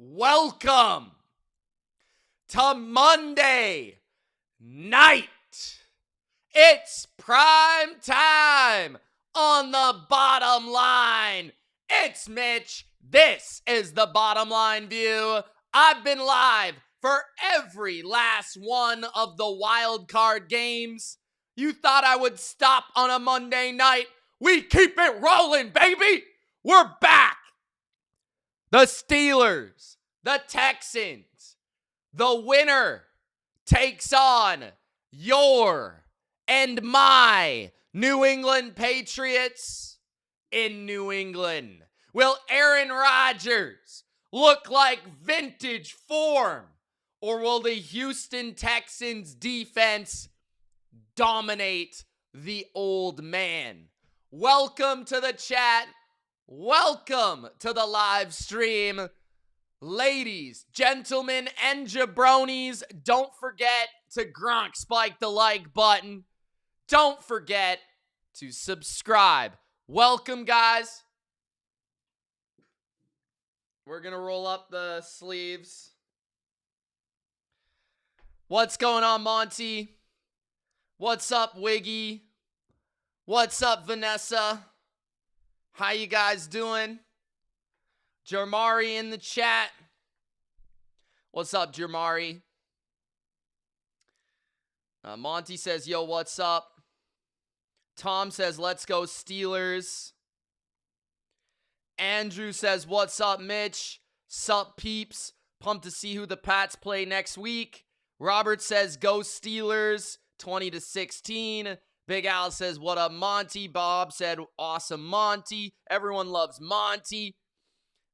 Welcome to Monday night. It's prime time on the bottom line. It's Mitch. This is the Bottom Line View. I've been live for every last one of the wild card games. You thought I would stop on a Monday night? We keep it rolling, baby. We're back. The Steelers, the Texans, the winner takes on your and my New England Patriots in New England. Will Aaron Rodgers look like vintage form, or will the Houston Texans defense dominate the old man? Welcome to the chat. Welcome to the live stream. Ladies, gentlemen, and jabronis, don't forget to Gronk spike the like button. Don't forget to subscribe. Welcome, guys. We're going to roll up the sleeves. What's going on, Monty? What's up, Wiggy? What's up, Vanessa? How you guys doing? Jermari in the chat. What's up, Jermari? Monty says, yo, what's up? Tom says, let's go Steelers. Andrew says, what's up, Mitch? Sup, peeps? Pumped to see who the Pats play next week. Robert says, go Steelers, 20-16. Big Al says, what up, Monty? Bob said, awesome, Monty. Everyone loves Monty.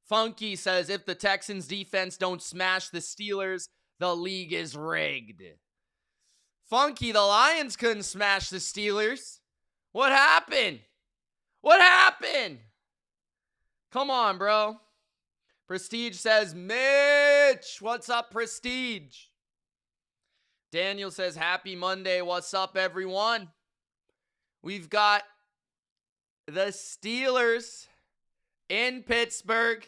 Funky says, if the Texans defense don't smash the Steelers, the league is rigged. Funky, the Lions couldn't smash the Steelers. What happened? What happened? Come on, bro. Prestige says, Mitch. What's up, Prestige? Daniel says, happy Monday. What's up, everyone? We've got the Steelers in Pittsburgh,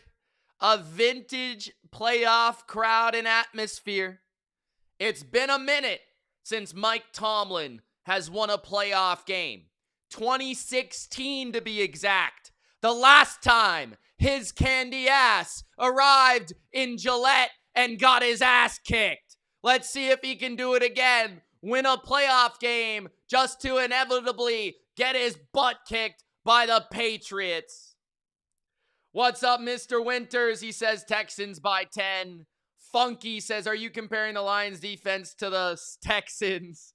a vintage playoff crowd and atmosphere. It's been a minute since Mike Tomlin has won a playoff game. 2016 to be exact. The last time his candy ass arrived in Gillette and got his ass kicked. Let's see if he can do it again. Win a playoff game just to inevitably get his butt kicked by the Patriots. What's up, Mr. Winters? He says Texans by 10. Funky says, are you comparing the Lions defense to the Texans?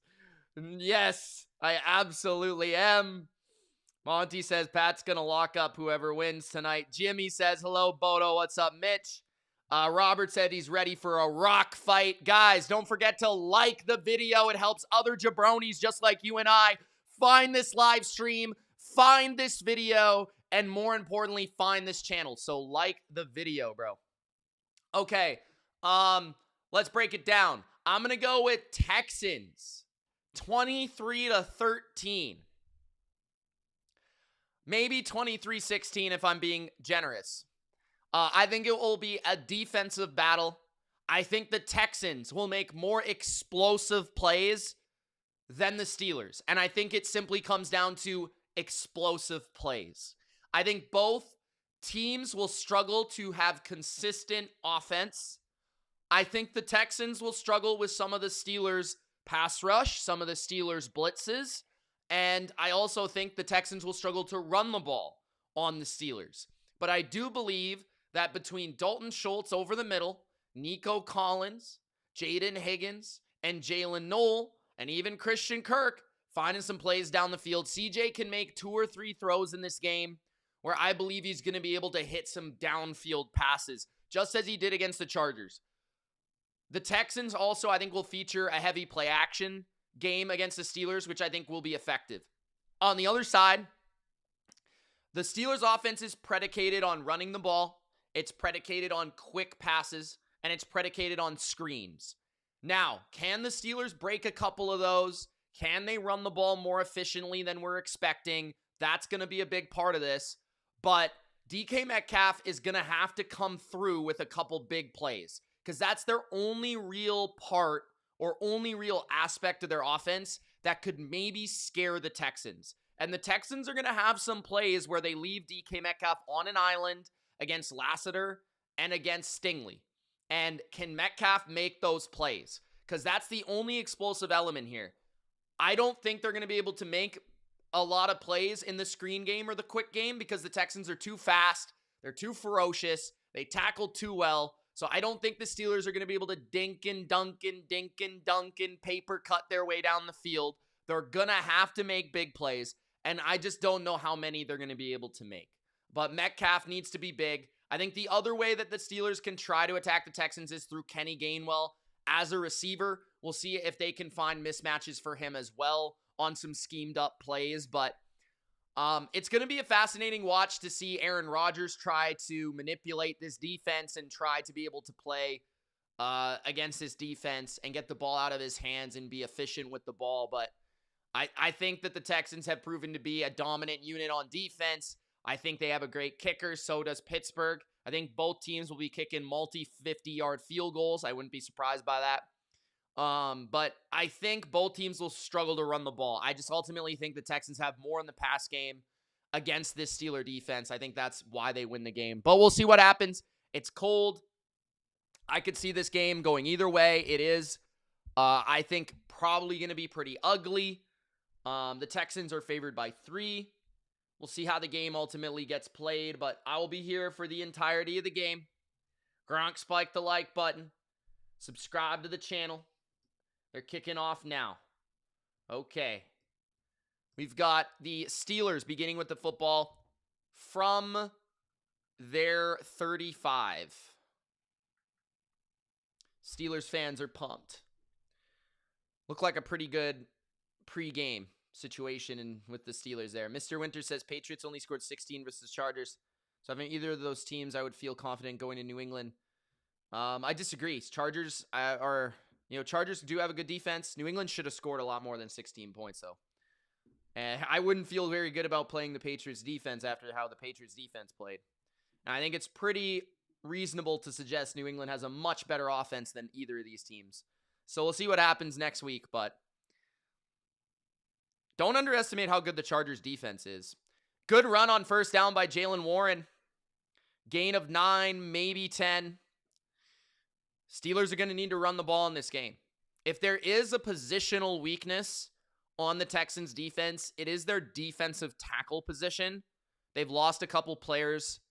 Yes, I absolutely am. Monty says Pat's going to lock up whoever wins tonight. Jimmy says, hello, Bodo. What's up, Mitch? Robert said he's ready for a rock fight. Guys, don't forget to like the video. It helps other jabronis just like you and I find this live stream, find this video, and more importantly, find this channel. So like the video, bro. Okay, let's break it down. I'm going to go with Texans, 23-13. Maybe 23-16 if I'm being generous. I think it will be a defensive battle. I think the Texans will make more explosive plays than the Steelers. And I think it simply comes down to explosive plays. I think both teams will struggle to have consistent offense. I think the Texans will struggle with some of the Steelers' pass rush, some of the Steelers' blitzes. And I also think the Texans will struggle to run the ball on the Steelers. But I do believe that between Dalton Schultz over the middle, Nico Collins, Jaden Higgins, and Jalen Noel, and even Christian Kirk finding some plays down the field, CJ can make 2 or 3 throws in this game where I believe he's going to be able to hit some downfield passes, just as he did against the Chargers. The Texans also, I think, will feature a heavy play action game against the Steelers, which I think will be effective. On the other side, the Steelers' offense is predicated on running the ball. It's predicated on quick passes, and it's predicated on screens. Now, can the Steelers break a couple of those? Can they run the ball more efficiently than we're expecting? That's going to be a big part of this. But DK Metcalf is going to have to come through with a couple big plays because that's their only real part or only real aspect of their offense that could maybe scare the Texans. And the Texans are going to have some plays where they leave DK Metcalf on an island against Lassiter and against Stingley. And can Metcalf make those plays? Because that's the only explosive element here. I don't think they're going to be able to make a lot of plays in the screen game or the quick game because the Texans are too fast. They're too ferocious. They tackle too well. So I don't think the Steelers are going to be able to dink and dunk and paper cut their way down the field. They're going to have to make big plays, and I just don't know how many they're going to be able to make. But Metcalf needs to be big. I think the other way that the Steelers can try to attack the Texans is through Kenny Gainwell as a receiver. We'll see if they can find mismatches for him as well on some schemed up plays, but it's going to be a fascinating watch to see Aaron Rodgers try to manipulate this defense and try to be able to play against this defense and get the ball out of his hands and be efficient with the ball. But I think that the Texans have proven to be a dominant unit on defense. I think they have a great kicker. So does Pittsburgh. I think both teams will be kicking multi-50-yard field goals. I wouldn't be surprised by that. But I think both teams will struggle to run the ball. I just ultimately think the Texans have more in the pass game against this Steeler defense. I think that's why they win the game. But we'll see what happens. It's cold. I could see this game going either way. It is, I think, probably going to be pretty ugly. The Texans are favored by 3. We'll see how the game ultimately gets played, but I will be here for the entirety of the game. Gronk, spike the like button. Subscribe to the channel. They're kicking off now. Okay. We've got the Steelers beginning with the football from their 35. Steelers fans are pumped. Look like a pretty good pre-game situation with the Steelers there. Mr. Winter says Patriots only scored 16 versus Chargers. So having either of those teams, I would feel confident going to New England. I disagree. Chargers Chargers do have a good defense. New England should have scored a lot more than 16 points, though. And I wouldn't feel very good about playing the Patriots defense after how the Patriots defense played. And I think it's pretty reasonable to suggest New England has a much better offense than either of these teams. So we'll see what happens next week, but don't underestimate how good the Chargers defense is. Good run on first down by Jaylen Warren. Gain of 9, maybe 10. Steelers are going to need to run the ball in this game. If there is a positional weakness on the Texans defense, it is their defensive tackle position. They've lost a couple players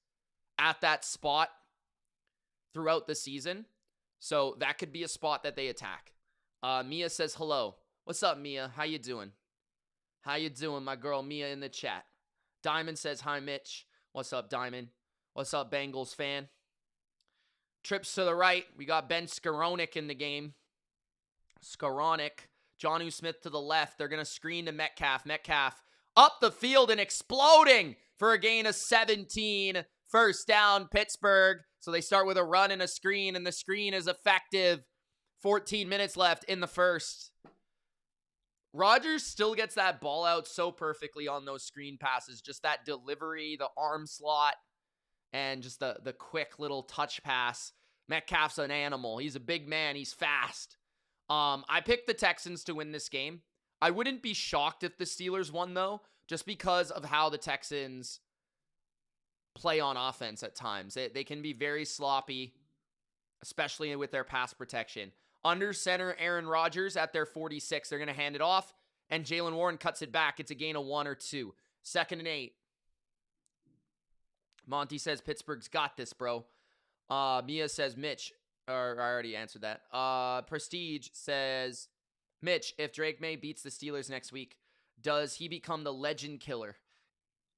at that spot throughout the season. So that could be a spot that they attack. Mia says hello. What's up, Mia? How you doing? How you doing, my girl Mia in the chat? Diamond says hi, Mitch. What's up, Diamond? What's up, Bengals fan? Trips to the right. We got Ben Skowronek in the game. Skowronek. Jonnu Smith to the left. They're going to screen to Metcalf. Metcalf up the field and exploding for a gain of 17. First down, Pittsburgh. So they start with a run and a screen, and the screen is effective. 14 minutes left in the first. Rodgers still gets that ball out so perfectly on those screen passes. Just that delivery, the arm slot, and just the quick little touch pass. Metcalf's an animal. He's a big man. He's fast. I picked the Texans to win this game. I wouldn't be shocked if the Steelers won, though, just because of how the Texans play on offense at times. They can be very sloppy, especially with their pass protection. Under center, Aaron Rodgers at their 46. They're going to hand it off, and Jaylen Warren cuts it back. It's a gain of 1 or 2. 2nd and 8. Monty says Pittsburgh's got this, bro. Mia says Mitch. Or I already answered that. Prestige says, Mitch, if Drake May beats the Steelers next week, does he become the legend killer?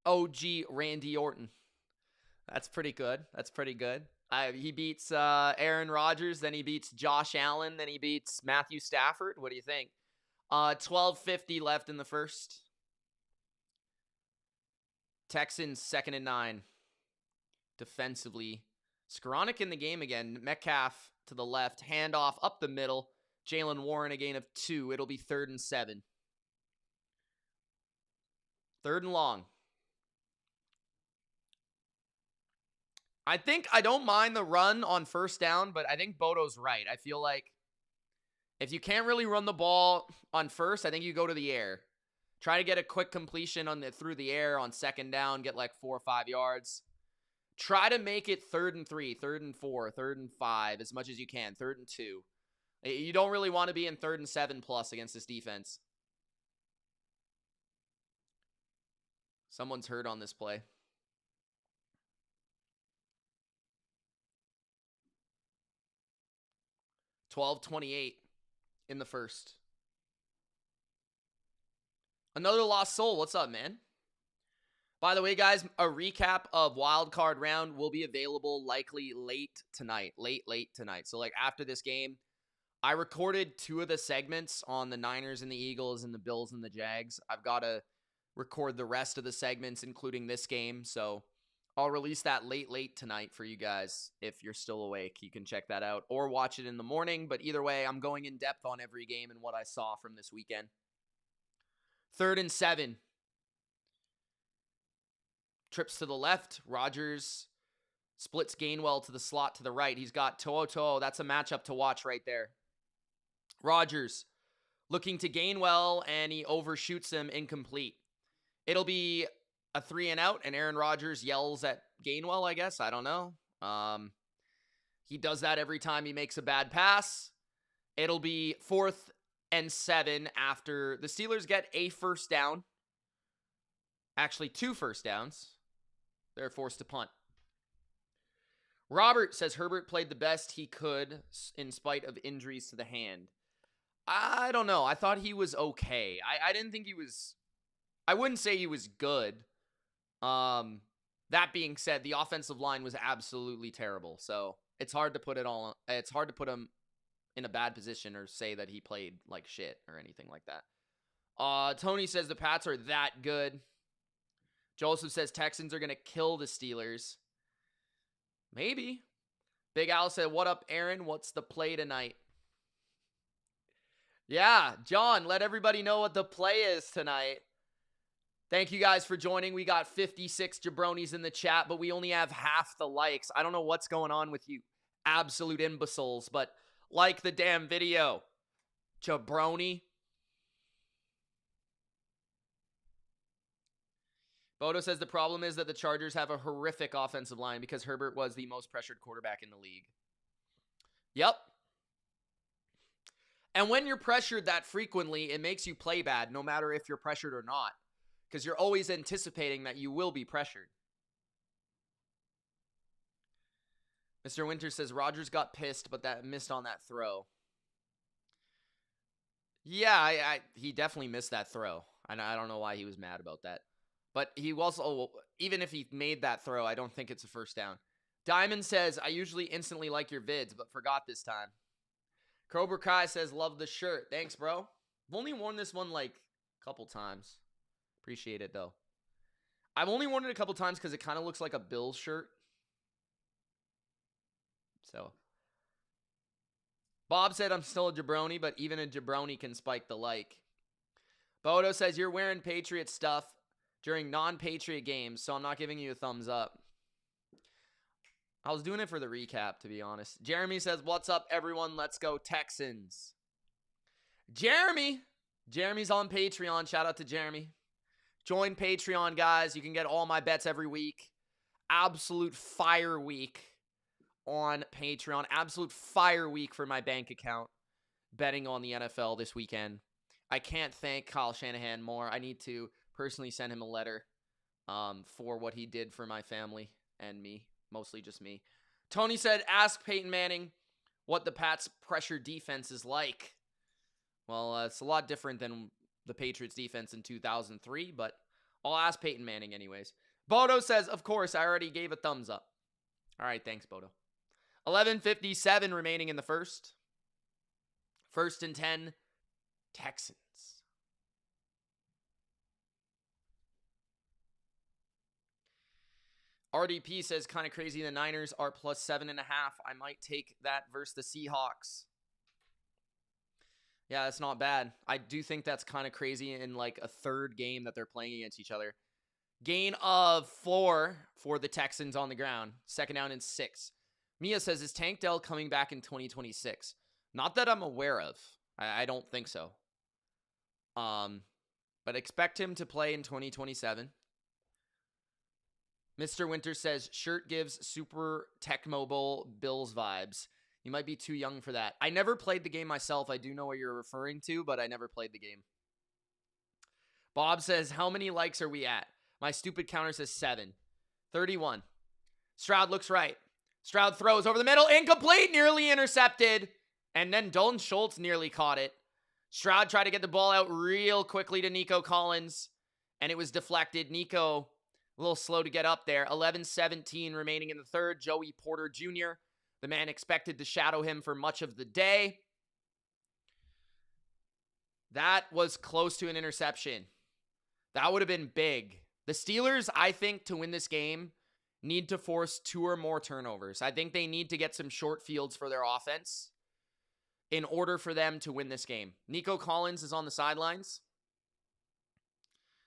OG Randy Orton. That's pretty good. That's pretty good. He beats Aaron Rodgers, then he beats Josh Allen, then he beats Matthew Stafford. What do you think? 12:50 left in the first. Texans 2nd and 9. Defensively. Skowronek in the game again. Metcalf to the left. Handoff up the middle. Jaylen Warren a gain of 2. It'll be 3rd and 7. 3rd and long. I think I don't mind the run on first down, but I think Bodo's right. I feel like if you can't really run the ball on first, I think you go to the air. Try to get a quick completion through the air on second down, get like 4 or 5 yards. Try to make it 3rd and 3, 3rd and 4, 3rd and 5 as much as you can, 3rd and 2. You don't really want to be in 3rd and 7 plus against this defense. Someone's hurt on this play. 12-28 in the first. Another lost soul. What's up, man? By the way, guys, a recap of Wild Card Round will be available likely late tonight. Late tonight. So, like, after this game, I recorded 2 of the segments on the Niners and the Eagles and the Bills and the Jags. I've got to record the rest of the segments, including this game. So, I'll release that late tonight for you guys. If you're still awake, you can check that out or watch it in the morning. But either way, I'm going in depth on every game and what I saw from this weekend. 3rd and 7. Trips to the left. Rodgers splits Gainwell to the slot to the right. He's got To'o. That's a matchup to watch right there. Rodgers looking to Gainwell, and he overshoots him, incomplete. It'll be a 3 and out, and Aaron Rodgers yells at Gainwell, I guess. I don't know. He does that every time he makes a bad pass. It'll be 4th and 7 after the Steelers get a first down. Actually, 2 first downs. They're forced to punt. Robert says Herbert played the best he could in spite of injuries to the hand. I don't know. I thought he was okay. I didn't think he was... I wouldn't say he was good. That being said, the offensive line was absolutely terrible. So it's hard to put him in a bad position or say that he played like shit or anything like that. Tony says the Pats are that good. Joseph says Texans are going to kill the Steelers. Maybe. Big Al said, what up, Aaron? What's the play tonight? Yeah, John, let everybody know what the play is tonight. Thank you guys for joining. We got 56 jabronis in the chat, but we only have half the likes. I don't know what's going on with you absolute imbeciles, but like the damn video. Jabroni. Bodo says the problem is that the Chargers have a horrific offensive line because Herbert was the most pressured quarterback in the league. Yep. And when you're pressured that frequently, it makes you play bad no matter if you're pressured or not. Because you're always anticipating that you will be pressured. Mr. Winter says Rodgers got pissed, but that missed on that throw. Yeah, he definitely missed that throw. I don't know why he was mad about that. But he also, even if he made that throw, I don't think it's a first down. Diamond says, I usually instantly like your vids, but forgot this time. Cobra Kai says, love the shirt. Thanks, bro. I've only worn this one like a couple times. Appreciate it, though. I've only worn it a couple times because it kind of looks like a Bills shirt. So. Bob said, I'm still a jabroni, but even a jabroni can spike the like. Bodo says, you're wearing Patriot stuff during non-Patriot games, so I'm not giving you a thumbs up. I was doing it for the recap, to be honest. Jeremy says, what's up, everyone? Let's go Texans. Jeremy's on Patreon. Shout out to Jeremy. Join Patreon, guys. You can get all my bets every week. Absolute fire week on Patreon. Absolute fire week for my bank account. Betting on the NFL this weekend. I can't thank Kyle Shanahan more. I need to personally send him a letter for what he did for my family and me. Mostly just me. Tony said, ask Peyton Manning what the Pats' pressure defense is like. Well, it's a lot different than the Patriots defense in 2003, but I'll ask Peyton Manning anyways. Bodo says, of course, I already gave a thumbs up. All right, thanks, Bodo. 11:57 remaining in the first. 1st and 10, Texans. RDP says, kind of crazy the Niners are plus 7.5. I might take that versus the Seahawks. Yeah, that's not bad. I do think that's kind of crazy in like a third game that they're playing against each other. Gain of 4 for the Texans on the ground. 2nd down and 6. Mia says, is Tank Dell coming back in 2026? Not that I'm aware of. I don't think so. But expect him to play in 2027. Mr. Winter says, shirt gives Super Tech Mobile Bills vibes. You might be too young for that. I never played the game myself. I do know what you're referring to, but I never played the game. Bob says, how many likes are we at? My stupid counter says 7. 31. Stroud looks right. Stroud throws over the middle. Incomplete. Nearly intercepted. And then Dalton Schultz nearly caught it. Stroud tried to get the ball out real quickly to Nico Collins, and it was deflected. Nico, a little slow to get up there. 11-17 remaining in the third. Joey Porter Jr., the man expected to shadow him for much of the day. That was close to an interception. That would have been big. The Steelers, I think, to win this game, need to force 2 or more turnovers. I think they need to get some short fields for their offense in order for them to win this game. Nico Collins is on the sidelines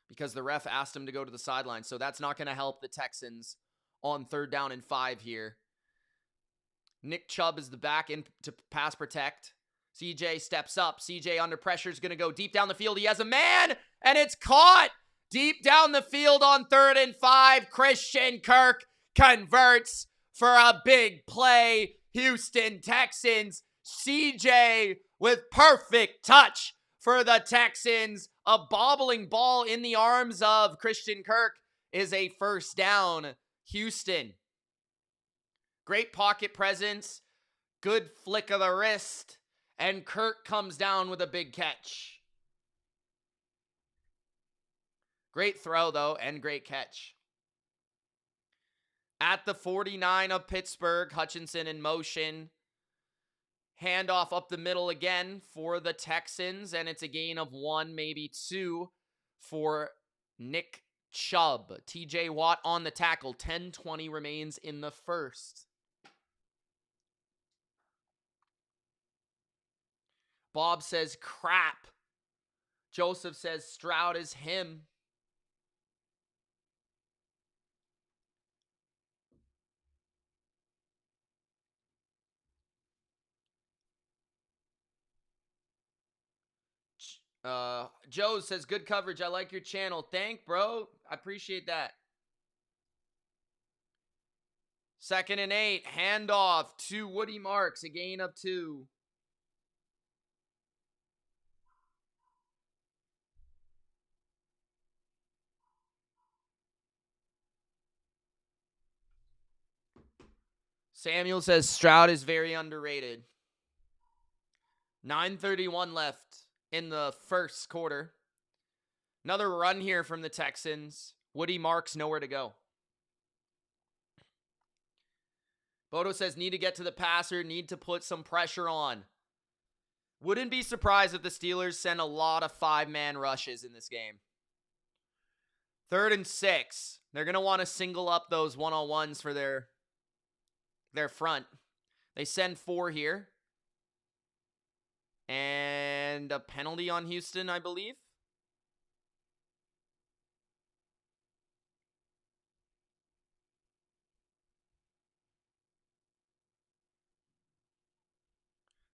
because the ref asked him to go to the sidelines, so that's not going to help the Texans on 3rd down and 5 here. Nick Chubb is the back in to pass protect. CJ steps up. CJ under pressure is going to go deep down the field. He has a man, and it's caught deep down the field on 3rd and 5. Christian Kirk converts for a big play. Houston Texans. CJ with perfect touch for the Texans. A bobbling ball in the arms of Christian Kirk is a 1st down. Houston. Great pocket presence. Good flick of the wrist. And Kirk comes down with a big catch. Great throw, though, and great catch. At the 49 of Pittsburgh, Hutchinson in motion. Handoff up the middle again for the Texans, and it's a gain of 1, maybe 2 for Nick Chubb. TJ Watt on the tackle. 10:20 remains in the first. Bob says, crap. Joseph says, Stroud is him. Joe says, good coverage. I like your channel. Thank, bro. I appreciate that. 2nd and 8. Handoff to Woody Marks. A gain of 2. Samuel says, Stroud is very underrated. 9:31 left in the first quarter. Another run here from the Texans. Woody Marks nowhere to go. Bodo says, need to get to the passer, need to put some pressure on. Wouldn't be surprised if the Steelers send a lot of 5-man rushes in this game. 3rd and 6. They're going to want to single up those one-on-ones for their front. They send 4 here. And a penalty on Houston, I believe.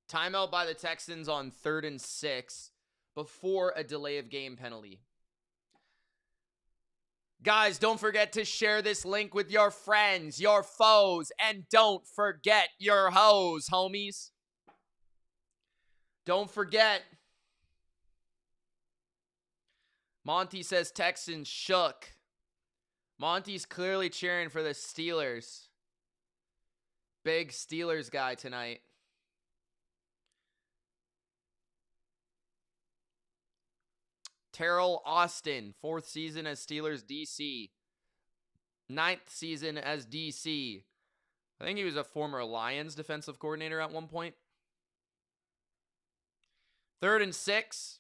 Timeout by the Texans on 3rd and 6 before a delay of game penalty. Guys, don't forget to share this link with your friends, your foes, and don't forget your hoes, homies. Don't forget. Monty says Texans shook. Monty's clearly cheering for the Steelers. Big Steelers guy tonight. Terrell Austin, 4th season as Steelers DC. 9th season as DC. I think he was a former Lions defensive coordinator at one point. 3rd and 6.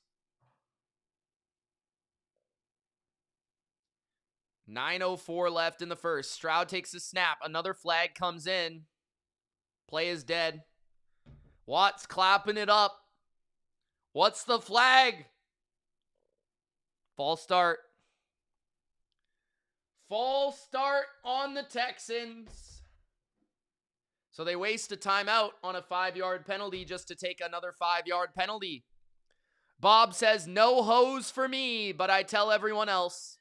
9:04 left in the first. Stroud takes the snap. Another flag comes in. Play is dead. Watt's clapping it up. What's the flag? False start. Full start on the Texans. So they waste a timeout on a 5-yard penalty just to take another 5-yard penalty. Bob says, no hose for me, but I tell everyone else.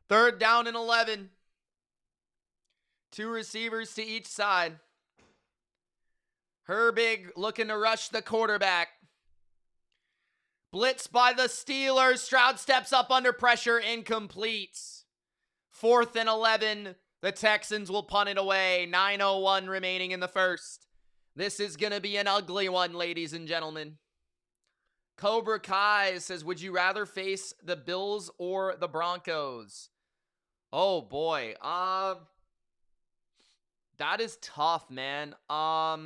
Third down and 11. 2 receivers to each side. Herbig looking to rush the quarterback. Blitz by the Steelers. Stroud steps up under pressure, incomplete. 4th and 11. The Texans will punt it away. 9:01 remaining in the first. This is going to be an ugly one, ladies and gentlemen. Cobra Kai says, would you rather face the Bills or the Broncos? Oh, boy. That is tough, man. I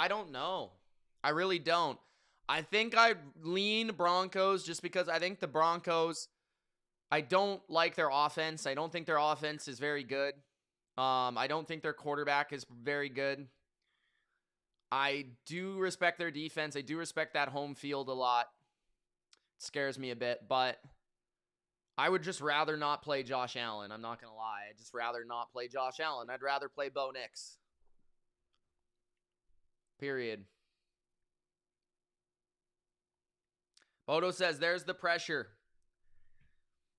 don't know. I really don't. I think I lean Broncos just because I think the Broncos, I don't like their offense. I don't think their offense is very good. I don't think their quarterback is very good. I do respect their defense. I do respect that home field a lot. It scares me a bit, but I would just rather not play Josh Allen. I'm not going to lie. I'd just rather not play Josh Allen. I'd rather play Bo Nix. Period. Bodo says, there's the pressure.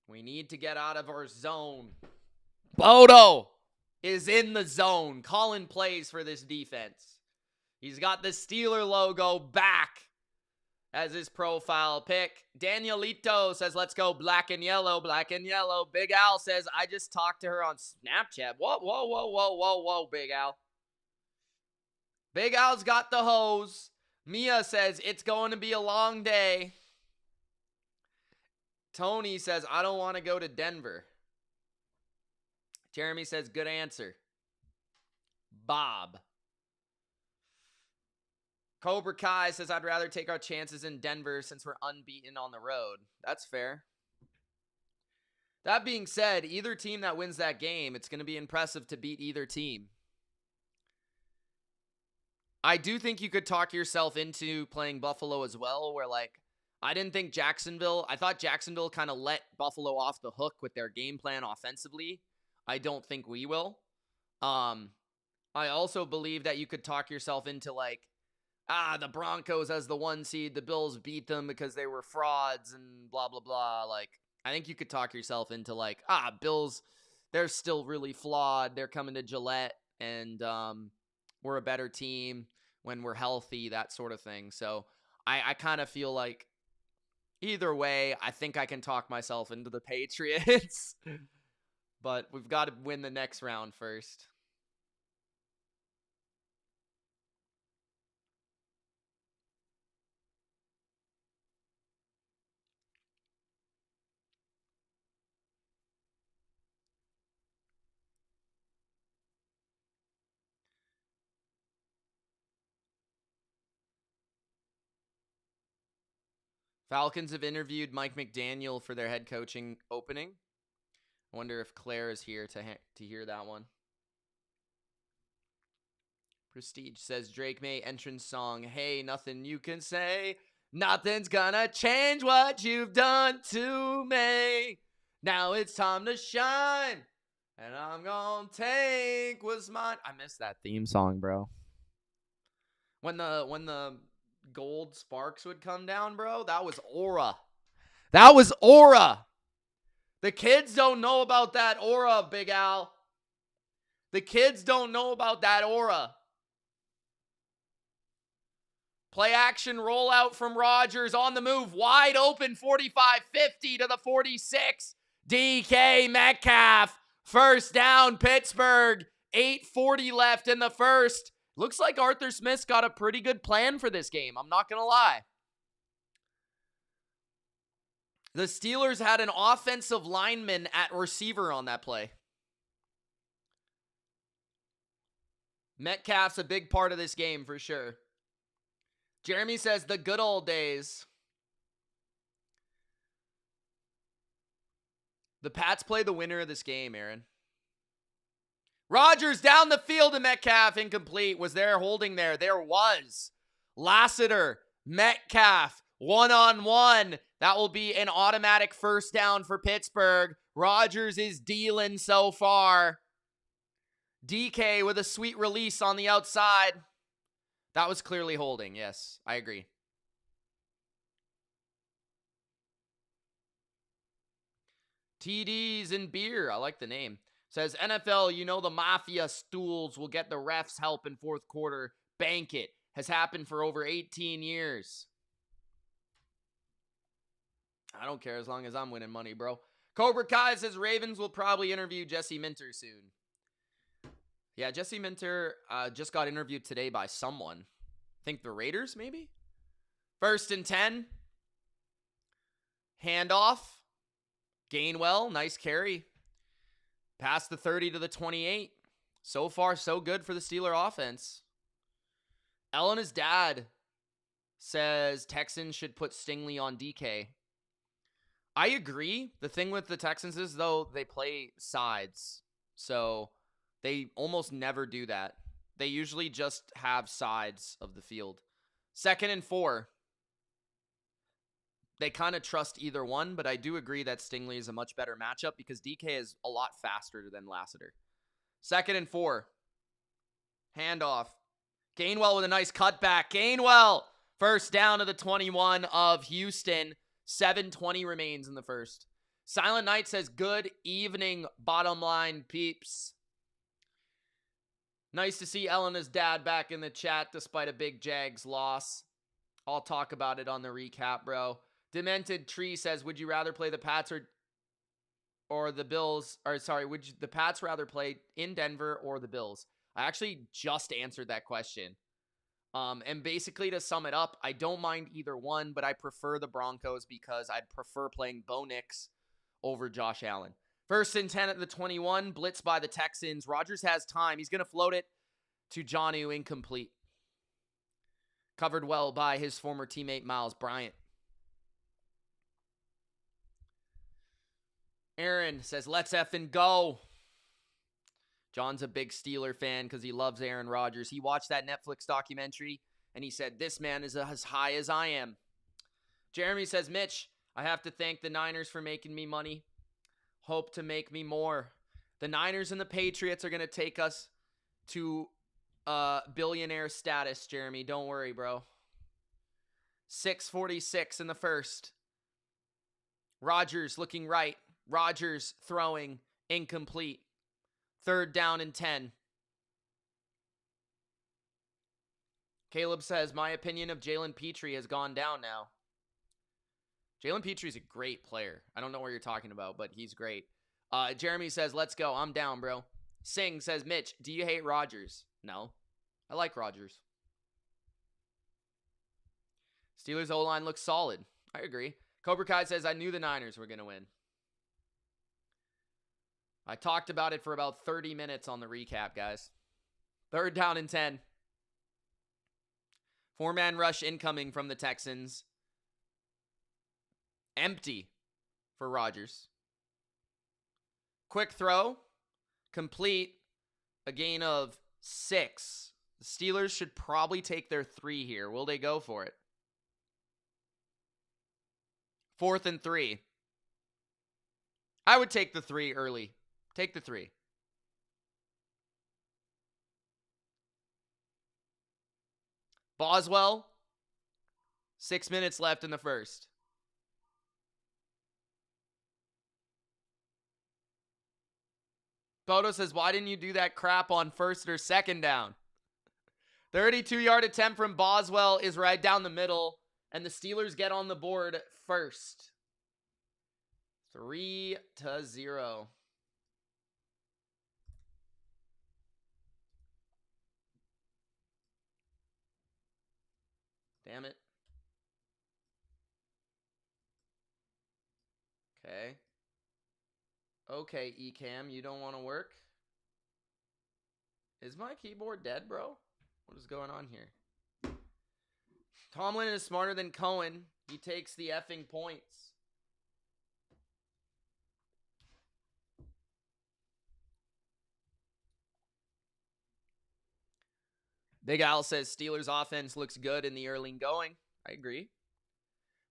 We need to get out of our zone. Bodo is in the zone. Calling plays for this defense. He's got the Steeler logo back as his profile pic. Danielito says, let's go black and yellow, black and yellow. Big Al says, I just talked to her on Snapchat. Whoa, Big Al. Big Al's got the hose. Mia says, it's going to be a long day. Tony says, I don't want to go to Denver. Jeremy says, good answer. Bob. Cobra Kai says, I'd rather take our chances in Denver since we're unbeaten on the road. That's fair. That being said, either team that wins that game, it's going to be impressive to beat either team. I do think you could talk yourself into playing Buffalo as well, where I thought Jacksonville kind of let Buffalo off the hook with their game plan offensively. I don't think we will. I also believe that you could talk yourself into the Broncos as the 1 seed, the Bills beat them because they were frauds and blah, blah, blah. I think you could talk yourself into Bills, they're still really flawed. They're coming to Gillette and we're a better team when we're healthy, that sort of thing. So I kind of feel like either way, I think I can talk myself into the Patriots. But we've got to win the next round first. Falcons have interviewed Mike McDaniel for their head coaching opening. I wonder if Claire is here to hear that one. Prestige says, Drake May entrance song, hey, nothing you can say. Nothing's gonna change what you've done to me. Now it's time to shine. And I'm gonna take what's mine. I miss that theme song, bro. When the gold sparks would come down, bro, that was aura. That was aura. The kids don't know about that aura, Big Al. The kids don't know about that aura. Play action rollout from Rodgers on the move. Wide open 45-50 to the 46. DK Metcalf. First down, Pittsburgh. 8:40 left in the first. Looks like Arthur Smith's got a pretty good plan for this game. I'm not going to lie. The Steelers had an offensive lineman at receiver on that play. Metcalf's a big part of this game for sure. Jeremy says the good old days. The Pats play the winner of this game, Aaron. Rodgers down the field to Metcalf, incomplete. Was there holding there? There was. Lassiter, Metcalf, one-on-one. That will be an automatic first down for Pittsburgh. Rodgers is dealing so far. DK with a sweet release on the outside. That was clearly holding. Yes, I agree. TDs and beer. I like the name. Says, NFL, you know the mafia stools will get the refs help in fourth quarter. Bank it. Has happened for over 18 years. I don't care as long as I'm winning money, bro. Cobra Kai says, Ravens will probably interview Jesse Minter soon. Yeah, Jesse Minter just got interviewed today by someone. I think the Raiders, maybe? 1st and 10. Handoff. Gainwell, nice carry. Past the 30 to the 28. So far, so good for the Steeler offense. Elena's dad says Texans should put Stingley on DK. I agree. The thing with the Texans is, though, they play sides. So they almost never do that. They usually just have sides of the field. 2nd and 4. They kind of trust either one, but I do agree that Stingley is a much better matchup because DK is a lot faster than Lassiter. 2nd and 4. Handoff. Gainwell with a nice cutback. Gainwell! First down to the 21 of Houston. 7:20 remains in the first. Silent Knight says, good evening, bottom line peeps. Nice to see Elena's dad back in the chat despite a big Jags loss. I'll talk about it on the recap, bro. Demented Tree says, would you rather play the Pats or the Bills? Or sorry, would the Pats rather play in Denver or the Bills? I actually just answered that question. And basically to sum it up, I don't mind either one, but I prefer the Broncos because I'd prefer playing Bo Nix over Josh Allen. 1st and 10 at the 21, blitz by the Texans. Rodgers has time. He's going to float it to Jonnu, incomplete. Covered well by his former teammate Miles Bryant. Aaron says, let's effing go. John's a big Steeler fan because he loves Aaron Rodgers. He watched that Netflix documentary, and he said, this man is as high as I am. Jeremy says, Mitch, I have to thank the Niners for making me money. Hope to make me more. The Niners and the Patriots are going to take us to billionaire status, Jeremy. Don't worry, bro. 6:46 in the first. Rodgers looking right. Rodgers throwing incomplete. 3rd down and 10. Caleb says, my opinion of Jalen Petrie has gone down now. Jalen Petrie is a great player. I don't know what you're talking about, but he's great. Jeremy says, let's go. I'm down, bro. Singh says, Mitch, do you hate Rodgers? No. I like Rodgers. Steelers O-line looks solid. I agree. Cobra Kai says, I knew the Niners were going to win. I talked about it for about 30 minutes on the recap, guys. 3rd down and 10. 4-man rush incoming from the Texans. Empty for Rodgers. Quick throw. Complete. A gain of 6. The Steelers should probably take their 3 here. Will they go for it? 4th and 3. I would take the 3 early. Take the 3. Boswell. 6 minutes left in the first. Bodo says, why didn't you do that crap on 1st or 2nd down? 32-yard attempt from Boswell is right down the middle, and the Steelers get on the board first. 3-0. Damn it. Okay. Okay, Ecamm, you don't want to work? Is my keyboard dead, bro? What is going on here? Tomlin is smarter than Cohen. He takes the effing points. Big Al says Steelers offense looks good in the early going. I agree.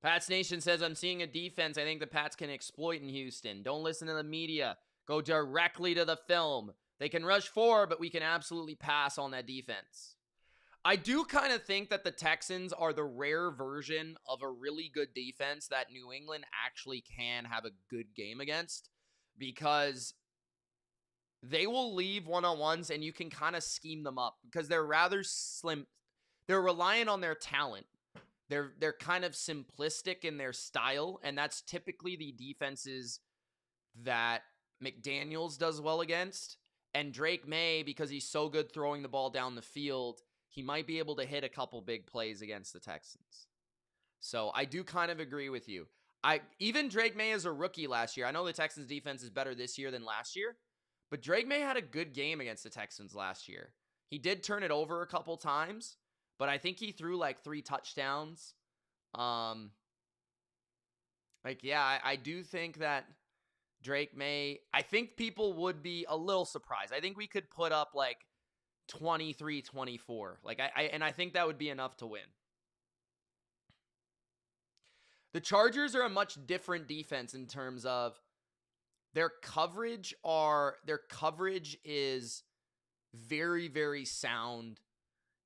Pats Nation says, I'm seeing a defense I think the Pats can exploit in Houston. Don't listen to the media. Go directly to the film. They can rush forward, but we can absolutely pass on that defense. I do kind of think that the Texans are the rare version of a really good defense that New England actually can have a good game against, because they will leave one-on-ones and you can kind of scheme them up because they're rather slim. They're reliant on their talent. They're kind of simplistic in their style, and that's typically the defenses that McDaniels does well against. And Drake May, because he's so good throwing the ball down the field, he might be able to hit a couple big plays against the Texans. So I do kind of agree with you. Even Drake May as a rookie last year, I know the Texans defense is better this year than last year, but Drake May had a good game against the Texans last year. He did turn it over a couple times, but I think he threw like 3 touchdowns. I do think that Drake May, I think people would be a little surprised. I think we could put up like 23-24. I think that would be enough to win. The Chargers are a much different defense in terms of their coverage is very, very sound,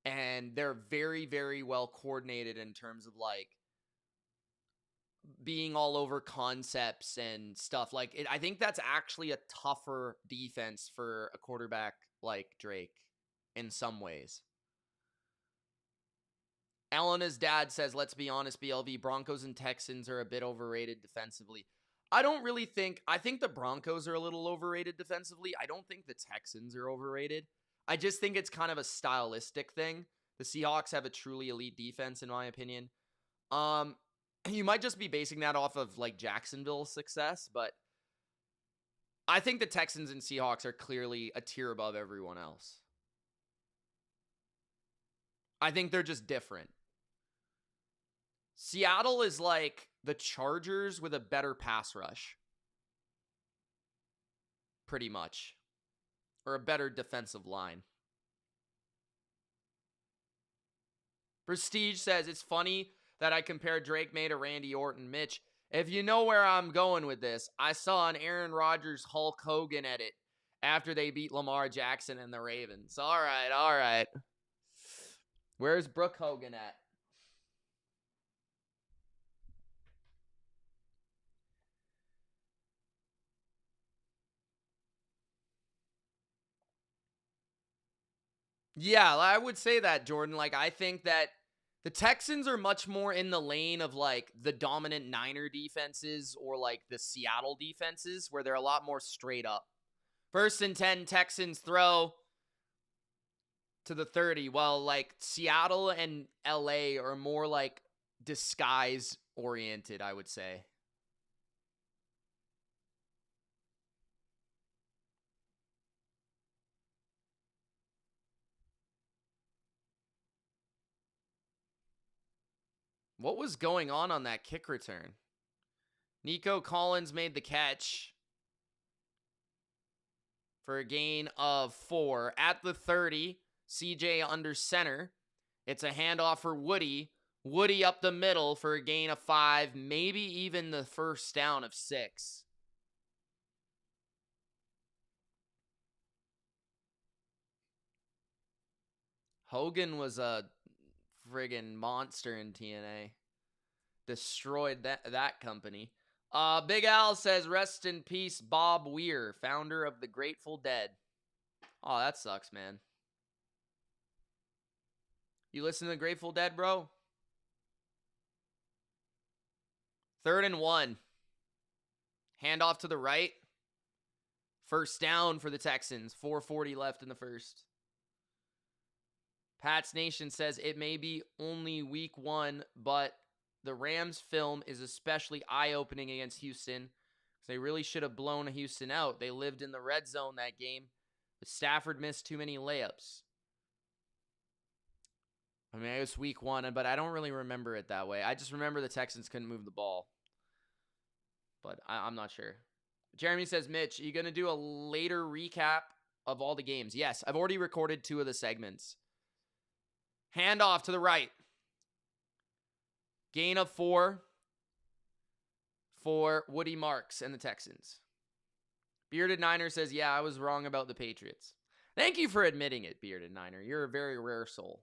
and they're very, very well coordinated in terms of like being all over concepts and stuff. I think that's actually a tougher defense for a quarterback like Drake in some ways. Elena's dad says, let's be honest, BLV, Broncos and Texans are a bit overrated defensively. I think the Broncos are a little overrated defensively. I don't think the Texans are overrated. I just think it's kind of a stylistic thing. The Seahawks have a truly elite defense, in my opinion. You might just be basing that off of like Jacksonville's success, but I think the Texans and Seahawks are clearly a tier above everyone else. I think they're just different. Seattle is like the Chargers with a better pass rush. Pretty much. Or a better defensive line. Prestige says, it's funny that I compare Drake May to Randy Orton. Mitch, if you know where I'm going with this, I saw an Aaron Rodgers Hulk Hogan edit after they beat Lamar Jackson and the Ravens. All right. Where's Brooke Hogan at? Yeah, I would say that, Jordan. I think that the Texans are much more in the lane of like the dominant Niner defenses or like the Seattle defenses, where they're a lot more straight up. 1st and 10, Texans throw to the 30, while like Seattle and LA are more like disguise oriented, I would say. What was going on that kick return? Nico Collins made the catch for a gain of 4. At the 30, CJ under center. It's a handoff for Woody. Woody up the middle for a gain of 5, maybe even the first down of 6. Hogan was a friggin' monster in TNA. Destroyed that company. Big Al says, rest in peace, Bob Weir, founder of the Grateful Dead. Oh, that sucks, man. You listen to the Grateful Dead, bro? 3rd and 1. Handoff to the right. First down for the Texans. 4:40 left in the first. Pats Nation says it may be only week 1, but the Rams film is especially eye-opening against Houston. They really should have blown Houston out. They lived in the red zone that game, but Stafford missed too many layups. I mean, it was week 1, but I don't really remember it that way. I just remember the Texans couldn't move the ball. But I'm not sure. Jeremy says, Mitch, are you going to do a later recap of all the games? Yes, I've already recorded 2 of the segments. Handoff to the right. Gain of 4 for Woody Marks and the Texans. Bearded Niner says, yeah, I was wrong about the Patriots. Thank you for admitting it, Bearded Niner. You're a very rare soul.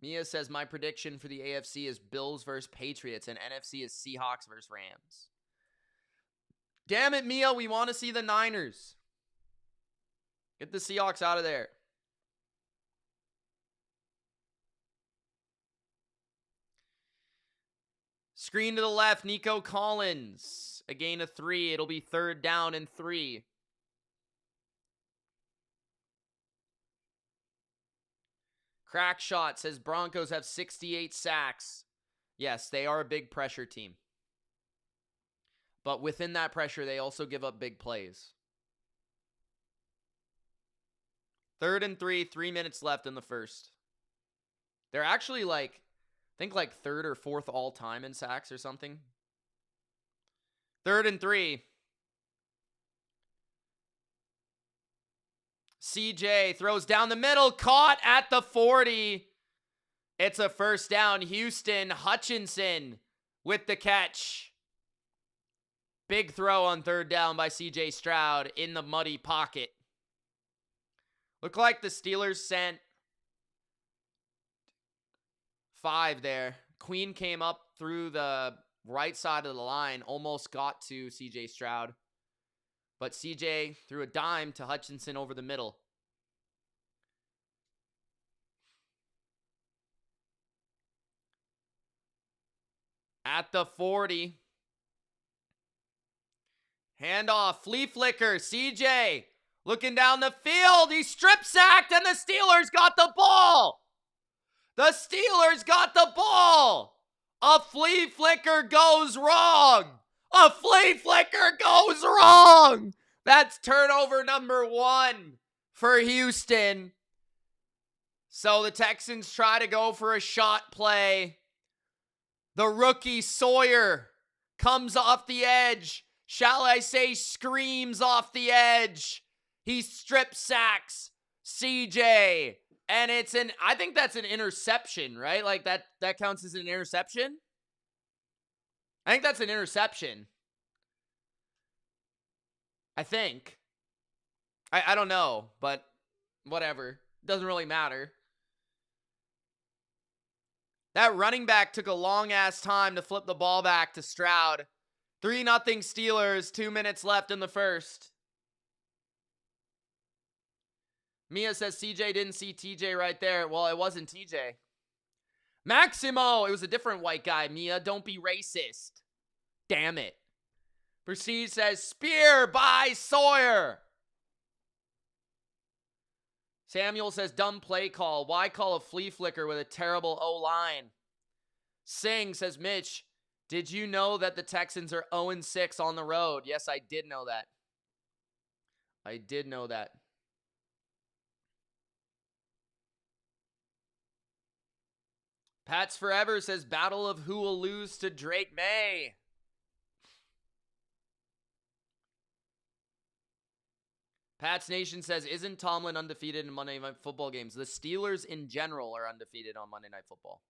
Mia says, my prediction for the AFC is Bills versus Patriots, and NFC is Seahawks versus Rams. Damn it, Mia, we want to see the Niners. Get the Seahawks out of there. Screen to the left, Nico Collins. A gain of 3. It'll be 3rd down and 3. Crack Shot says Broncos have 68 sacks. Yes, they are a big pressure team. But within that pressure, they also give up big plays. 3rd and 3, 3 minutes left in the first. They're actually I think 3rd or 4th all time in sacks or something. 3rd and 3. CJ throws down the middle, caught at the 40. It's a 1st down. Houston, Hutchinson with the catch. Big throw on 3rd down by CJ Stroud in the muddy pocket. Looked like the Steelers sent 5 there. Queen came up through the right side of the line, almost got to CJ Stroud. But CJ threw a dime to Hutchinson over the middle. At the 40. Handoff, flea flicker, CJ looking down the field. He strip sacked and the Steelers got the ball. The Steelers got the ball. A flea flicker goes wrong. A flea flicker goes wrong. That's turnover number 1 for Houston. So the Texans try to go for a shot play. The rookie Sawyer comes off the edge. Shall I say screams off the edge. He strip sacks CJ. And I think that's an interception, right? Like that counts as an interception? I think that's an interception. I think. I don't know, but whatever. Doesn't really matter. That running back took a long-ass time to flip the ball back to Stroud. 3-0 Steelers, 2 minutes left in the first. Mia says CJ didn't see TJ right there. Well, it wasn't TJ. Maximo, it was a different white guy. Mia, don't be racist. Damn it. Prestige says, spear by Sawyer. Samuel says, dumb play call. Why call a flea flicker with a terrible O-line? Singh says, Mitch, did you know that the Texans are 0-6 on the road? Yes, I did know that. I did know that. Pats Forever says, battle of who will lose to Drake May. Pats Nation says, isn't Tomlin undefeated in Monday Night Football games? The Steelers in general are undefeated on Monday Night Football.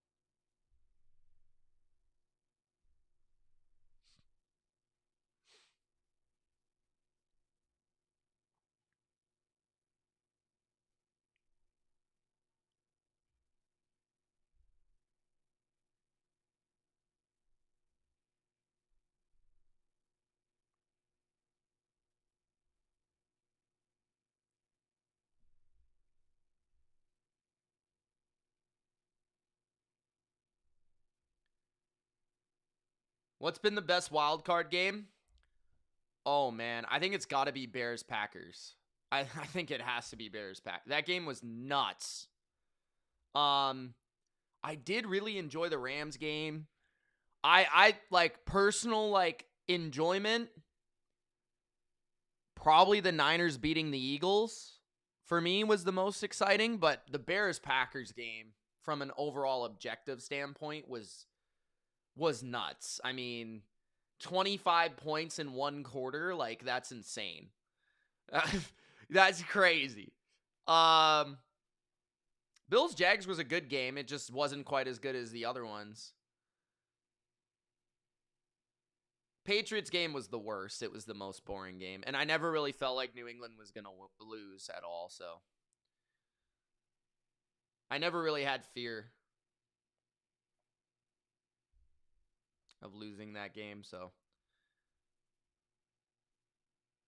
What's been the best wild card game? Oh, man. I think it's got to be Bears-Packers. I think it has to be Bears-Packers. That game was nuts. I did really enjoy the Rams game. I personal, enjoyment. Probably the Niners beating the Eagles, for me, was the most exciting. But the Bears-Packers game, from an overall objective standpoint, was nuts. I mean, 25 points in one quarter. Like, that's insane. That's crazy. Bills Jags was a good game. It just wasn't quite as good as the other ones. Patriots game was the worst. It was the most boring game. And I never really felt like New England was going to lose at all. So I never really had fear of losing that game. So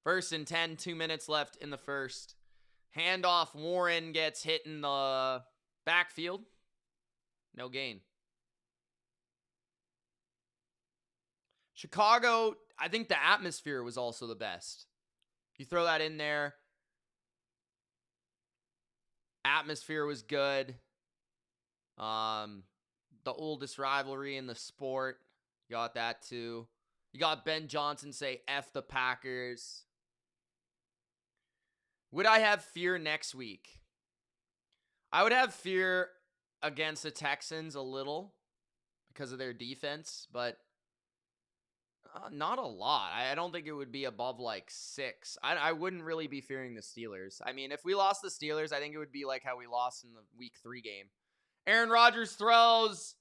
1st and 10, 2 minutes left in the first. Handoff, Warren gets hit in the backfield. No gain. Chicago, I think the atmosphere was also the best. You throw that in there. Atmosphere was good. The oldest rivalry in the sport. You got that too. You got Ben Johnson say F the Packers. Would I have fear next week? I would have fear against the Texans a little because of their defense, but not a lot. I don't think it would be above like 6. I wouldn't really be fearing the Steelers. I mean, if we lost the Steelers, I think it would be like how we lost in the week 3 game. Aaron Rodgers throws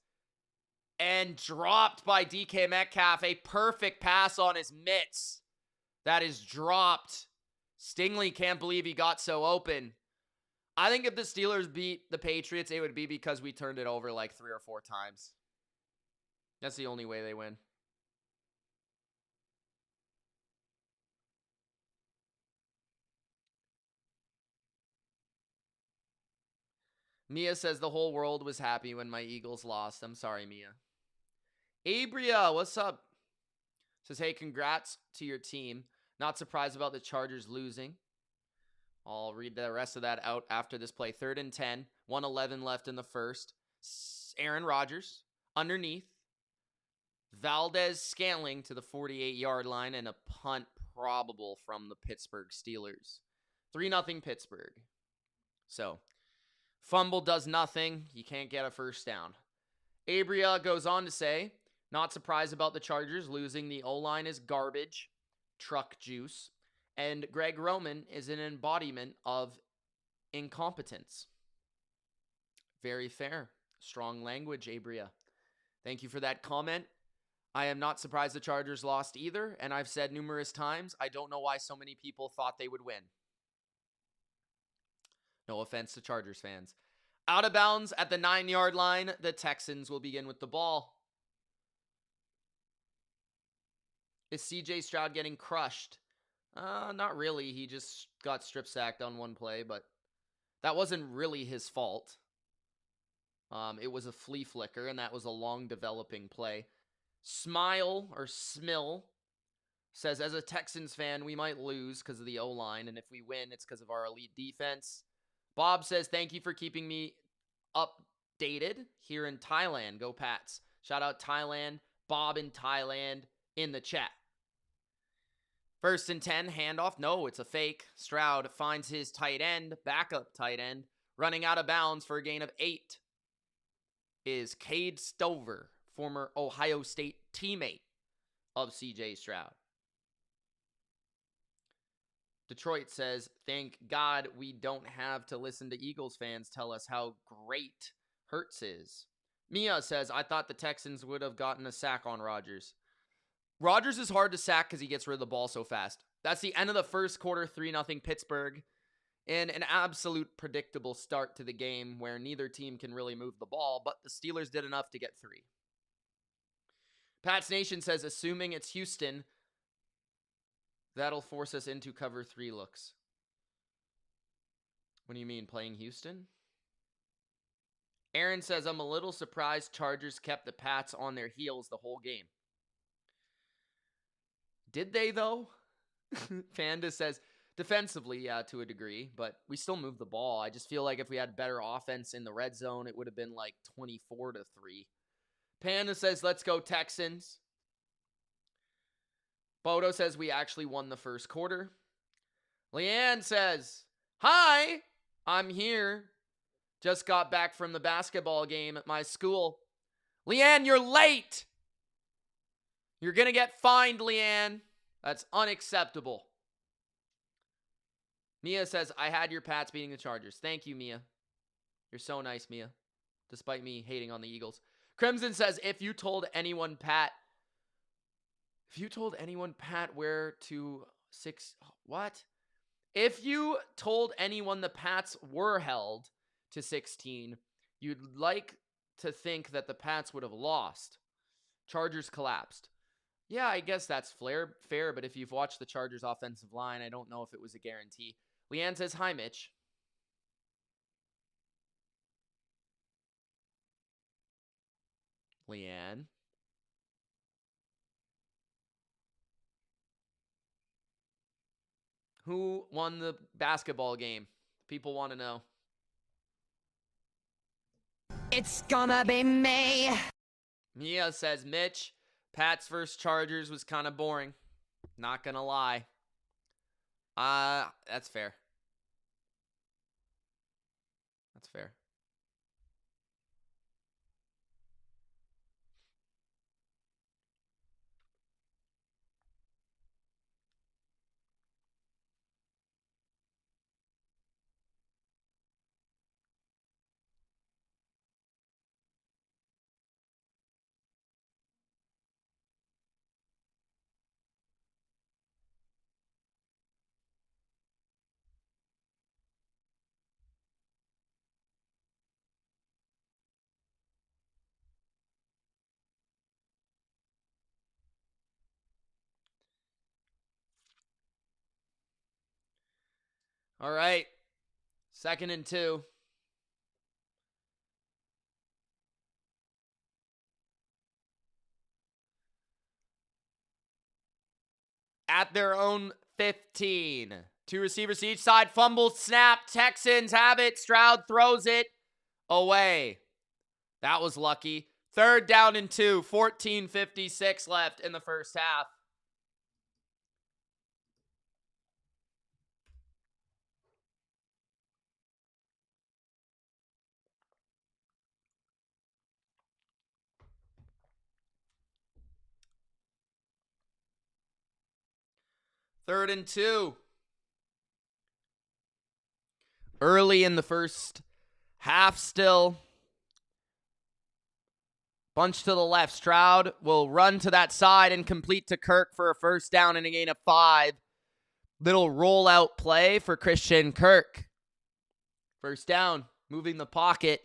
and dropped by DK Metcalf. A perfect pass on his mitts. That is dropped. Stingley can't believe he got so open. I think if the Steelers beat the Patriots, it would be because we turned it over like 3 or 4 times. That's the only way they win. Mia says the whole world was happy when my Eagles lost. I'm sorry, Mia. Abria, what's up? Says, hey, congrats to your team. Not surprised about the Chargers losing. I'll read the rest of that out after this play. 3rd and 10, 1:11 left in the first. Aaron Rodgers underneath. Valdez-Scantling to the 48-yard line and a punt probable from the Pittsburgh Steelers. 3-0 Pittsburgh. So, fumble does nothing. You can't get a first down. Abria goes on to say, not surprised about the Chargers losing. The O-line is garbage. Truck juice. And Greg Roman is an embodiment of incompetence. Very fair. Strong language, Abria. Thank you for that comment. I am not surprised the Chargers lost either, and I've said numerous times, I don't know why so many people thought they would win. No offense to Chargers fans. Out of bounds at the 9-yard line, the Texans will begin with the ball. Is CJ Stroud getting crushed? Not really. He just got strip sacked on one play, but that wasn't really his fault. It was a flea flicker, and that was a long developing play. Smile or Smill says, as a Texans fan, we might lose because of the O-line, and if we win, it's because of our elite defense. Bob says, thank you for keeping me updated here in Thailand. Go Pats. Shout out Thailand. Bob in Thailand in the chat. 1st and 10, handoff. No, it's a fake. Stroud finds his tight end, backup tight end, running out of bounds for a gain of 8. Is Cade Stover, former Ohio State teammate of C.J. Stroud. Detroit says, thank God we don't have to listen to Eagles fans tell us how great Hurts is. Mia says, I thought the Texans would have gotten a sack on Rodgers. Rodgers is hard to sack because he gets rid of the ball so fast. That's the end of the first quarter, 3-0 Pittsburgh. And an absolute predictable start to the game where neither team can really move the ball, but the Steelers did enough to get 3. Pats Nation says, assuming it's Houston, that'll force us into cover 3 looks. What do you mean, playing Houston? Aaron says, I'm a little surprised Chargers kept the Pats on their heels the whole game. Did they, though? Fanda says, defensively, yeah, to a degree, but we still moved the ball. I just feel like if we had better offense in the red zone, it would have been like 24-3. Panda says, let's go Texans. Bodo says, we actually won the first quarter. Leanne says, hi, I'm here. Just got back from the basketball game at my school. Leanne, you're late. You're going to get fined, Leanne. That's unacceptable. Mia says, I had your Pats beating the Chargers. Thank you, Mia. You're so nice, Mia, despite me hating on the Eagles. Crimson says, if you told anyone, Pat, where to what? If you told anyone the Pats were held to 16, you'd like to think that the Pats would have lost. Chargers collapsed. Yeah, I guess that's fair, but if you've watched the Chargers offensive line, I don't know if it was a guarantee. Leanne says, hi, Mitch. Leanne. Who won the basketball game? People want to know. It's gonna be me. Mia says, Mitch, Pats versus Chargers was kind of boring. Not gonna lie. That's fair. That's fair. All right. 2nd and 2. At their own 15. 2 receivers to each side. Fumble, snap. Texans have it. Stroud throws it away. That was lucky. 3rd down and 2. 14:56 left in the first half. Third and 2. Early in the first half still. Bunch to the left. Stroud will run to that side and complete to Kirk for a first down and a gain of 5. Little rollout play for Christian Kirk. First down, moving the pocket.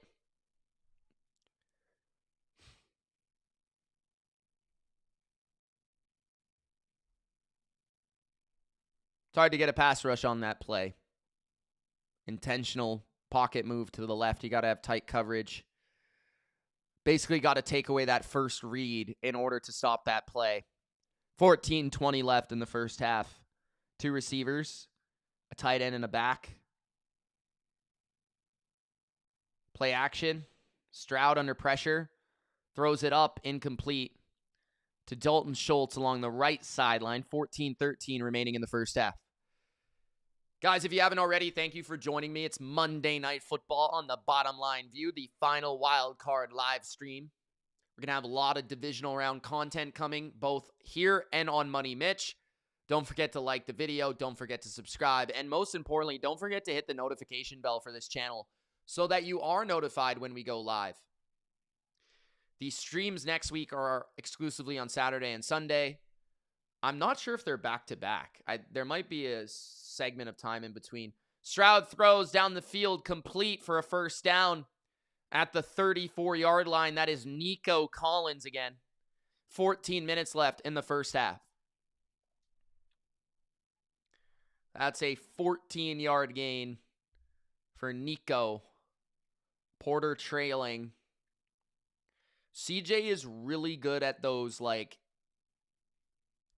It's hard to get a pass rush on that play. Intentional pocket move to the left. You got to have tight coverage. Basically got to take away that first read in order to stop that play. 14:20 left in the first half. 2 receivers, a tight end and a back. Play action. Stroud under pressure. Throws it up, incomplete to Dalton Schultz along the right sideline. 14:13 remaining in the first half. Guys, if you haven't already, thank you for joining me. It's Monday Night Football on the Bottom Line View, the final wild card live stream. We're going to have a lot of divisional round content coming, both here and on Money Mitch. Don't forget to like the video. Don't forget to subscribe. And most importantly, don't forget to hit the notification bell for this channel so that you are notified when we go live. The streams next week are exclusively on Saturday and Sunday. I'm not sure if they're back-to-back. There might be a segment of time in between. Stroud throws down the field complete for a first down at the 34-yard line. That is Nico Collins again. 14 minutes left in the first half. That's a 14-yard gain for Nico. Porter trailing. CJ is really good at those like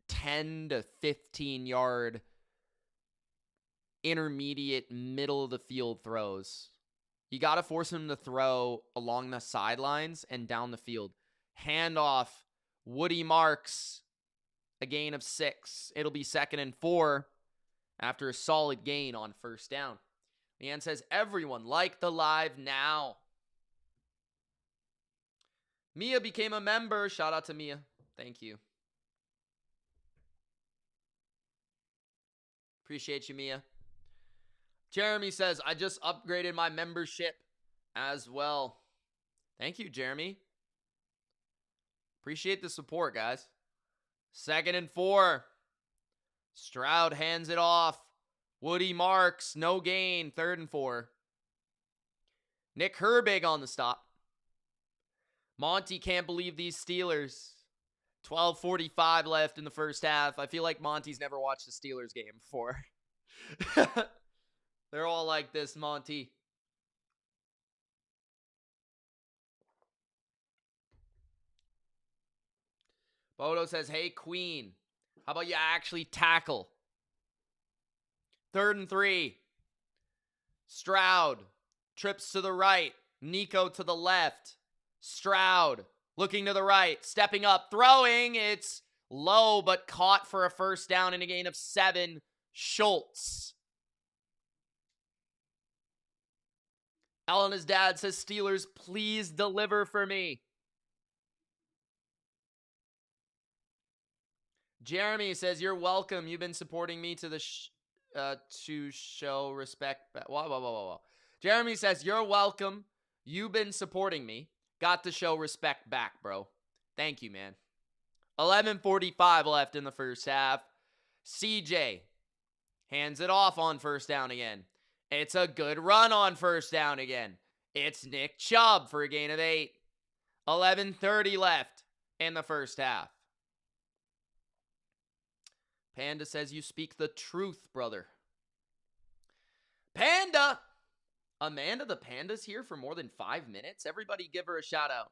10 to 15-yard intermediate middle of the field throws. You got to force him to throw along the sidelines and down the field. Handoff. Woody Marks. A gain of 6. It'll be 2nd and 4 after a solid gain on first down. Leanne says, everyone like the live now. Mia became a member. Shout out to Mia. Thank you. Appreciate you, Mia. Jeremy says, I just upgraded my membership as well. Thank you, Jeremy. Appreciate the support, guys. 2nd and 4. Stroud hands it off. Woody marks. No gain. 3rd and 4. Nick Herbig on the stop. Monty can't believe these Steelers. 12:45 left in the first half. I feel like Monty's never watched a Steelers game before. They're all like this, Monty. Bodo says, hey, Queen, how about you actually tackle? 3rd and 3. Stroud trips to the right. Nico to the left. Stroud looking to the right. Stepping up. Throwing. It's low, but caught for a first down in a gain of 7. Schultz. Elena's dad says, Steelers, please deliver for me. Jeremy says, you're welcome. You've been supporting me to show respect. Whoa. Jeremy says, you're welcome. You've been supporting me. Got to show respect back, bro. Thank you, man. 11:45 left in the first half. CJ hands it off on first down again. It's a good run on first down again. It's Nick Chubb for a gain of 8. 11:30 left in the first half. Panda says you speak the truth, brother. Panda! Amanda the Panda's here for more than 5 minutes. Everybody give her a shout out.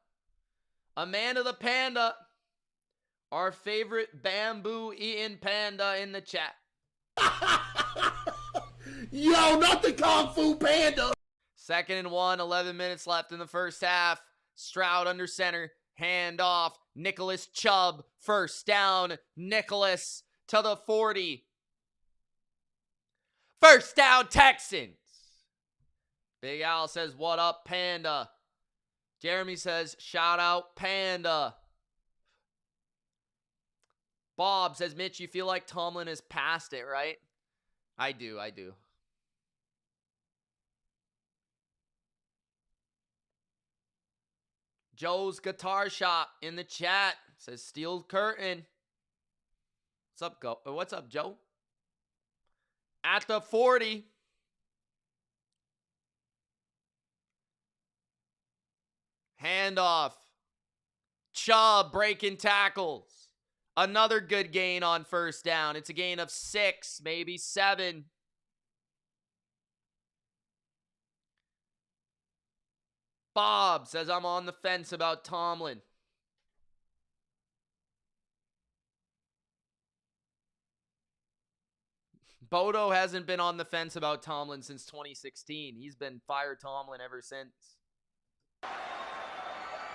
Amanda the Panda. Our favorite bamboo eating panda in the chat. Yo, not the Kung Fu Panda. 2nd and 1, 11 minutes left in the first half. Stroud under center. Hand off. Nicholas Chubb. First down. Nicholas to the 40. First down, Texans. Big Al says, what up, Panda? Jeremy says, shout out, Panda. Bob says, Mitch, you feel like Tomlin is past it, right? I do. Joe's Guitar Shop in the chat says, Steel Curtain. What's up, Joe? At the 40. Handoff. Chubb breaking tackles. Another good gain on first down. It's a gain of 6, maybe 7. Bob says, I'm on the fence about Tomlin. Bodo hasn't been on the fence about Tomlin since 2016. He's been fire Tomlin ever since.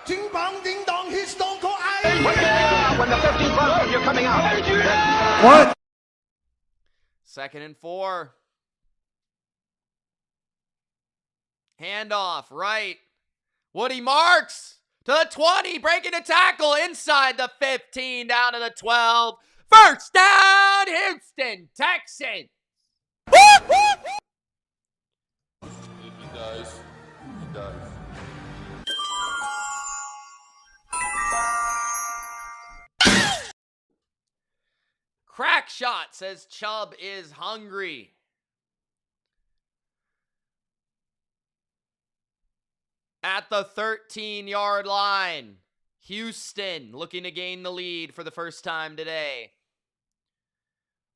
Ding bong, ding dong, he's Stone Cold When the 15th buzzer, you're coming out. What? 2nd and 4. Handoff, right. Woody marks to the 20, breaking a tackle inside the 15, down to the 12. First down, Houston Texans. He does. Crack shot says Chubb is hungry. At the 13-yard line, Houston looking to gain the lead for the first time today.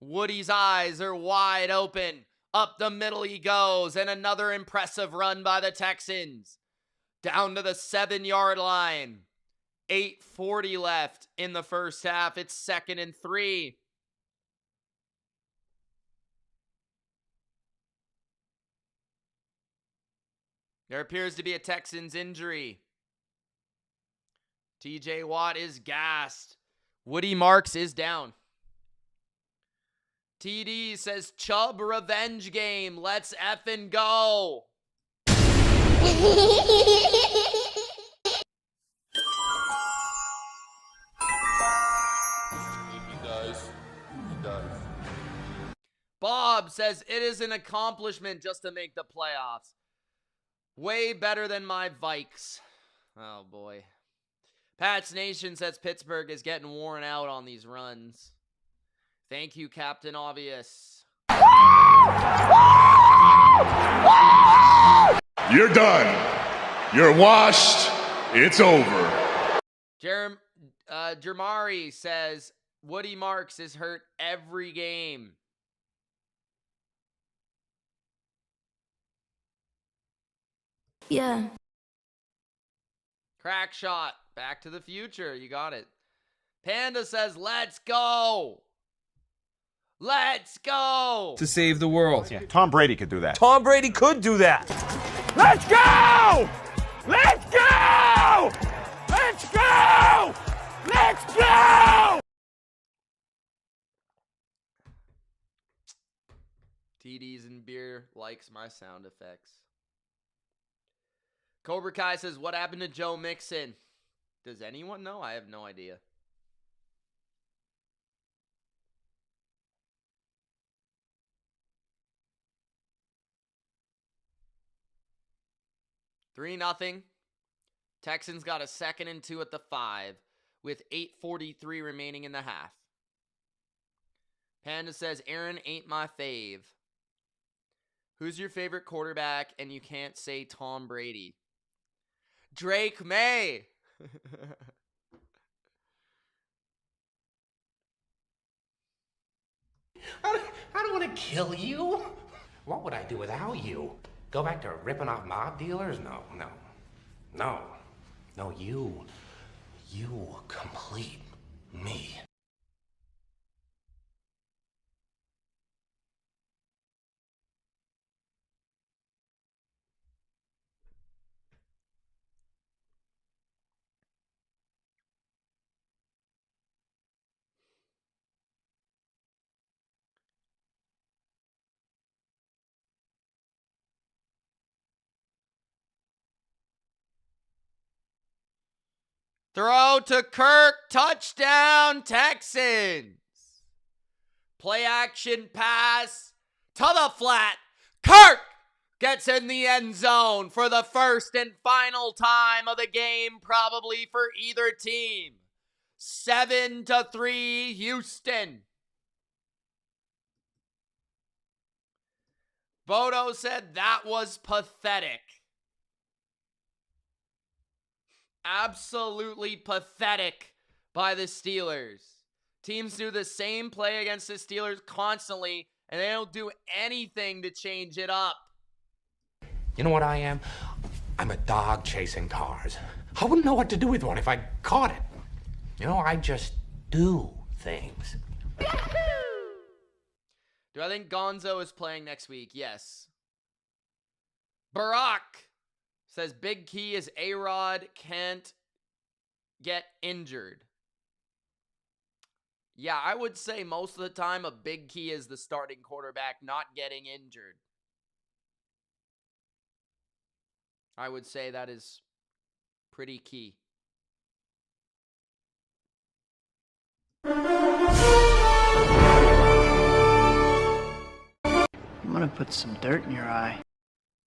Woody's eyes are wide open. Up the middle he goes, and another impressive run by the Texans. Down to the 7-yard line. 8:40 left in the first half. It's 2nd and 3. There appears to be a Texans injury. TJ Watt is gassed. Woody Marks is down. TD says, Chubb revenge game. Let's effing go. He does. Bob says it is an accomplishment just to make the playoffs. Way better than my Vikes. Oh, boy. Pats Nation says Pittsburgh is getting worn out on these runs. Thank you, Captain Obvious. You're done. You're washed. It's over. Jermari says Woody Marks is hurt every game. Yeah. Crack shot. Back to the future. You got it. Panda says, let's go. Let's go. To save the world. Yeah, Tom Brady could do that. Tom Brady could do that. Let's go! Let's go! Let's go! Let's go! TDs and beer likes my sound effects. Cobra Kai says, what happened to Joe Mixon? Does anyone know? I have no idea. Three 0. Texans got a 2nd and 2 at the 5 with 8:43 remaining in the half. Panda says, Aaron ain't my fave. Who's your favorite quarterback? And you can't say Tom Brady. Drake May. I don't want to kill you. What would I do without you? Go back to ripping off mob dealers? No, you complete me. Throw to Kirk. Touchdown, Texans. Play action pass to the flat. Kirk gets in the end zone for the first and final time of the game, probably for either team. 7-3, Houston. Bodo said that was pathetic. Absolutely pathetic by the Steelers. Teams do the same play against the Steelers constantly, and they don't do anything to change it up. You know what I am? I'm a dog chasing cars. I wouldn't know what to do with one if I caught it. You know, I just do things. Do I think Gonzo is playing next week? Yes. Barack says big key is A-Rod can't get injured. Yeah, I would say most of the time a big key is the starting quarterback not getting injured. I would say that is pretty key. I'm gonna put some dirt in your eye.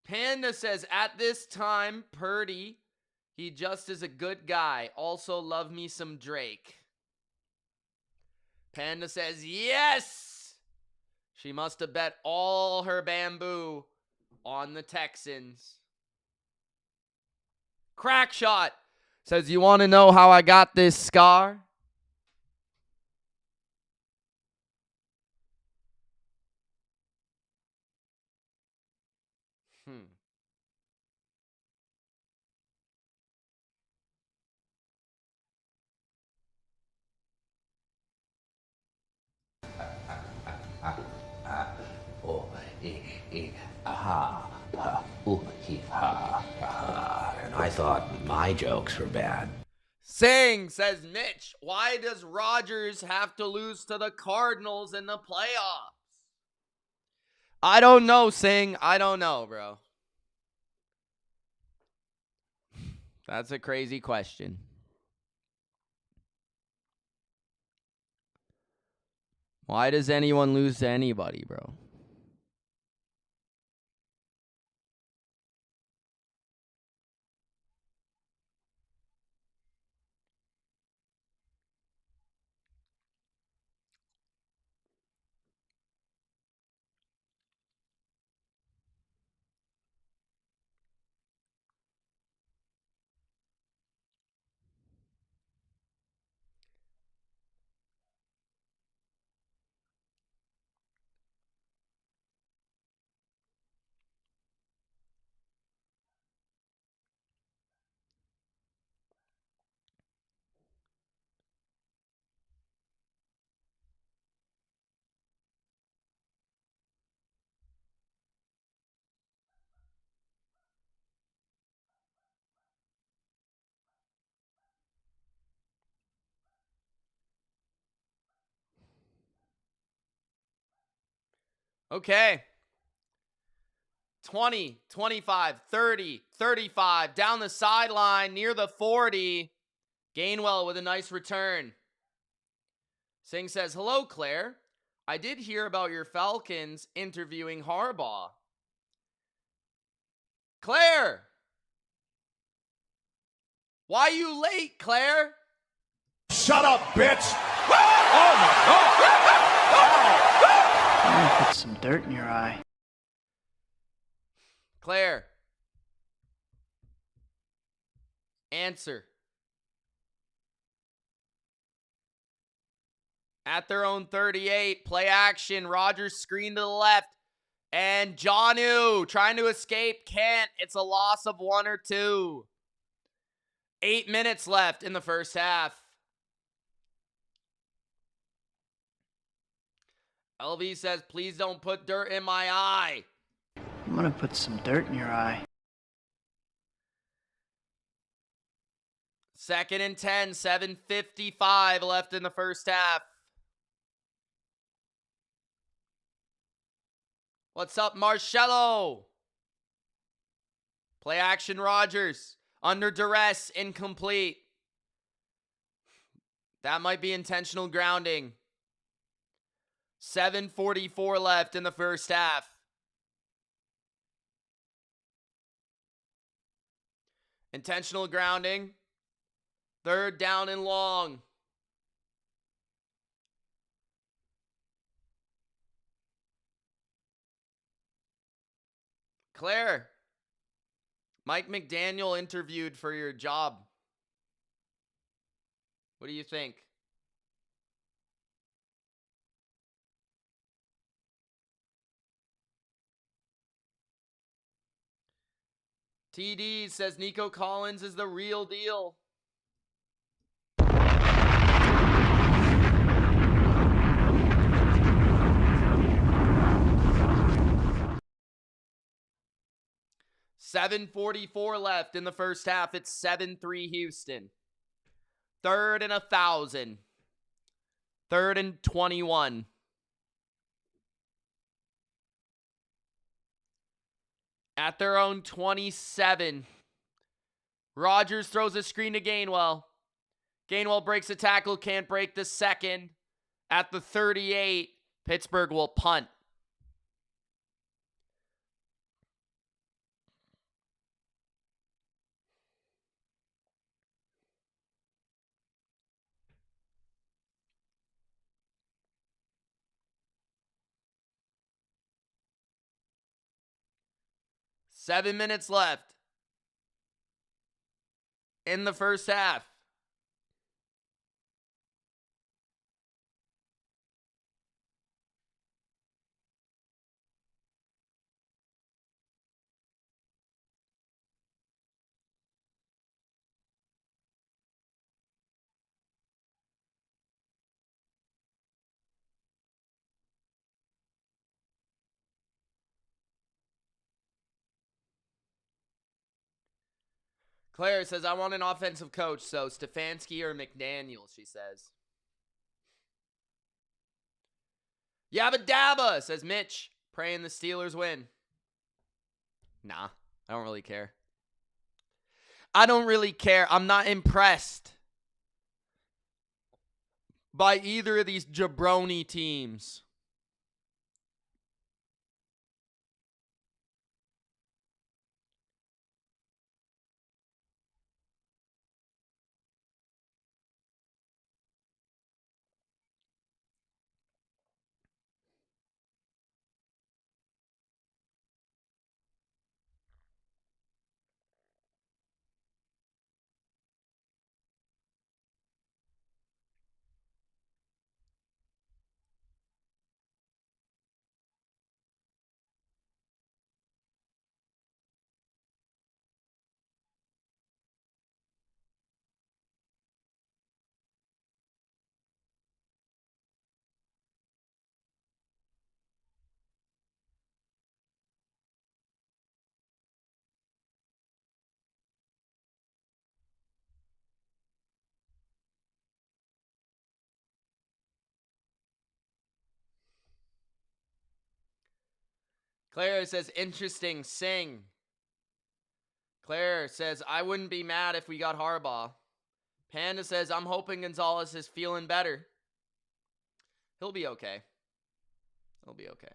Panda says, at this time, Purdy, he just is a good guy. Also love me some Drake. Panda says, yes! She must have bet all her bamboo on the Texans. Crack shot says, you want to know how I got this scar? And I thought my jokes were bad. Sing says, Mitch, why does Rodgers have to lose to the Cardinals in the playoffs? I don't know, Sing. I don't know, bro. That's a crazy question. Why does anyone lose to anybody, bro? Okay. 20, 25, 30, 35. Down the sideline near the 40. Gainwell with a nice return. Singh says, hello, Claire. I did hear about your Falcons interviewing Harbaugh. Claire! Why you late, Claire? Shut up, bitch! I'm gonna put some dirt in your eye. Claire. Answer. At their own 38, play action. Rodgers screen to the left. And Jonnu trying to escape. Can't. It's a loss of 1 or 2. 8 minutes left in the first half. LV says, please don't put dirt in my eye. I'm gonna put some dirt in your eye. 2nd and 10, 7:55 left in the first half. What's up, Marcello? Play action, Rodgers. Under duress, incomplete. That might be intentional grounding. 7:44 left in the first half. Intentional grounding. 3rd down and long. Claire, Mike McDaniel interviewed for your job. What do you think? TD says Nico Collins is the real deal. $7:44 left in the first half. It's 7-3 Houston. 3rd and 1,000. 3rd and 21. At their own 27. Rodgers throws a screen to Gainwell. Gainwell breaks a tackle, can't break the second. At the 38, Pittsburgh will punt. Seven minutes left in the first half. Claire says, I want an offensive coach, so Stefanski or McDaniel, she says. Yabba dabba, says Mitch, praying the Steelers win. Nah, I don't really care. I don't really care. I'm not impressed by either of these jabroni teams. Claire says, interesting, sing. Claire says, I wouldn't be mad if we got Harbaugh. Panda says, I'm hoping Gonzalez is feeling better. He'll be okay. He'll be okay.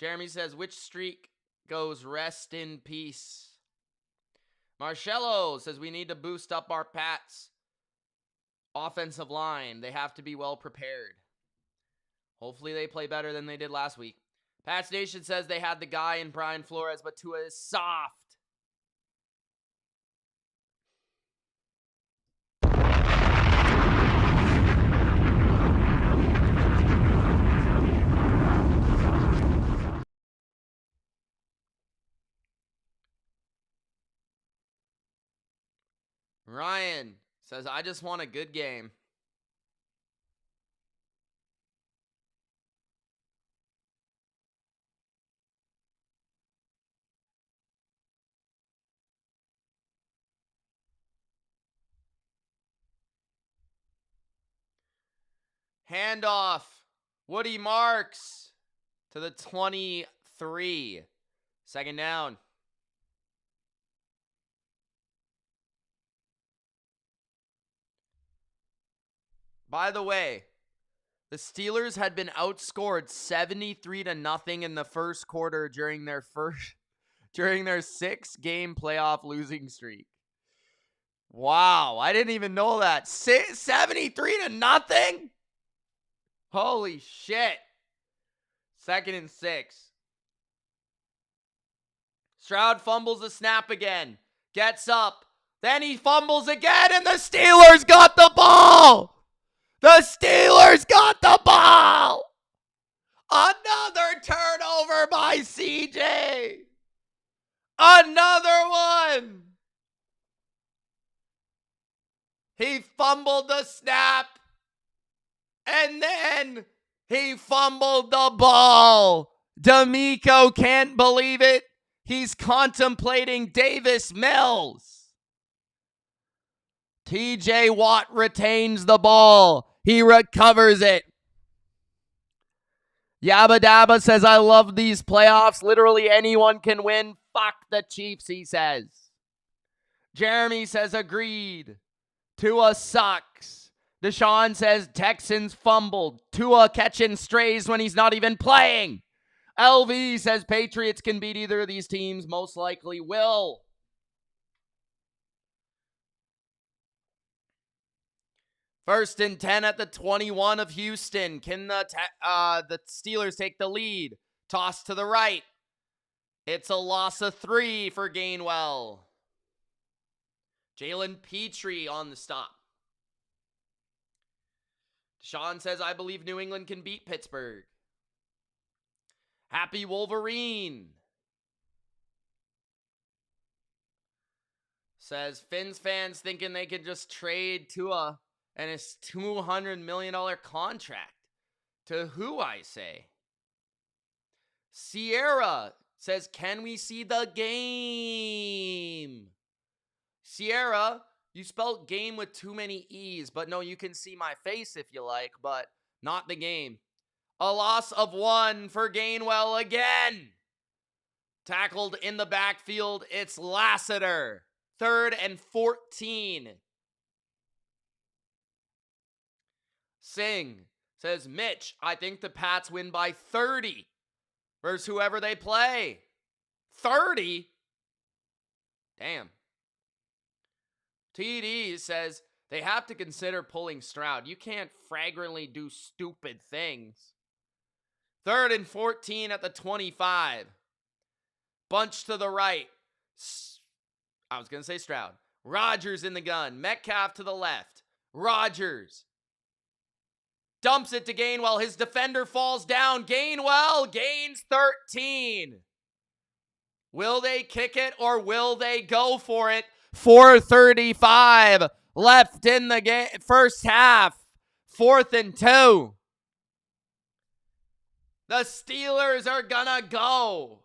Jeremy says, which streak goes rest in peace? Marcello says, we need to boost up our Pats offensive line. They have to be well prepared. Hopefully they play better than they did last week. Pats Nation says they had the guy in Brian Flores, but Tua is soft. Ryan says, I just want a good game. Handoff. Woody Marks to the 23. Second down. By the way, the Steelers had been outscored 73-0 in the first quarter during their 6-game playoff losing streak. Wow, I didn't even know that. 73-0? Holy shit. 2nd and 6. Stroud fumbles the snap again. Gets up. Then he fumbles again, and the Steelers got the ball. The Steelers got the ball. Another turnover by CJ. Another one. He fumbled the snap. And then he fumbled the ball. D'Amico can't believe it. He's contemplating Davis Mills. TJ Watt retains the ball. He recovers it. Yabba Dabba says, I love these playoffs. Literally anyone can win. Fuck the Chiefs, he says. Jeremy says, agreed. Tua sucks. Deshaun says, Texans fumbled. Tua catching strays when he's not even playing. LV says, Patriots can beat either of these teams. Most likely will. First and 10 at the 21 of Houston. Can the Steelers take the lead? Toss to the right. It's a loss of 3 for Gainwell. Jalen Petrie on the stop. Deshaun says, I believe New England can beat Pittsburgh. Happy Wolverine. Says, Finns fans thinking they could just trade Tua and his $200 million contract. To who, I say? Sierra says, can we see the game? Sierra, you spelled game with too many E's, but no, you can see my face if you like, but not the game. A loss of 1 for Gainwell again. Tackled in the backfield, it's Lassiter. 3rd and 14. Singh says, Mitch, I think the Pats win by 30 versus whoever they play. 30? Damn. TD says, they have to consider pulling Stroud. You can't flagrantly do stupid things. 3rd and 14 at the 25. Bunch to the right. I was going to say Stroud. Rodgers in the gun. Metcalf to the left. Rodgers dumps it to Gainwell. His defender falls down. Gainwell gains 13. Will they kick it or will they go for it? 4:35 left in the game. First half. 4th and 2. The Steelers are gonna go.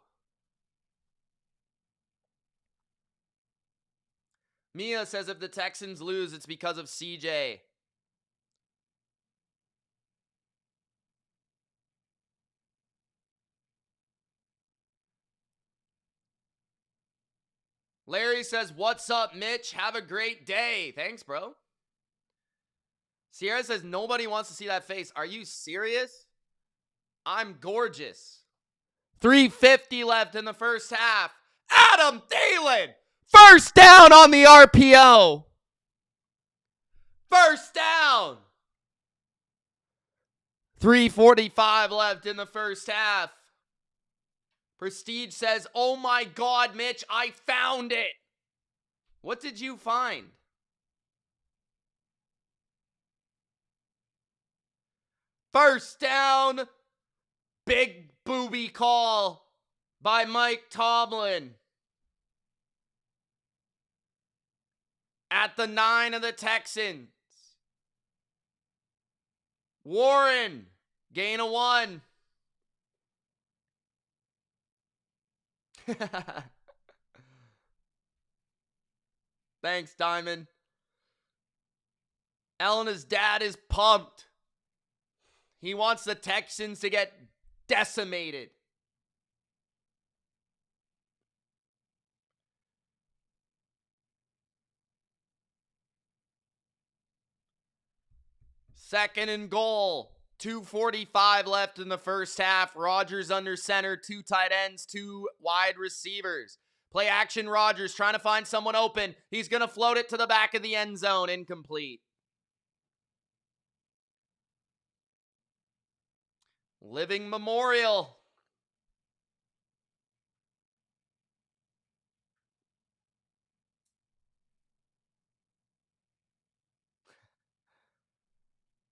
Mia says if the Texans lose, it's because of CJ. Larry says, what's up, Mitch? Have a great day. Thanks, bro. Sierra says, nobody wants to see that face. Are you serious? I'm gorgeous. 3:50 left in the first half. Adam Thielen. First down on the RPO. First down. 3:45 left in the first half. Prestige says, oh my God, Mitch, I found it. What did you find? First down. Big booby call by Mike Tomlin. At the 9 of the Texans. Warren, gain of 1. Thanks, Diamond. Elena's dad is pumped. He wants the Texans to get decimated. Second and goal. 2:45 left in the first half. Rodgers under center, 2 tight ends, 2 wide receivers. Play action Rodgers trying to find someone open. He's going to float it to the back of the end zone. Incomplete. Living memorial.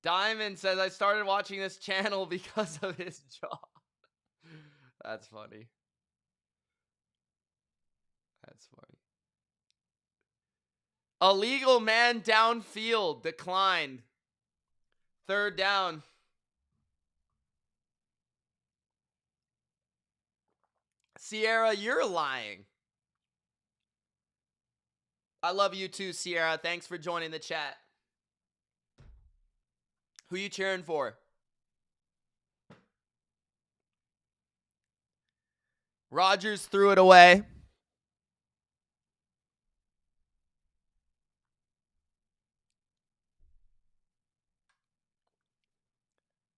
Diamond says, I started watching this channel because of his job. That's funny. That's funny. Illegal man downfield declined. Third down. Sierra, you're lying. I love you too, Sierra. Thanks for joining the chat. Who you cheering for? Rodgers threw it away.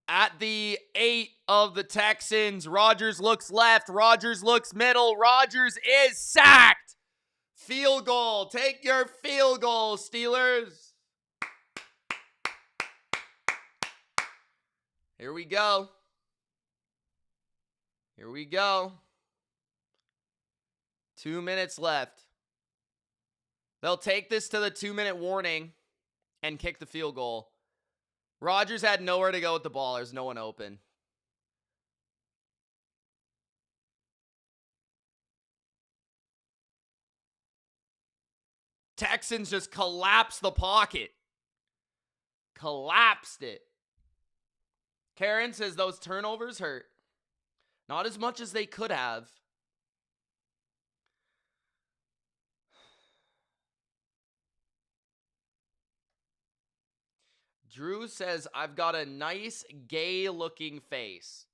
At the 8 of the Texans, Rodgers looks left. Rodgers looks middle. Rodgers is sacked. Field goal. Take your field goal, Steelers. Here we go. Here we go. 2 minutes left. They'll take this to the 2-minute warning and kick the field goal. Rodgers had nowhere to go with the ball. There's no one open. Texans just collapsed the pocket. Collapsed it. Karen says those turnovers hurt. Not as much as they could have. Drew says, I've got a nice, gay-looking face.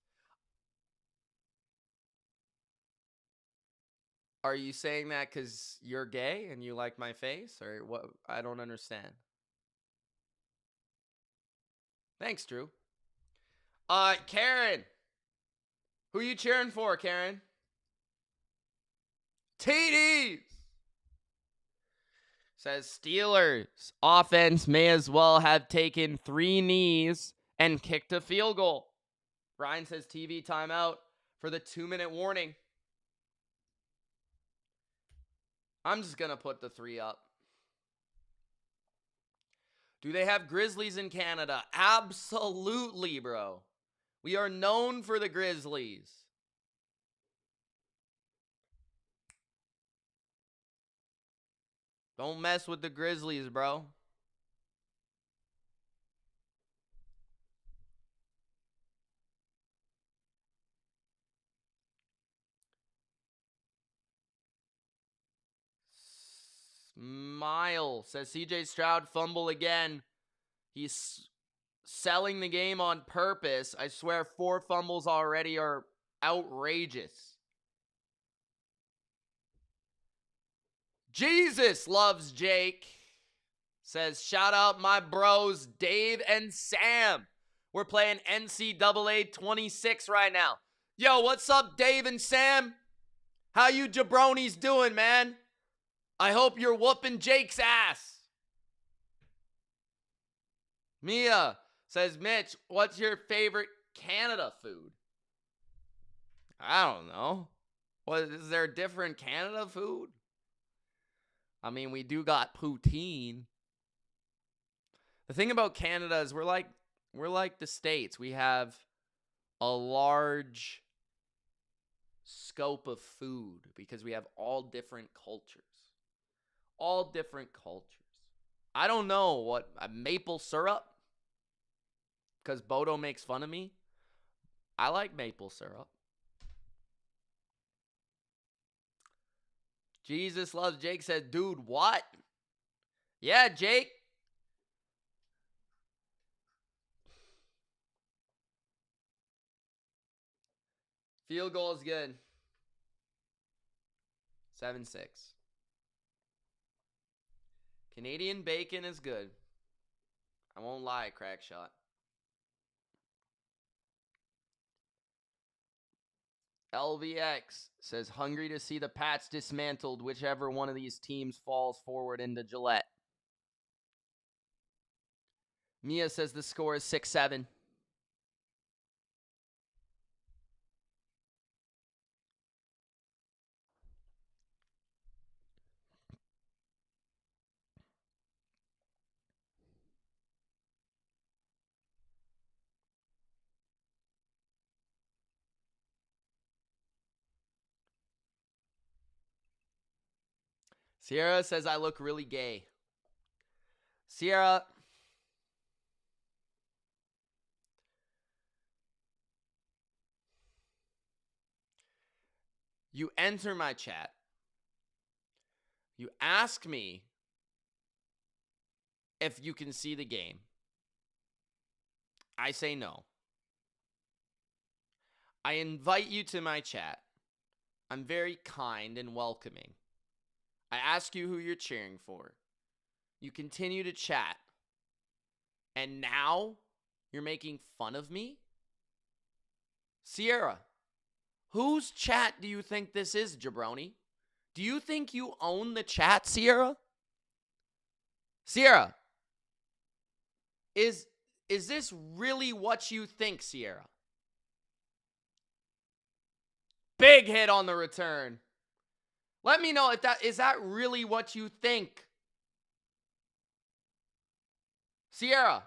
Are you saying that because you're gay and you like my face? Or what? I don't understand. Thanks, Drew. Karen. Who you cheering for, Karen? TDs. Says Steelers. Offense may as well have taken 3 knees and kicked a field goal. Ryan says TV timeout for the 2-minute warning. I'm just going to put the 3 up. Do they have Grizzlies in Canada? Absolutely, bro. We are known for the Grizzlies. Don't mess with the Grizzlies, bro. Smile says CJ Stroud fumble again. He's selling the game on purpose. I swear 4 fumbles already are outrageous. Jesus loves Jake. Says, shout out my bros, Dave and Sam. We're playing NCAA 26 right now. Yo, what's up, Dave and Sam? How you jabronis doing, man? I hope you're whooping Jake's ass. Mia says, Mitch, what's your favorite Canada food? I don't know. What, is there different Canada food? I mean, we do got poutine. The thing about Canada is we're like the States. We have a large scope of food because we have all different cultures. All different cultures. I don't know what, maple syrup? Because Bodo makes fun of me. I like maple syrup. Jesus loves Jake said, dude, what? Yeah, Jake. Field goal is good. 7-6. Canadian bacon is good. I won't lie, crack shot. LVX says, hungry to see the Pats dismantled, whichever one of these teams falls forward into Gillette. Mia says the score is 6-7. Sierra says I look really gay. Sierra, you enter my chat. You ask me if you can see the game. I say no. I invite you to my chat. I'm very kind and welcoming. I ask you who you're cheering for. You continue to chat. And now you're making fun of me? Sierra, whose chat do you think this is, jabroni? Do you think you own the chat, Sierra? Sierra, is this really what you think, Sierra? Big hit on the return. Let me know if is that really what you think? Sierra.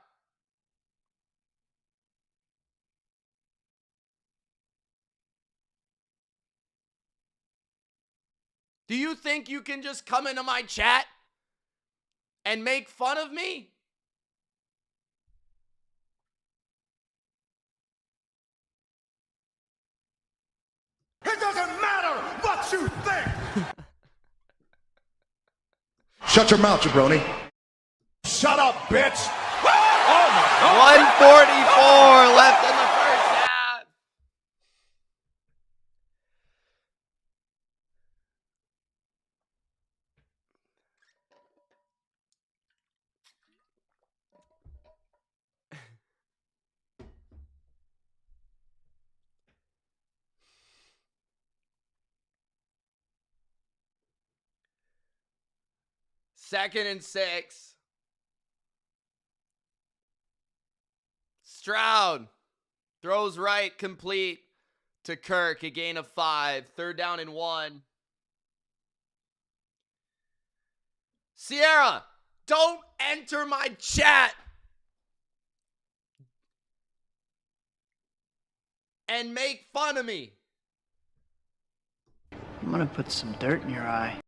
Do you think you can just come into my chat and make fun of me? It doesn't matter what you think. Shut your mouth, jabroni. Shut up, bitch. 1:44 left in the first half. Second and 6. Stroud throws right, complete to Kirk, a gain of 5. Third down and 1. Sierra, don't enter my chat and make fun of me. I'm gonna put some dirt in your eye.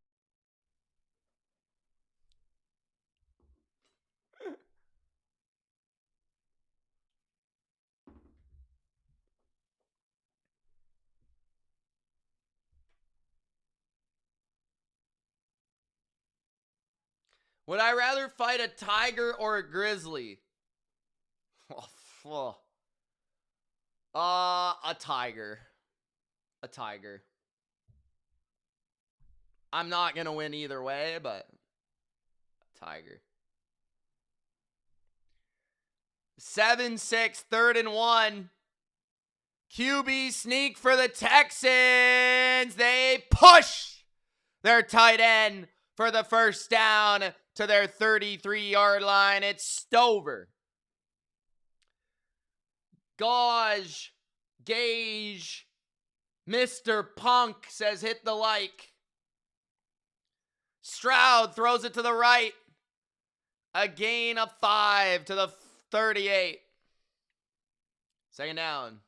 Would I rather fight a tiger or a grizzly? A tiger. A tiger. I'm not going to win either way, but Tiger. 7-6, 3rd and 1. QB sneak for the Texans. They push their tight end for the first down to their 33-yard line. It's Stover. Gauge, Mr. Punk says hit the like. Stroud throws it to the right. A gain of 5 to the 38. Second down.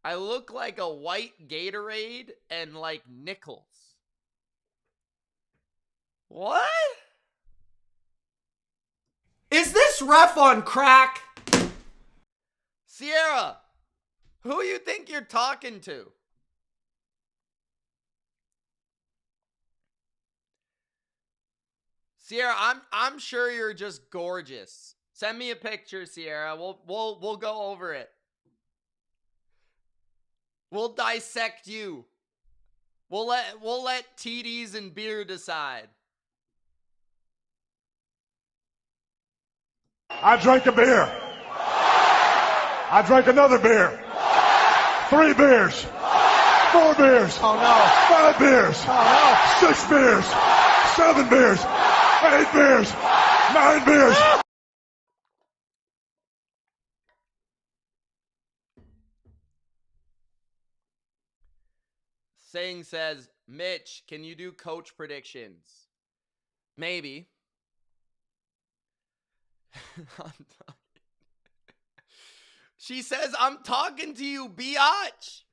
I look like a white Gatorade and like nickels. What? Is this ref on crack? Sierra, who you think you're talking to? Sierra, I'm sure you're just gorgeous. Send me a picture, Sierra. We'll go over it. We'll dissect you. We'll let TDs and beer decide. I drank a beer. I drank another beer. 3 beers. 4 beers. Oh no. 5 beers. Oh 6 beers. 7 beers. 8 beers. 9 beers. Singh says, Mitch, can you do coach predictions? Maybe. She says, I'm talking to you, biatch.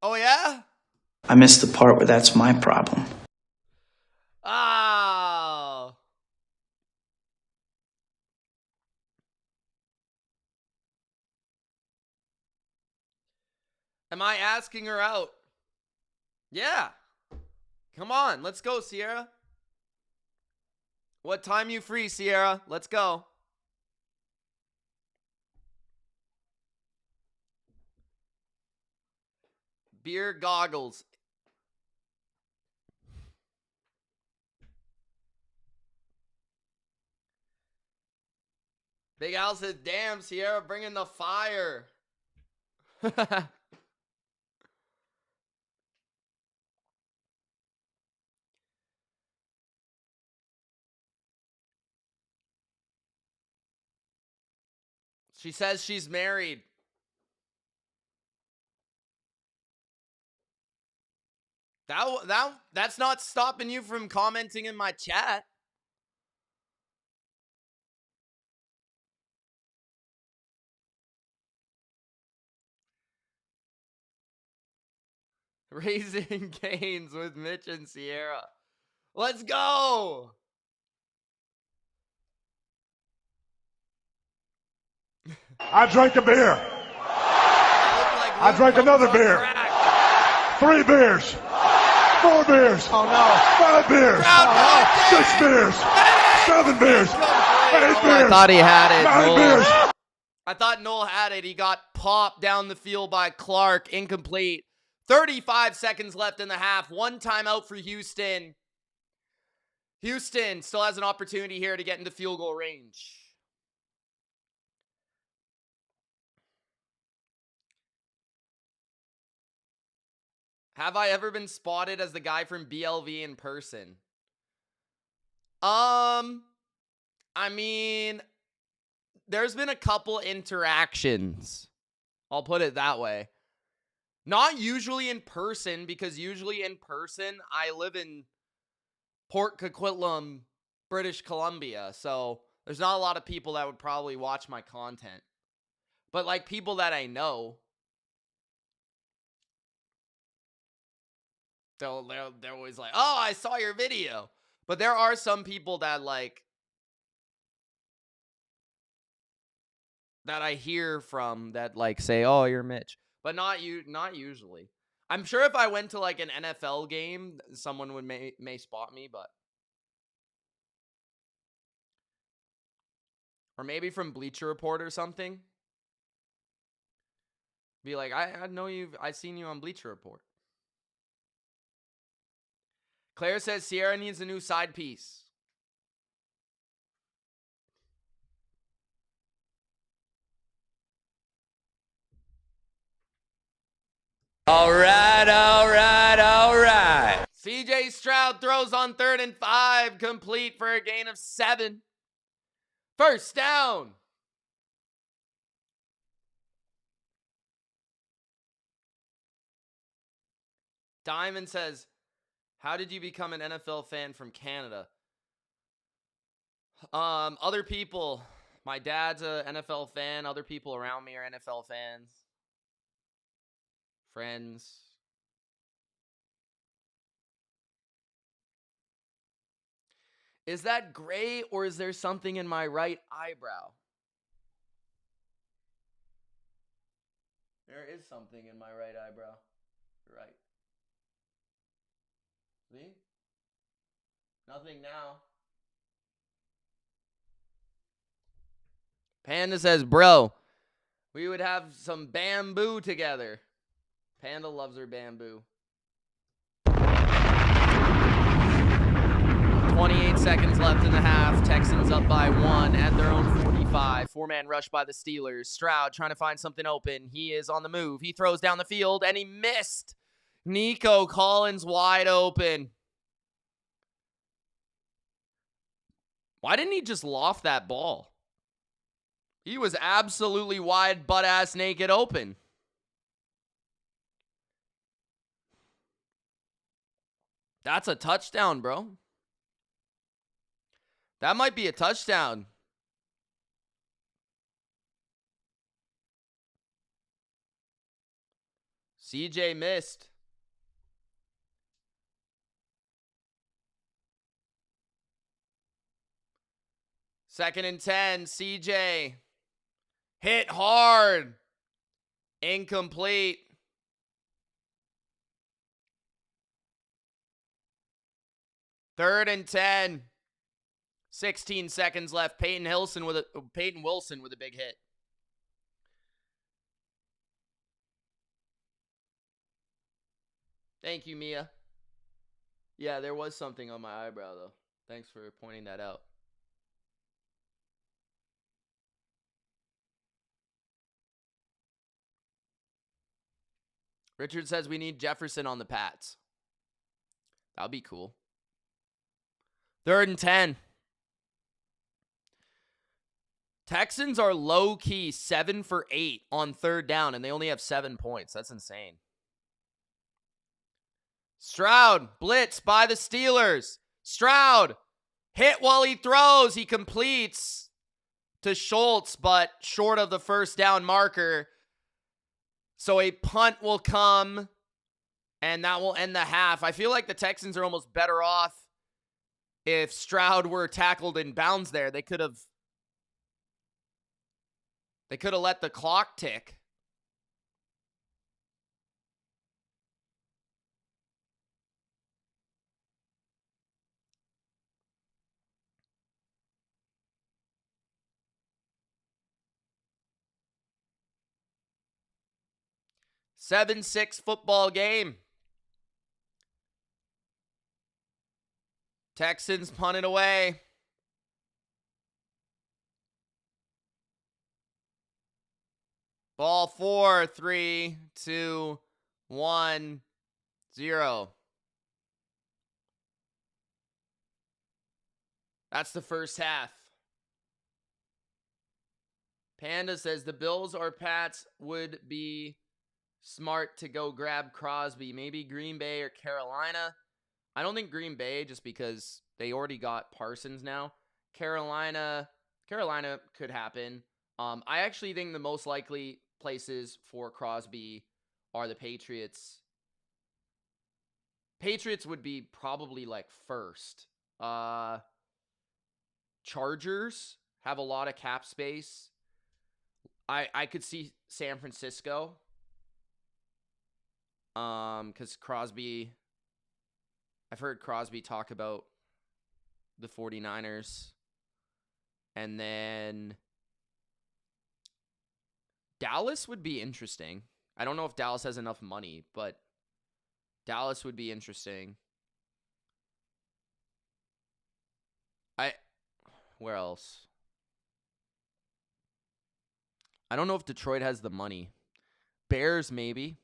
Oh, yeah? I missed the part where that's my problem. Oh. Am I asking her out? Yeah. Come on, let's go, Sierra. What time you free, Sierra? Let's go. Beer goggles. Big Al says, damn, Sierra, bringing the fire. She says she's married. That's not stopping you from commenting in my chat. Raising Canes with Mitch and Sierra. Let's go. I drank a beer. I drank another beer. 3 beers. 4 beers. no. Oh no. 5 beers. 6 beers. 7 beers. 8 beers. I thought he had it. 9 beers. I thought Noel had it. He got popped down the field by Clark. Incomplete. 35 seconds left in the half. 1 timeout for Houston. Houston still has an opportunity here to get into field goal range. Have I ever been spotted as the guy from BLV in person? I mean, there's been a couple interactions. I'll put it that way. Not usually in person, because usually in person, I live in Port Coquitlam, British Columbia. So there's not a lot of people that would probably watch my content. But like people that I know, they're always like, oh, I saw your video. But there are some people that like, that I hear from that like say, oh, you're Mitch. But not usually. I'm sure if I went to like an NFL game, someone would may spot me, but. Or maybe from Bleacher Report or something. Be like, I know I seen you on Bleacher Report. Claire says Sierra needs a new side piece. All right, all right, all right. CJ Stroud throws on 3rd and 5, complete for a gain of 7. First down. Diamond says, how did you become an NFL fan from Canada? Other people. My dad's a NFL fan. Other people around me are NFL fans. Friends. Is that gray or is there something in my right eyebrow? There is something in my right eyebrow. You're right. See? Nothing now. Panda says, bro, we would have some bamboo together. Panda loves her bamboo. 28 seconds left in the half. Texans up by 1 at their own 45. 4-man rush by the Steelers. Stroud trying to find something open. He is on the move. He throws down the field, and he missed. Nico Collins wide open. Why didn't he just loft that ball? He was absolutely wide, butt-ass naked open. That's a touchdown, bro. That might be a touchdown. CJ missed. Second and 10, CJ. Hit hard. Incomplete. Third and 10. 16 seconds left. Peyton Wilson with a big hit. Thank you, Mia. Yeah, there was something on my eyebrow, though. Thanks for pointing that out. Richard says we need Jefferson on the Pats. That'll be cool. Third and 10. Texans are low-key 7 for 8 on third down, and they only have 7 points. That's insane. Stroud, blitz by the Steelers. Stroud, hit while he throws. He completes to Schultz, but short of the first down marker. So a punt will come, and that will end the half. I feel like the Texans are almost better off if Stroud were tackled in bounds there. They could have let the clock tick. Seven 6 football game. Texans punt it away. Ball 4, 3, 2, 1, 0. That's the first half. Panda says the Bills or Pats would be smart to go grab Crosby. Maybe Green Bay or Carolina. I don't think Green Bay, just because they already got Parsons now. Carolina could happen. I actually think the most likely places for Crosby are the Patriots. Patriots would be probably like first. Chargers have a lot of cap space. I could see San Francisco. Because Crosby, I've heard Crosby talk about the 49ers. And then Dallas would be interesting. I don't know if Dallas has enough money, but Dallas would be interesting. Where else? I don't know if Detroit has the money. Bears, maybe.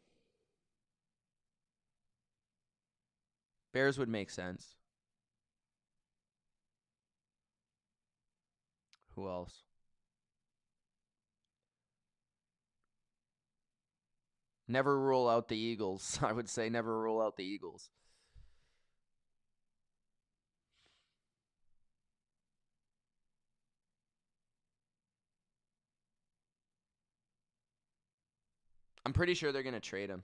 Bears would make sense. Who else? Never rule out the Eagles. I would say never rule out the Eagles. I'm pretty sure they're going to trade him.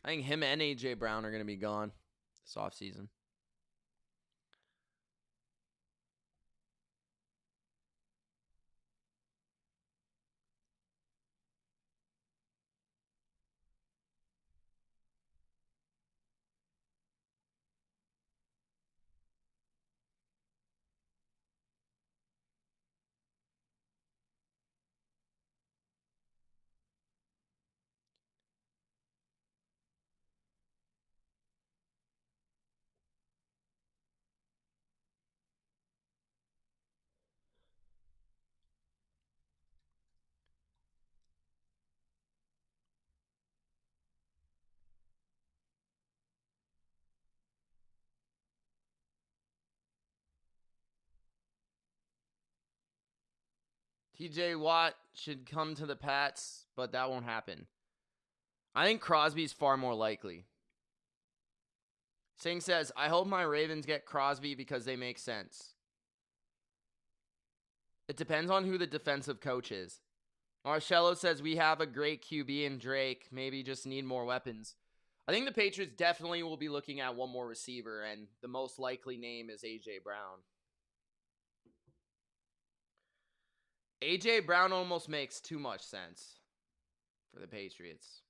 I think him and A.J. Brown are going to be gone this offseason. TJ Watt should come to the Pats, but that won't happen. I think Crosby's far more likely. Singh says, I hope my Ravens get Crosby because they make sense. It depends on who the defensive coach is. Marcello says, we have a great QB in Drake. Maybe just need more weapons. I think the Patriots definitely will be looking at one more receiver, and the most likely name is A.J. Brown. A.J. Brown almost makes too much sense for the Patriots.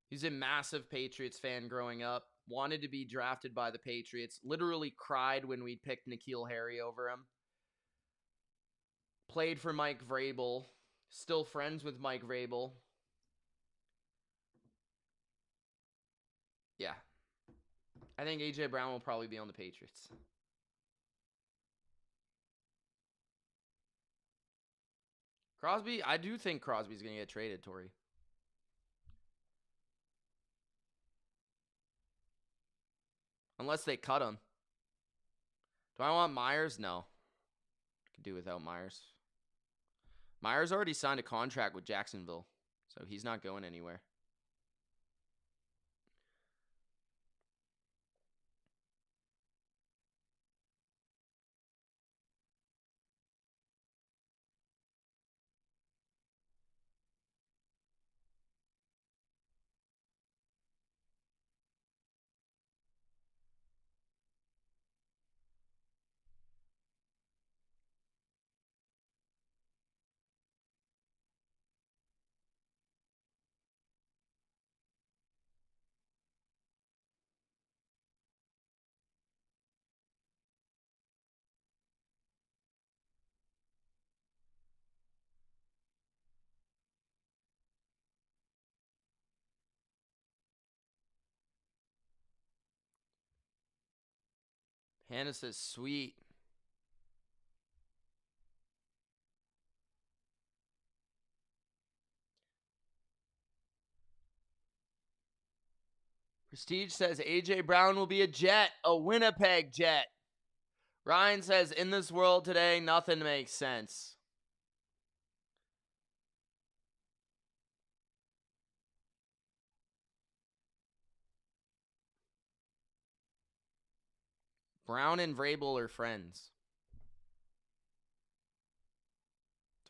He's a massive Patriots fan growing up. Wanted to be drafted by the Patriots. Literally cried when we picked N'Keal Harry over him. Played for Mike Vrabel. Still friends with Mike Vrabel. Yeah. I think A.J. Brown will probably be on the Patriots. Crosby, I do think Crosby's going to get traded, Tori. Unless they cut him. Do I want Myers? No. Could do without Myers. Myers already signed a contract with Jacksonville, so he's not going anywhere. Hannah says, sweet. Prestige says, A.J. Brown will be a Jet, a Winnipeg Jet. Ryan says, in this world today, nothing makes sense. Brown and Vrabel are friends.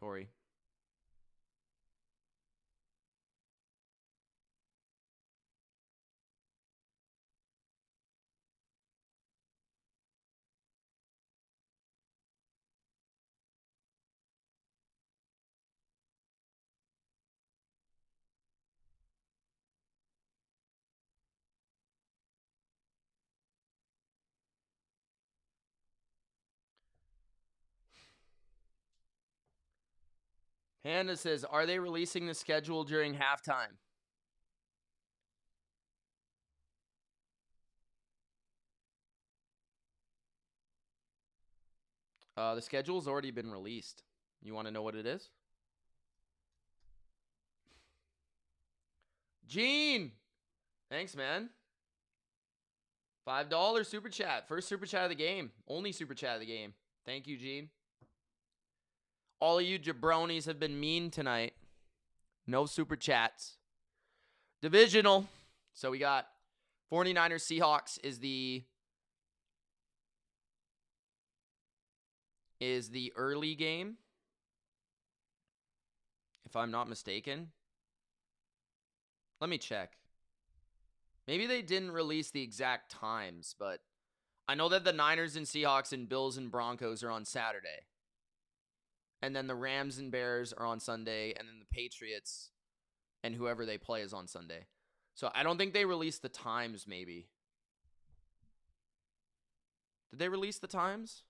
Tori. Hannah says, are they releasing the schedule during halftime? The schedule's already been released. You want to know what it is? Gene! Thanks, man. $5 super chat. First super chat of the game. Only super chat of the game. Thank you, Gene. All of you jabronis have been mean tonight. No super chats. Divisional. So we got 49ers Seahawks is the early game, if I'm not mistaken. Let me check. Maybe they didn't release the exact times, but I know that the Niners and Seahawks and Bills and Broncos are on Saturday. And then the Rams and Bears are on Sunday, and then the Patriots and whoever they play is on Sunday. So I don't think they released the times, maybe. Did they release the times?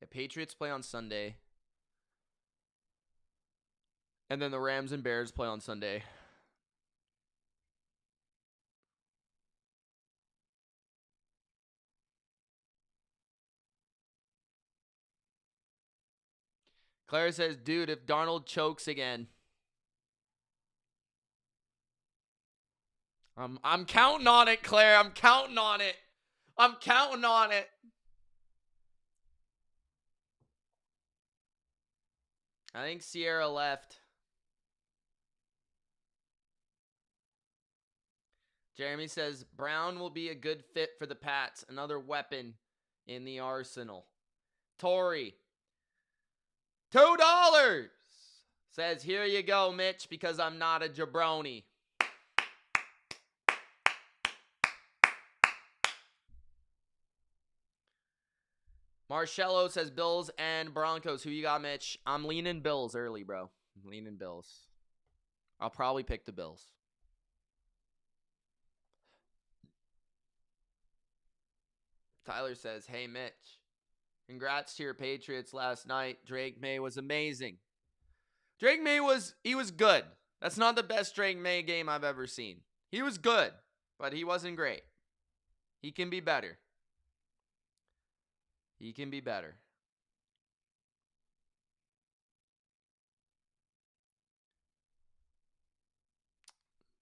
The Patriots play on Sunday. And then the Rams and Bears play on Sunday. Claire says, dude, if Darnold chokes again. I'm counting on it, Claire. I'm counting on it. I'm counting on it. I think Sierra left. Jeremy says, Brown will be a good fit for the Pats. Another weapon in the arsenal. Tori, $2 says, here you go, Mitch, because I'm not a jabroni. Marcello says, Bills and Broncos. Who you got, Mitch? I'm leaning Bills early, bro. I'm leaning Bills. I'll probably pick the Bills. Tyler says, hey, Mitch. Congrats to your Patriots last night. Drake May was amazing. Drake May was good. That's not the best Drake May game I've ever seen. He was good, but he wasn't great. He can be better. He can be better.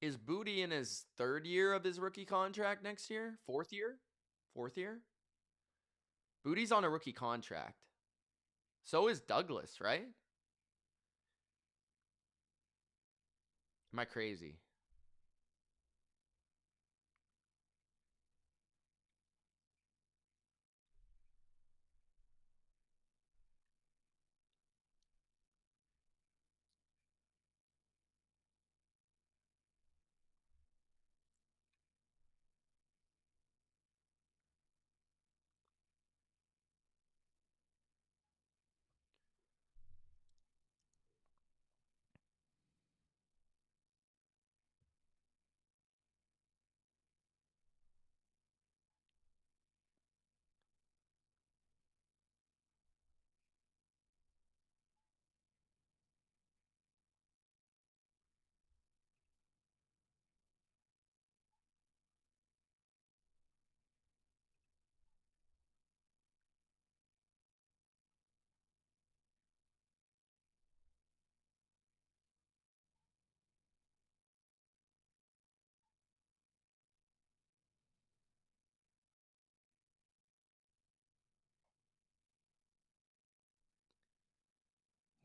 Is Booty in his third year of his rookie contract next year? Fourth year? Booty's on a rookie contract. So is Douglas, right? Am I crazy?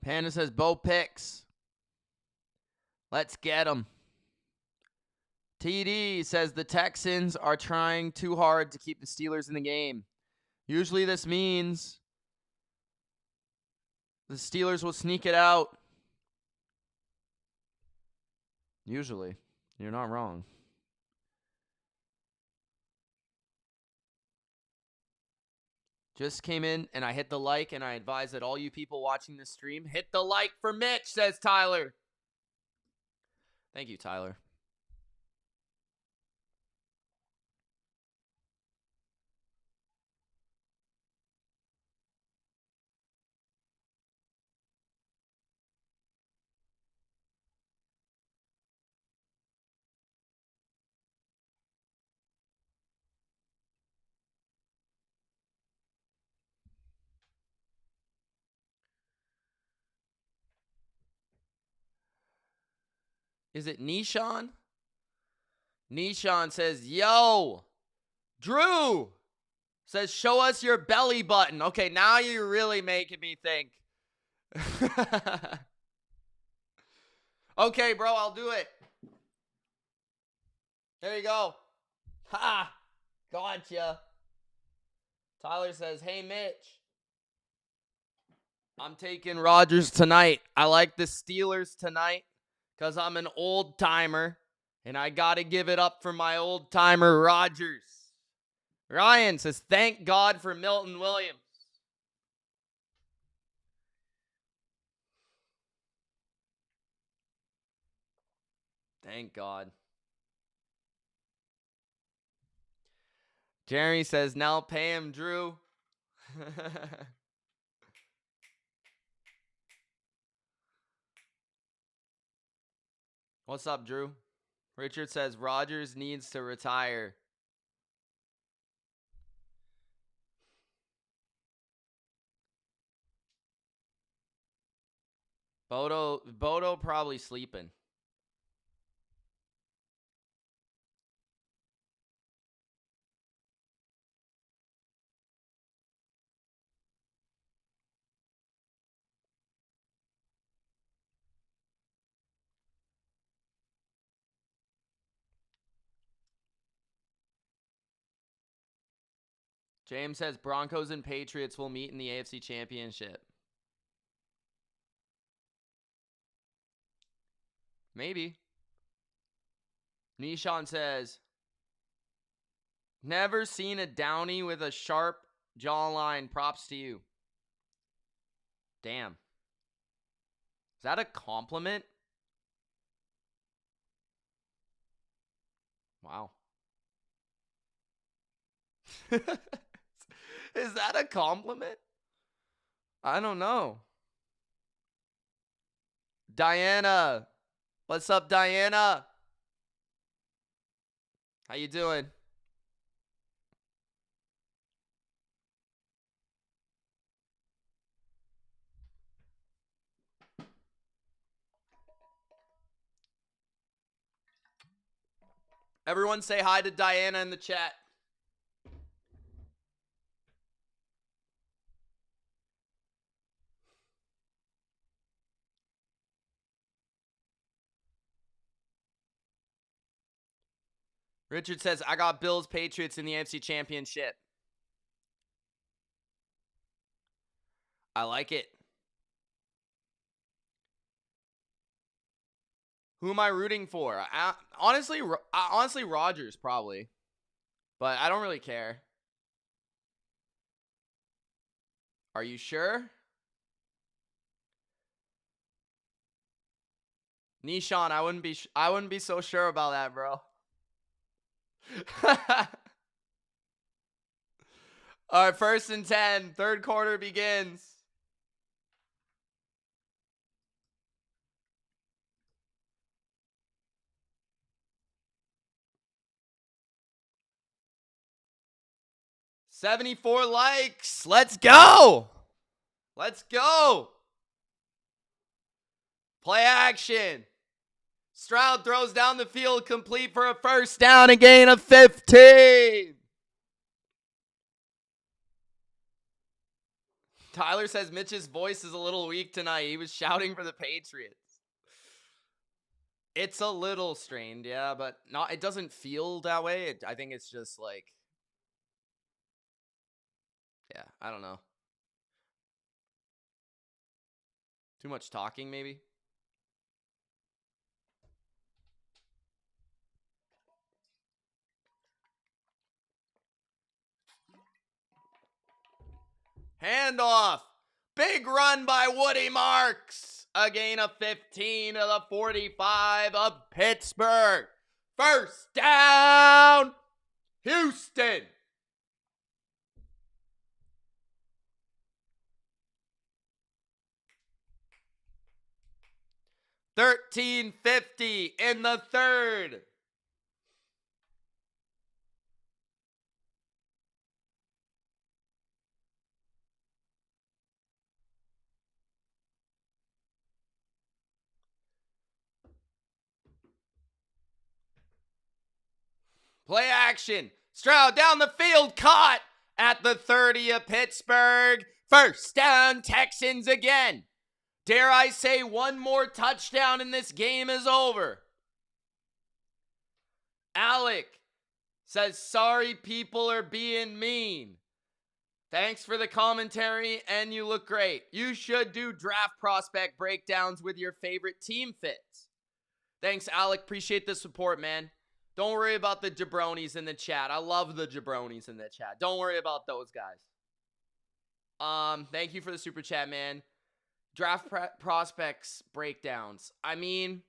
Panda says, Bo picks. Let's get him. TD says the Texans are trying too hard to keep the Steelers in the game. Usually this means the Steelers will sneak it out. Usually. You're not wrong. Just came in and I hit the like, and I advise that all you people watching this stream, hit the like for Mitch, says Tyler. Thank you, Tyler. Is it Nishan? Nishan says, yo, Drew says, show us your belly button. Okay, now you're really making me think. Okay, bro, I'll do it. There you go. Ha! Gotcha. Tyler says, hey, Mitch. I'm taking Rodgers tonight. I like the Steelers tonight because I'm an old timer and I got to give it up for my old timer, Rodgers. Ryan says, thank God for Milton Williams. Thank God. Jeremy says, now pay him, Drew. What's up, Drew? Richard says, Rodgers needs to retire. Bodo probably sleeping. James says Broncos and Patriots will meet in the AFC Championship. Maybe. Nishan says, never seen a Downey with a sharp jawline. Props to you. Damn. Is that a compliment? Wow. Is that a compliment? I don't know. Diana. What's up, Diana? How you doing? Everyone say hi to Diana in the chat. Richard says, I got Bills Patriots in the AFC Championship. I like it. Who am I rooting for? Honestly, Rodgers probably. But I don't really care. Are you sure? Nishan, I wouldn't be so sure about that, bro. All right, 1st and 10. Third quarter begins. $74 likes. Let's go. Let's go. Play action. Stroud throws down the field, complete for a first down, a gain of 15. Tyler says Mitch's voice is a little weak tonight. He was shouting for the Patriots. It's a little strained, yeah, but it doesn't feel that way. I think it's just like, yeah, I don't know. Too much talking, maybe? Handoff. Big run by Woody Marks. A gain of 15 to the 45 of Pittsburgh. First down, Houston. $13.50 in the third. Play action. Stroud down the field, caught at the 30 of Pittsburgh. First down, Texans again. Dare I say one more touchdown and this game is over. Alec says, sorry people are being mean. Thanks for the commentary and you look great. You should do draft prospect breakdowns with your favorite team fits. Thanks, Alec. Appreciate the support, man. Don't worry about the jabronis in the chat. I love the jabronis in the chat. Don't worry about those guys. Thank you for the super chat, man. Draft prospects breakdowns. I mean,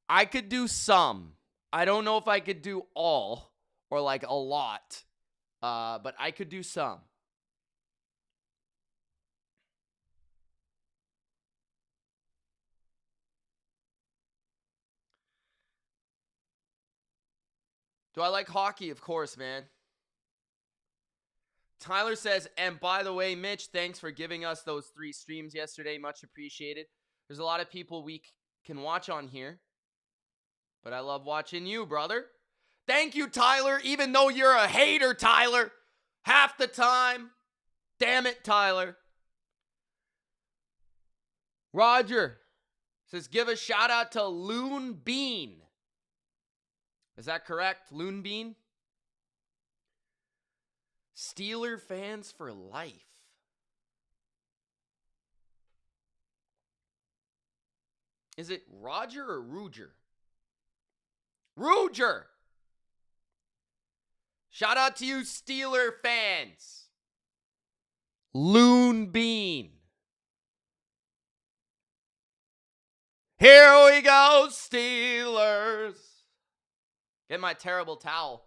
I could do some. I don't know if I could do all or like a lot. But I could do some. Do I like hockey? Of course, man. Tyler says, and by the way, Mitch, thanks for giving us those 3 streams yesterday. Much appreciated. There's a lot of people we can watch on here. But I love watching you, brother. Thank you, Tyler, even though you're a hater, Tyler. Half the time. Damn it, Tyler. Roger says, give a shout out to Loon Bean. Is that correct? Loon Bean? Steeler fans for life. Is it Roger or Ruger? Ruger! Shout out to you Steeler fans. Loon Bean. Here we go, Steelers. Get my terrible towel.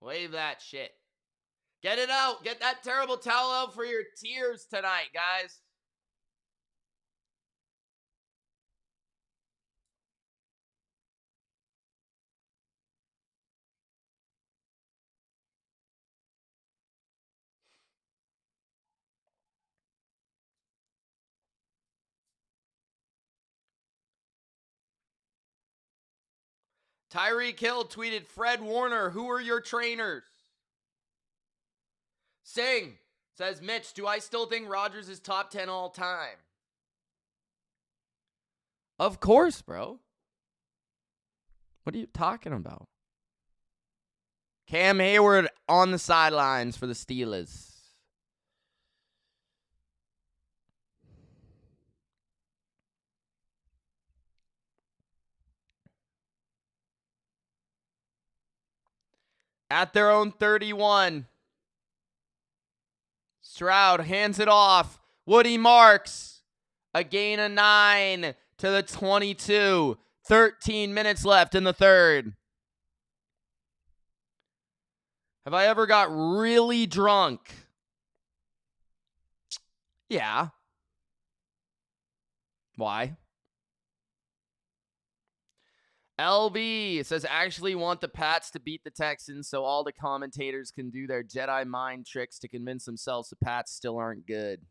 Wave that shit. Get it out. Get that terrible towel out for your tears tonight, guys. Tyreek Hill tweeted, Fred Warner, who are your trainers? Singh says, Mitch, do I still think Rodgers is top 10 all time? Of course, bro. What are you talking about? Cam Hayward on the sidelines for the Steelers. At their own 31. Stroud hands it off. Woody Marks. A gain of 9 to the 22. 13 minutes left in the third. Have I ever got really drunk? Yeah. Why? LB says, actually want the Pats to beat the Texans so all the commentators can do their Jedi mind tricks to convince themselves the Pats still aren't good.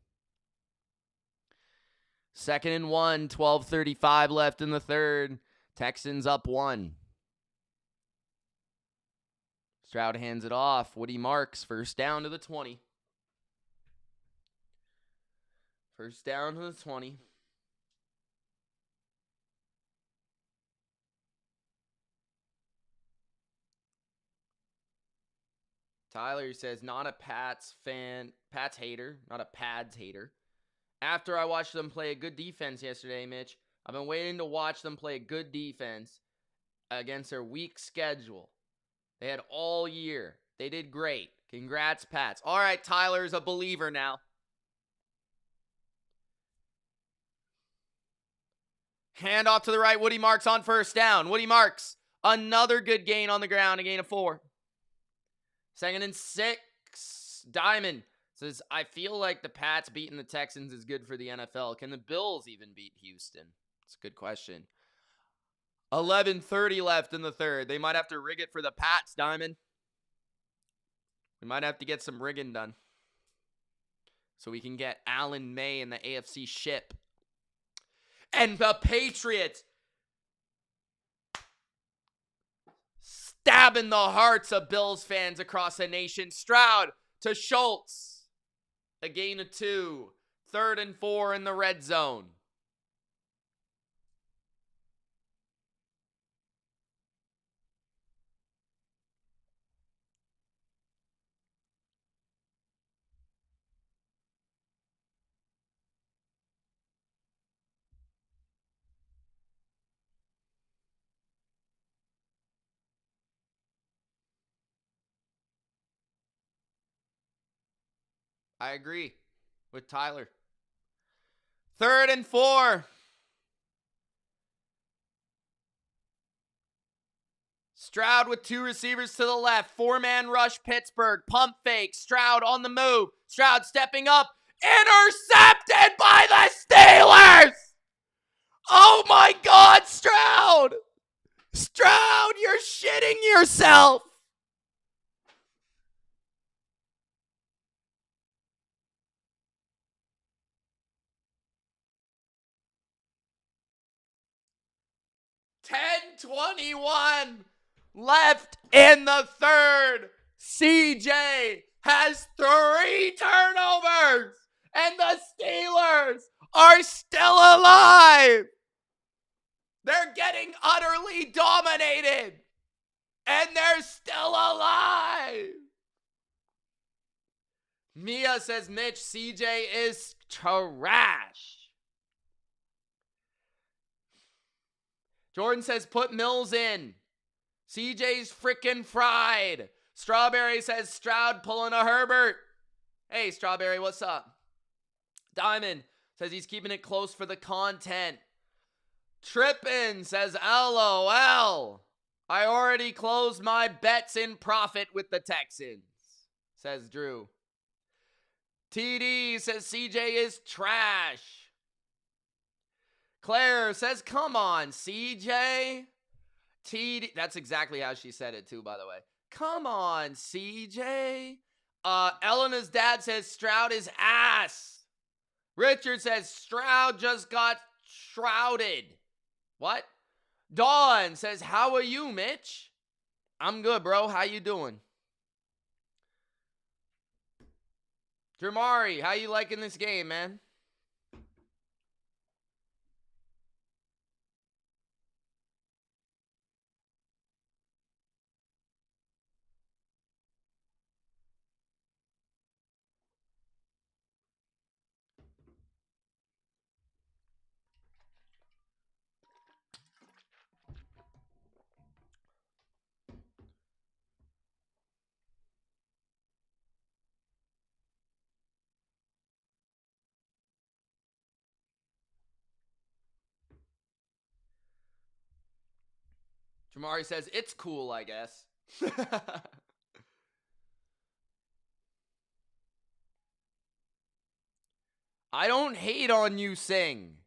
2nd and 1, 12:35 left in the third. Texans up 1. Stroud hands it off. Woody Marks, first down to the 20. First down to the 20. Tyler says, not a Pats fan, Pats hater, not a Pads hater. After I watched them play a good defense yesterday, Mitch, I've been waiting to watch them play a good defense against their weak schedule. They had all year. They did great. Congrats, Pats. All right, Tyler's a believer now. Hand off to the right. Woody Marks on first down. Woody Marks, another good gain on the ground, a gain of 4. 2nd and 6. Diamond says, I feel like the Pats beating the Texans is good for the NFL. Can the Bills even beat Houston? It's a good question. 11:30 left in the third. They might have to rig it for the Pats, Diamond. We might have to get some rigging done so we can get Alan May in the AFC ship. And the Patriots stabbing the hearts of Bills fans across the nation. Stroud to Schultz. A gain of 2. 3rd and 4 in the red zone. I agree with Tyler. 3rd and 4. Stroud with 2 receivers to the left. 4-man rush Pittsburgh. Pump fake. Stroud on the move. Stroud stepping up. Intercepted by the Steelers! Oh my God, Stroud! Stroud, you're shitting yourself! $10:21 left in the third. CJ has 3 turnovers, and the Steelers are still alive. They're getting utterly dominated, and they're still alive. Mia says, Mitch, CJ is trash. Jordan says, put Mills in. CJ's freaking fried. Strawberry says, Stroud pulling a Herbert. Hey, Strawberry, what's up? Diamond says he's keeping it close for the content. Trippin says, LOL. I already closed my bets in profit with the Texans, says Drew. TD says CJ is trash. Claire says, come on, CJ. TD, that's exactly how she said it too, by the way. Come on, CJ. Elena's dad says Stroud is ass. Richard says Stroud just got shrouded. What? Dawn says, how are you, Mitch? I'm good, bro. How you doing? Jamari, how you liking this game, man? Jamari says, it's cool, I guess. I don't hate on you, Sing.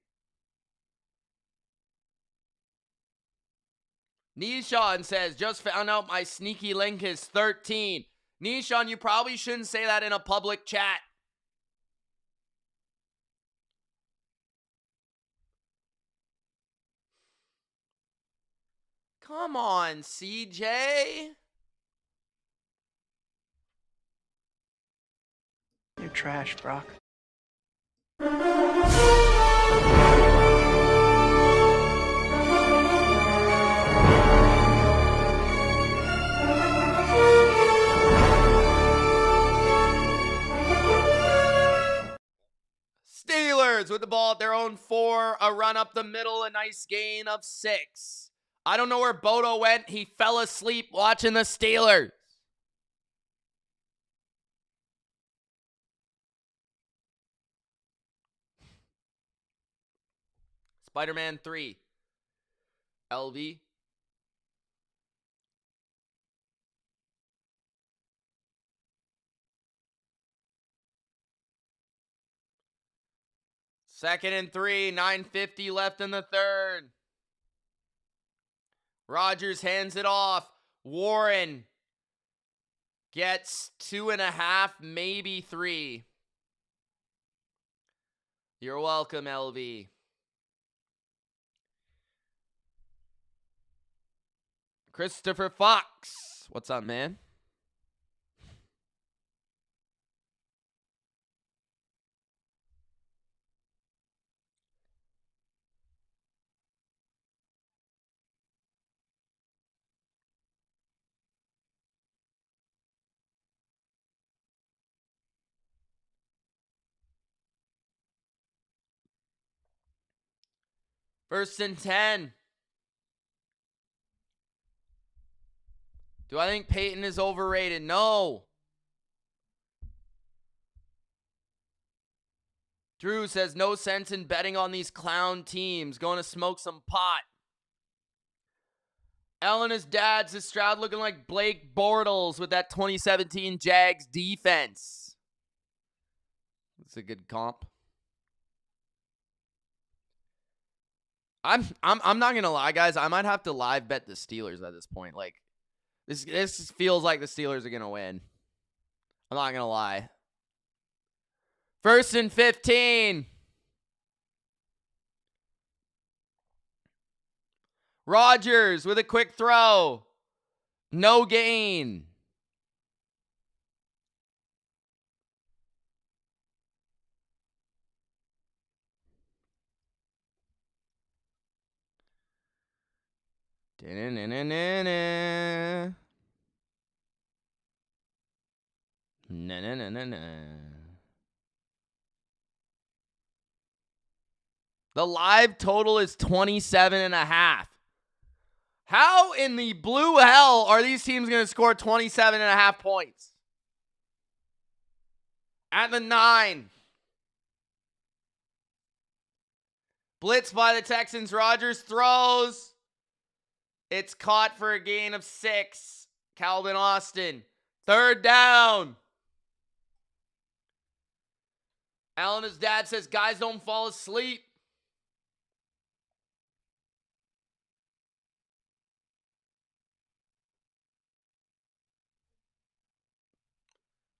Nishan says, just found out my sneaky link is 13. Nishan, you probably shouldn't say that in a public chat. Come on, CJ. You're trash, Brock. Steelers with the ball at their own 4. A run up the middle. A nice gain of 6. I don't know where Bodo went. He fell asleep watching the Steelers. Spider-Man 3. LV. Second and 3. 9:50 left in the third. Rodgers hands it off. Warren gets 2.5, maybe 3. You're welcome, LV. Christopher Fox. What's up, man? First and 10. Do I think Peyton is overrated? No. Drew says no sense in betting on these clown teams. Going to smoke some pot. Elena's dad says Stroud looking like Blake Bortles with that 2017 Jags defense. That's a good comp. I'm not gonna lie, guys. I might have to live bet the Steelers at this point. Like, this feels like the Steelers are gonna win. I'm not gonna lie. First and 15. Rodgers with a quick throw. No gain. Na-na-na-na-na. The live total is 27.5. How in the blue hell are these teams going to score 27.5 points? At the 9. Blitz by the Texans. Rodgers throws. It's caught for a gain of 6. Calvin Austin. Third down. Elena's dad says, guys, don't fall asleep.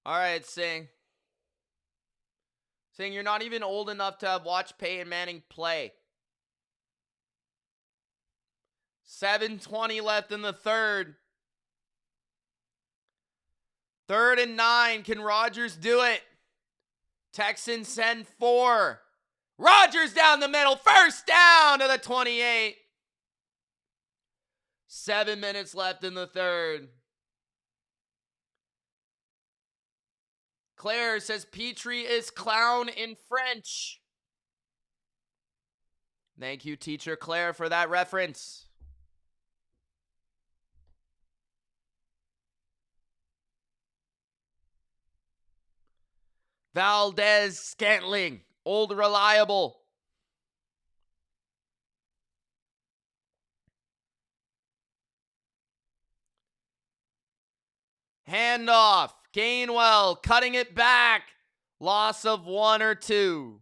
All right, Sing. Sing, you're not even old enough to have watched Peyton Manning play. 7:20 left in the third. 3rd and 9. Can Rodgers do it? Texans send 4. Rodgers down the middle. First down to the 28. 7 minutes left in the third. Claire says Petrie is clown in French. Thank you, teacher Claire, for that reference. Valdez Scantling, old reliable. Handoff. Gainwell cutting it back. Loss of 1 or 2.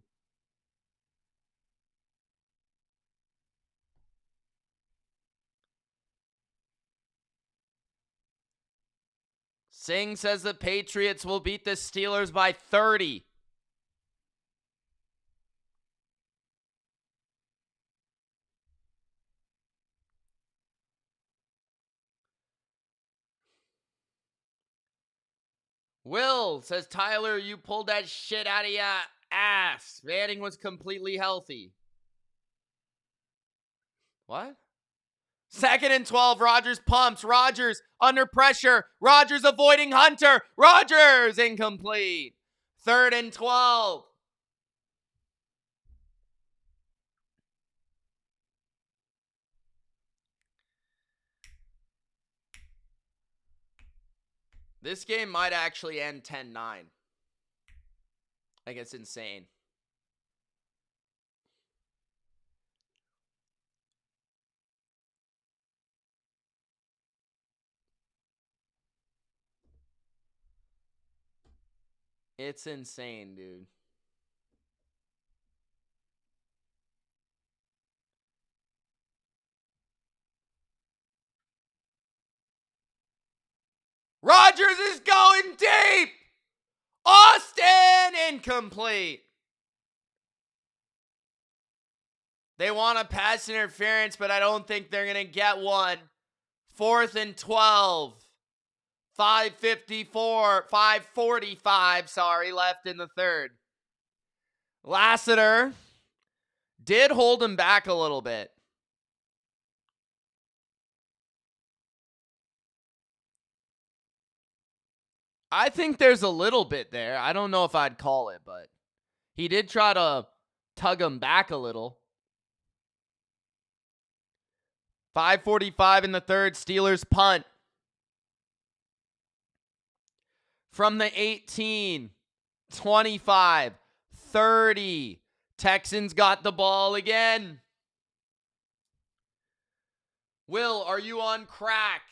Singh says the Patriots will beat the Steelers by 30. Will says, Tyler, you pulled that shit out of your ass. Manning was completely healthy. What? 2nd and 12. Rodgers pumps. Rodgers under pressure. Rodgers avoiding Hunter. Rodgers incomplete. 3rd and 12. This game might actually end 10-9. Like, it's insane. It's insane, dude. Rodgers is going deep. Austin incomplete. They want a pass interference, but I don't think they're going to get one. 4th and 12. 5:45, left in the third. Lassiter did hold him back a little bit. I think there's a little bit there. I don't know if I'd call it, but he did try to tug him back a little. 5:45 in the third, Steelers punt. From the 18, 25, 30. Texans got the ball again. Will, are you on crack?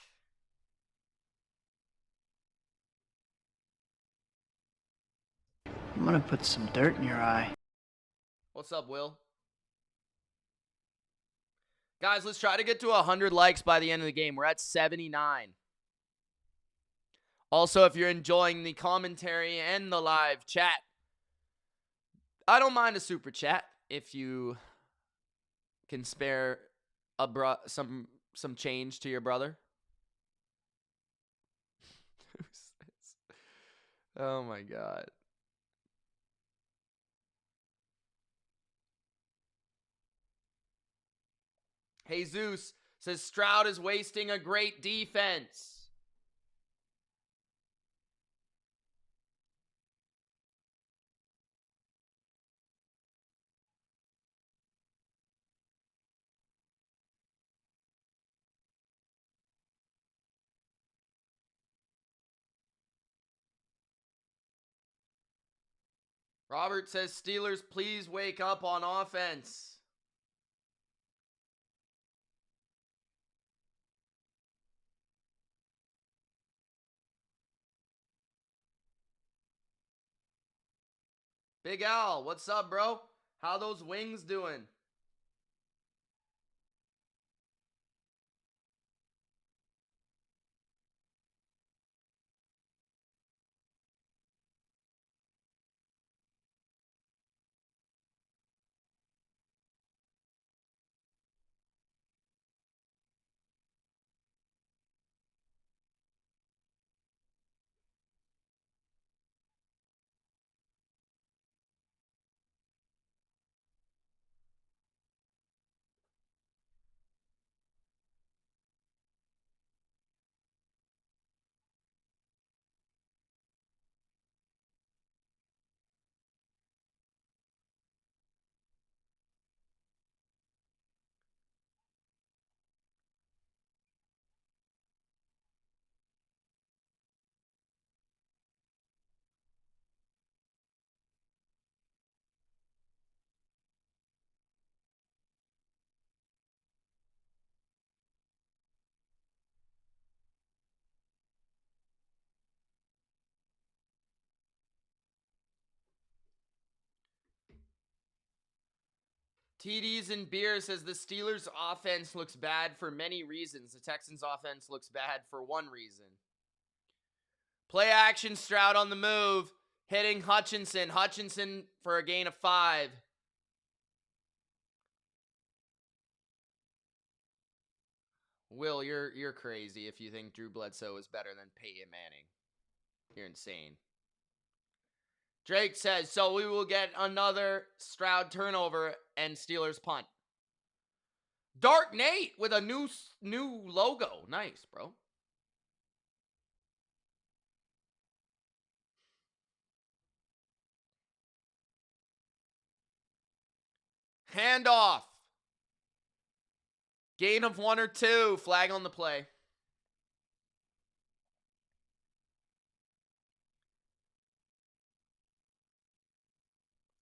I'm gonna put some dirt in your eye. What's up, Will? Guys, let's try to get to 100 likes by the end of the game. We're at 79. Also, if you're enjoying the commentary and the live chat, I don't mind a super chat if you can spare some change to your brother. Oh my God. Jesus says Stroud is wasting a great defense. Robert says Steelers, please wake up on offense. Big Al, what's up, bro? How those wings doing? TDs and Beer says the Steelers' offense looks bad for many reasons. The Texans' offense looks bad for one reason. Play action, Stroud on the move, hitting Hutchinson. Hutchinson for a gain of 5. Will, you're crazy if you think Drew Bledsoe is better than Peyton Manning. You're insane. Drake says, so we will get another Stroud turnover and Steelers punt. Dark Nate with a new logo. Nice, bro. Handoff. Gain of 1 or 2. Flag on the play.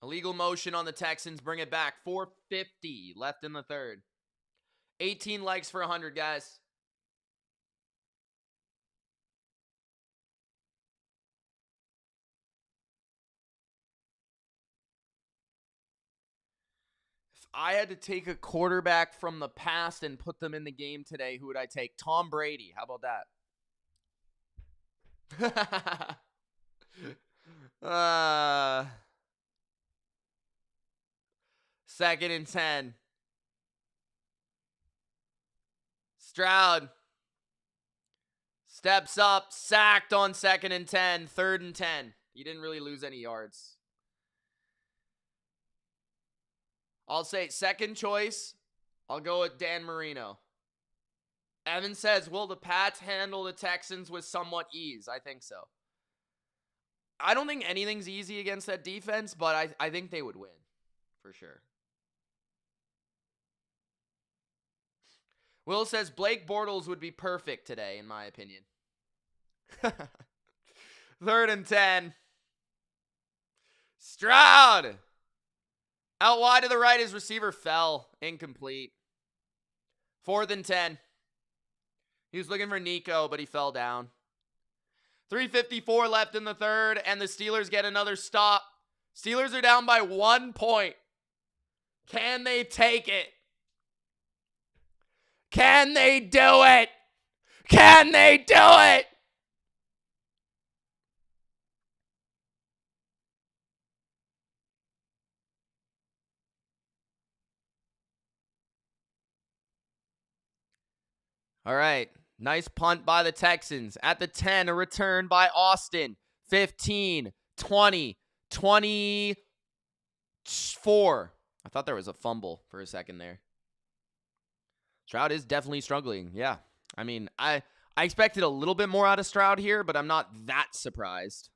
Illegal motion on the Texans. Bring it back. 4:50 left in the third. 18 likes for 100, guys. If I had to take a quarterback from the past and put them in the game today, who would I take? Tom Brady. How about that? 2nd and 10. Stroud Steps up, sacked on 2nd and 10, 3rd and 10. He didn't really lose any yards. I'll say second choice, I'll go with Dan Marino. Evan says, will the Pats handle the Texans with somewhat ease? I think so. I don't think anything's easy against that defense, but I think they would win, for sure. Will says, Blake Bortles would be perfect today, in my opinion. 3rd and 10. Stroud! Out wide to the right, his receiver fell. Incomplete. 4th and 10. He was looking for Nico, but he fell down. 3:54 left in the third, and the Steelers get another stop. Steelers are down by 1 point. Can they take it? Can they do it? Can they do it? All right. Nice punt by the Texans. At the 10, a return by Austin. 15, 20, 24. I thought there was a fumble for a second there. Stroud is definitely struggling. Yeah. I mean, I expected a little bit more out of Stroud here, but I'm not that surprised.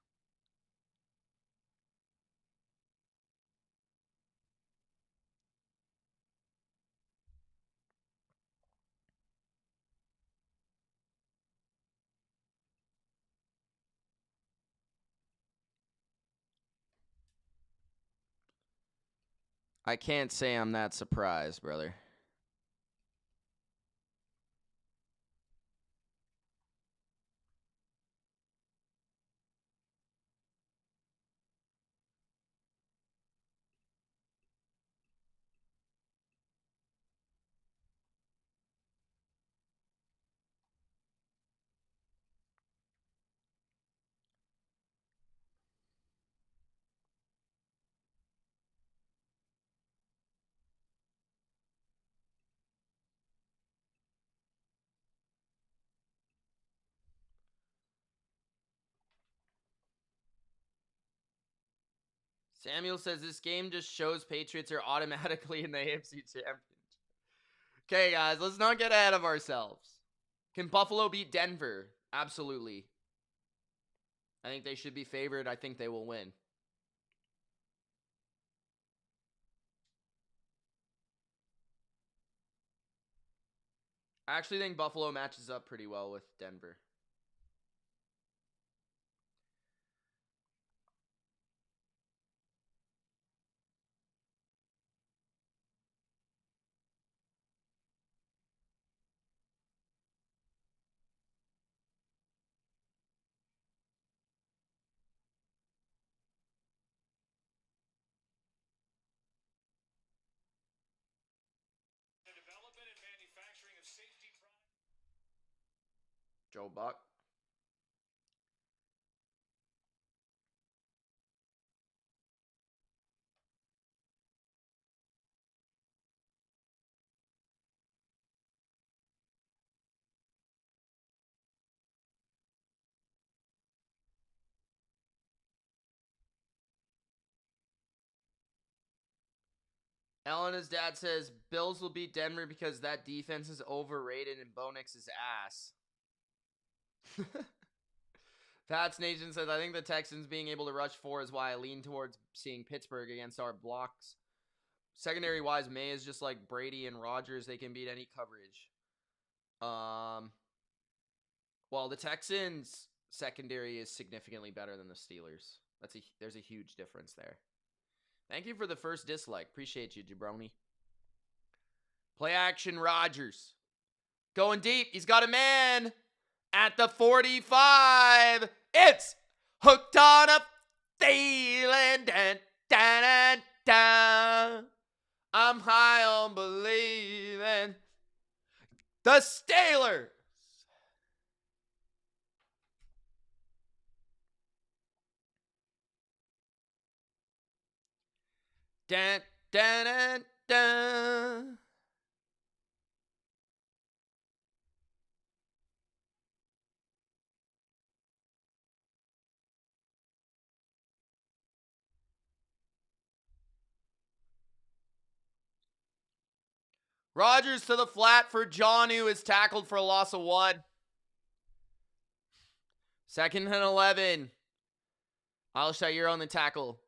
I can't say I'm that surprised, brother. Samuel says this game just shows Patriots are automatically in the AFC Championship. Okay, guys, let's not get ahead of ourselves. Can Buffalo beat Denver? Absolutely. I think they should be favored. I think they will win. I actually think Buffalo matches up pretty well with Denver. Joe Buck. Elena's dad says Bills will beat Denver because that defense is overrated and Bo Nix is ass. Pat's Nation says, I think the Texans being able to rush 4 is why I lean towards seeing Pittsburgh against our blocks. Secondary-wise, May is just like Brady and Rodgers. They can beat any coverage. Well, the Texans' secondary is significantly better than the Steelers. There's a huge difference there. Thank you for the first dislike. Appreciate you, Jabroni. Play action, Rodgers. Going deep. He's got a man at the 45. It's hooked on a feeling. Dun, dun, dun, dun. I'm high on believing. The Steelers. Dun, dun, dun, dun. Rodgers to the flat for Jonnu is tackled for a loss of 1. 2nd and 11. Al-Shaair on the tackle.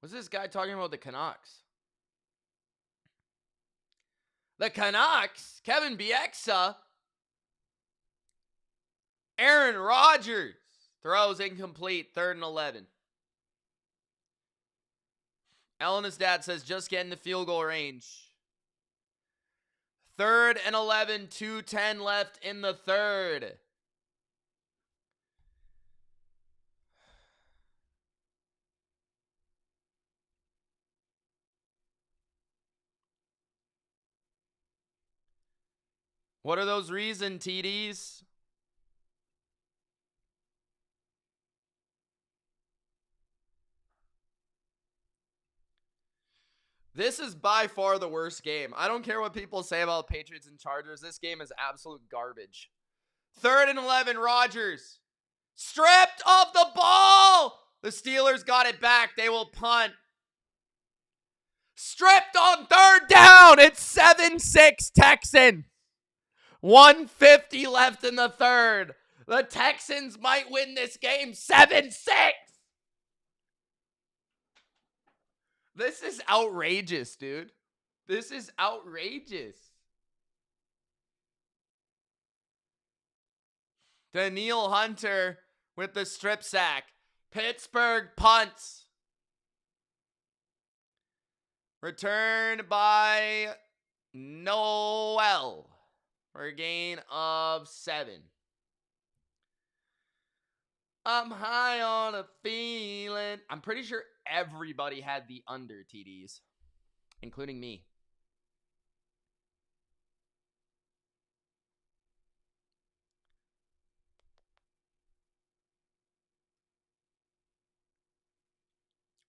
What's this guy talking about the Canucks? The Canucks? Kevin Bieksa? Aaron Rodgers throws incomplete. 3rd and 11. Elena's dad says just get in the field goal range. 3rd and 11. 2:10 left in the 3rd. What are those reasons, TDs? This is by far the worst game. I don't care what people say about Patriots and Chargers. This game is absolute garbage. 3rd and 11, Rodgers. Stripped of the ball! The Steelers got it back. They will punt. Stripped on 3rd down. It's 7-6 Texans. 1:50 left in the 3rd. The Texans might win this game 7-6. This is outrageous, dude. This is outrageous. Daniil Hunter with the strip sack. Pittsburgh punts. Returned by Noel for a gain of 7. I'm high on a feeling. I'm pretty sure everybody had the under, TDs, including me.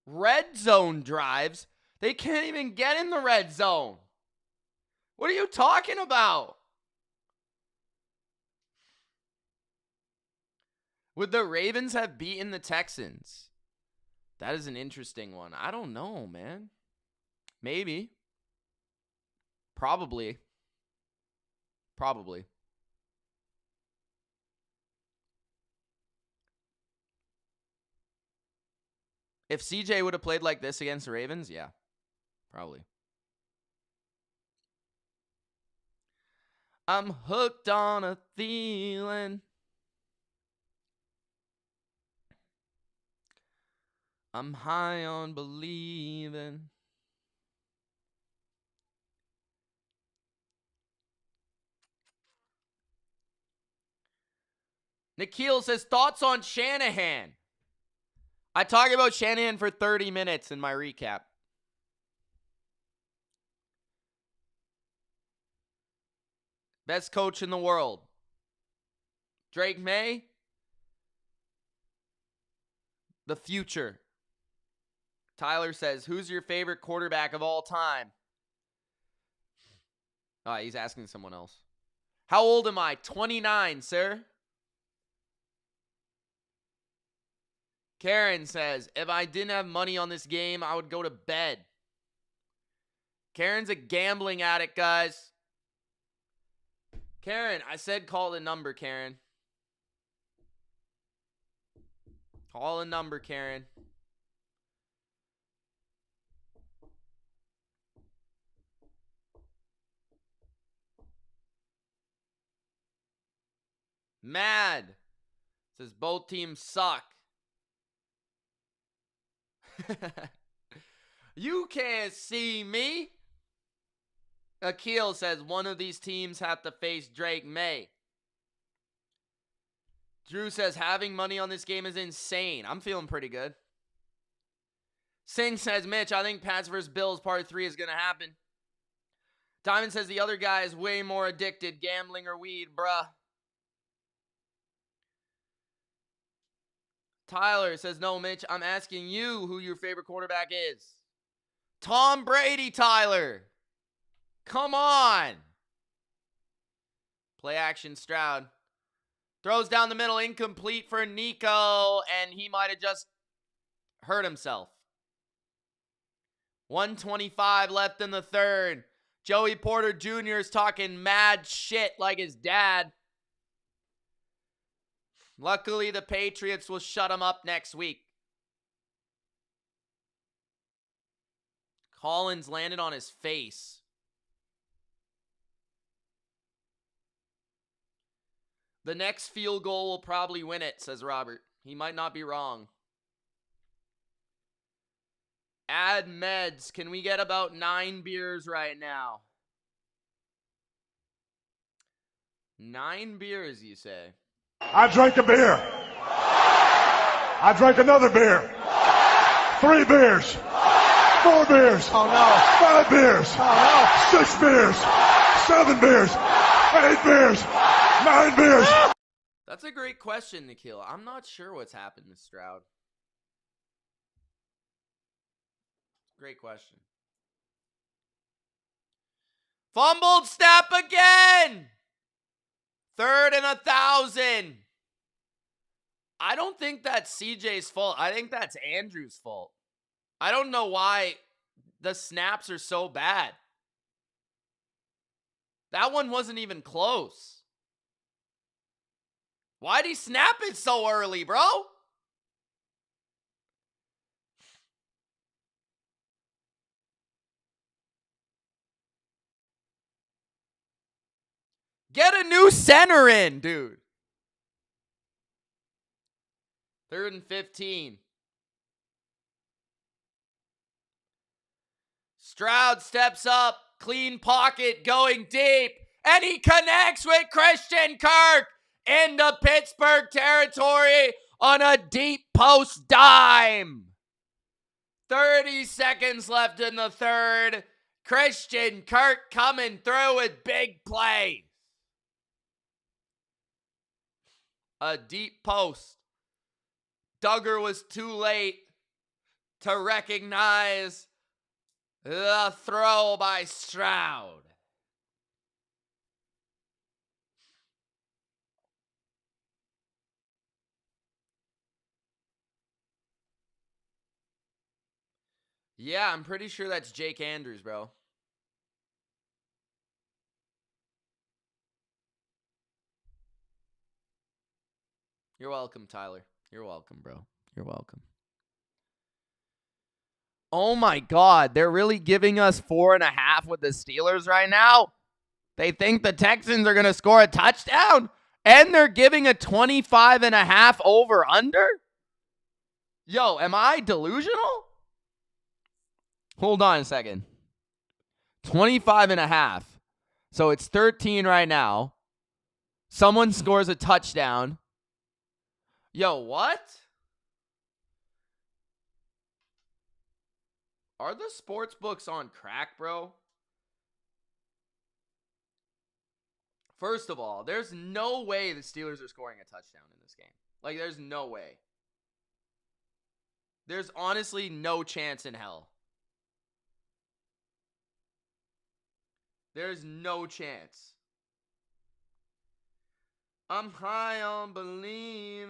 Red zone drives. They can't even get in the red zone. What are you talking about? Would the Ravens have beaten the Texans? That is an interesting one. I don't know, man. Maybe. Probably. Probably. If CJ would have played like this against the Ravens, yeah. Probably. I'm hooked on a feeling. I'm high on believing. Nikhil says, thoughts on Shanahan? I talk about Shanahan for 30 minutes in my recap. Best coach in the world. Drake May. The future. Tyler says, who's your favorite quarterback of all time? Oh, he's asking someone else. How old am I? 29, sir. Karen says, if I didn't have money on this game, I would go to bed. Karen's a gambling addict, guys. Karen, I said call the number, Karen. Call the number, Karen. Mad. Says both teams suck. You can't see me. Akil says one of these teams have to face Drake May. Drew says having money on this game is insane. I'm feeling pretty good. Singh says, Mitch, I think Pats vs. Bills part 3 is going to happen. Diamond says the other guy is way more addicted. Gambling or weed, bruh. Tyler says, no, Mitch, I'm asking you who your favorite quarterback is. Tom Brady, Tyler. Come on. Play action, Stroud. Throws down the middle, incomplete for Nico, and he might have just hurt himself. 1:25 left in the third. Joey Porter Jr. is talking mad shit like his dad. Luckily, the Patriots will shut him up next week. Collins landed on his face. The next field goal will probably win it, says Robert. He might not be wrong. Add meds. Can we get about 9 beers right now? 9 beers, you say? I drank a beer. I drank another beer. 3 beers. 4 beers. Oh no. 5 beers. Oh no. 6 beers. 7 beers. 8 beers. 9 beers. That's a great question, Nikhil. I'm not sure what's happened to Stroud. Great question. Fumbled snap again. 3rd and 1,000. I don't think that's CJ's fault. I think that's Andrew's fault. I don't know why the snaps are so bad. That one wasn't even close. Why'd he snap it so early, bro? Get a new center in, dude. 3rd and 15. Stroud steps up, clean pocket, going deep, and he connects with Christian Kirk into Pittsburgh territory on a deep post dime. 30 seconds left in the third. Christian Kirk coming through with big plays. A deep post. Duggar was too late to recognize the throw by Stroud. Yeah, I'm pretty sure that's Jake Andrews, bro. You're welcome, Tyler. You're welcome, bro. You're welcome. Oh my God, they're really giving us 4.5 with the Steelers right now? They think the Texans are going to score a touchdown? And they're giving a 25.5 over under? Yo, am I delusional? Hold on a second. 25.5. So it's 13 right now. Someone scores a touchdown. Yo, what? Are the sports books on crack, bro? First of all, there's no way the Steelers are scoring a touchdown in this game. Like, there's no way. There's honestly no chance in hell. There's no chance. I'm high on believing.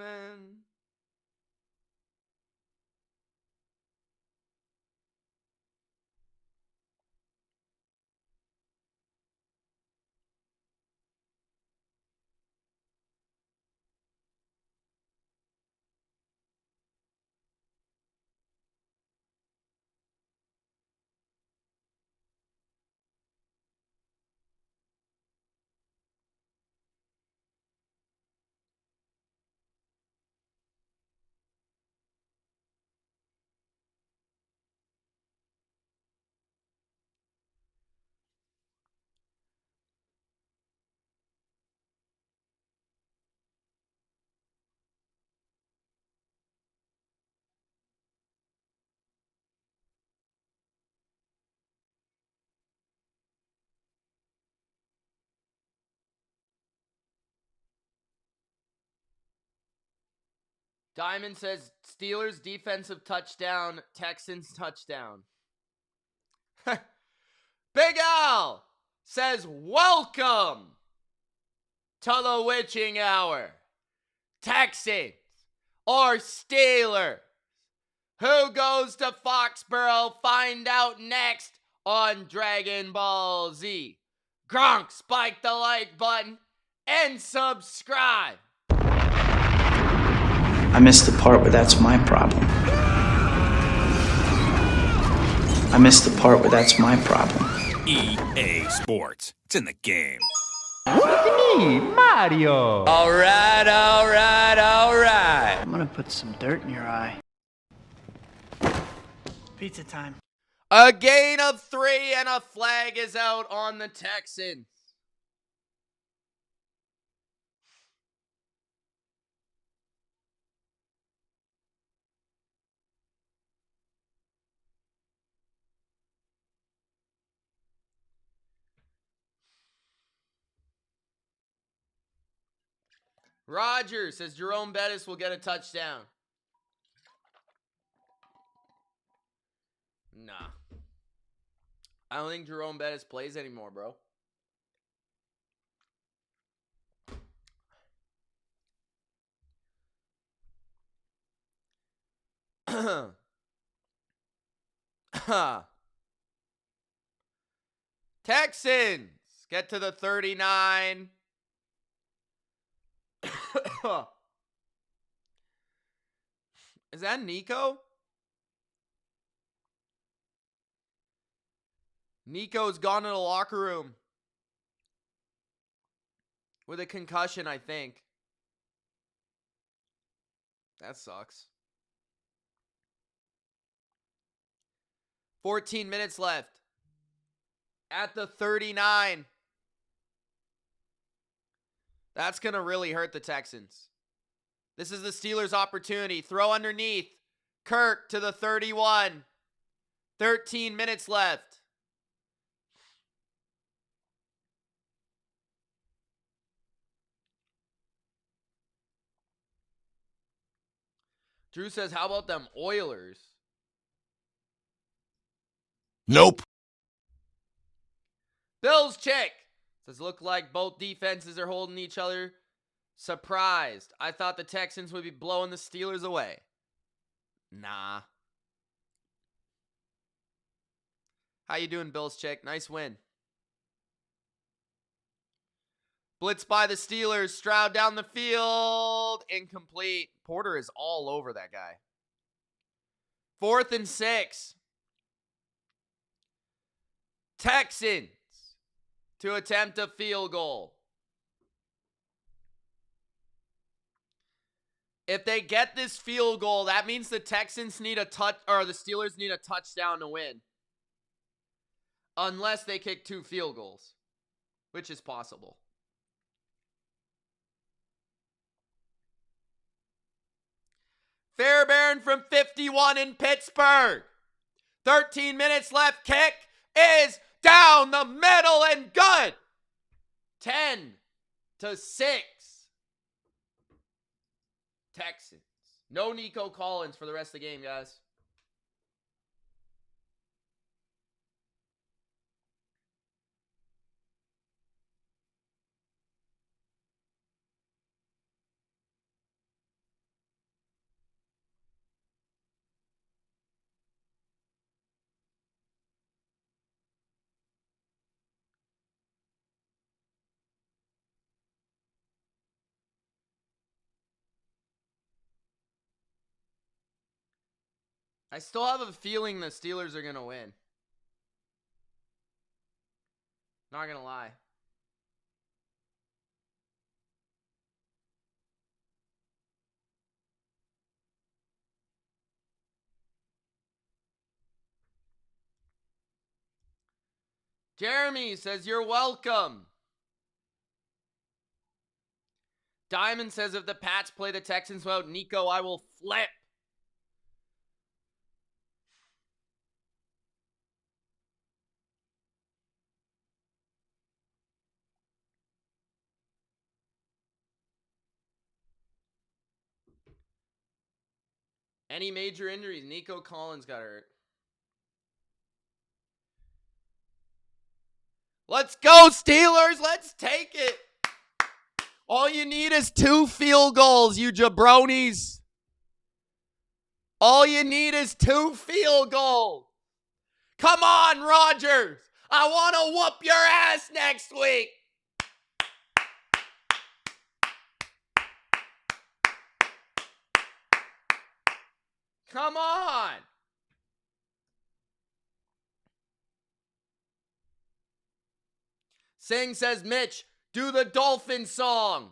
Diamond says Steelers defensive touchdown, Texans touchdown. Big Al says welcome to the witching hour. Texans or Steelers? Who goes to Foxborough? Find out next on Dragon Ball Z. Gronk, spike the like button and subscribe. I missed the part where that's my problem. I missed the part where that's my problem. EA Sports. It's in the game. Mario. All right, all right, all right. I'm gonna put some dirt in your eye. Pizza time. A gain of 3 and a flag is out on the Texans. Rodgers says Jerome Bettis will get a touchdown. Nah. I don't think Jerome Bettis plays anymore, bro. Texans get to the 39. Is that Nico? Nico's gone in the locker room with a concussion, I think. That sucks. 14 minutes left. At the 39. That's going to really hurt the Texans. This is the Steelers' opportunity. Throw underneath. Kirk to the 31. 13 minutes left. Drew says, how about them Oilers? Nope. Bills chick says, look like both defenses are holding each other. Surprised. I thought the Texans would be blowing the Steelers away. Nah. How you doing, Bills chick? Nice win. Blitz by the Steelers. Stroud down the field. Incomplete. Porter is all over that guy. 4th and 6. Texans to attempt a field goal. If they get this field goal, that means the Texans need a touch, or the Steelers need a touchdown to win. Unless they kick 2 field goals, which is possible. Fairbairn from 51 in Pittsburgh. 13 minutes left. Kick is down the middle and good. 10-6. Texans. No Nico Collins for the rest of the game, guys. I still have a feeling the Steelers are going to win. Not going to lie. Jeremy says, you're welcome. Diamond says, if the Pats play the Texans without Nico, I will flip. Any major injuries? Nico Collins got hurt. Let's go, Steelers. Let's take it. All you need is 2 field goals, you jabronis. All you need is 2 field goals. Come on, Rodgers. I want to whoop your ass next week. Come on. Singh says, Mitch, do the Dolphin song.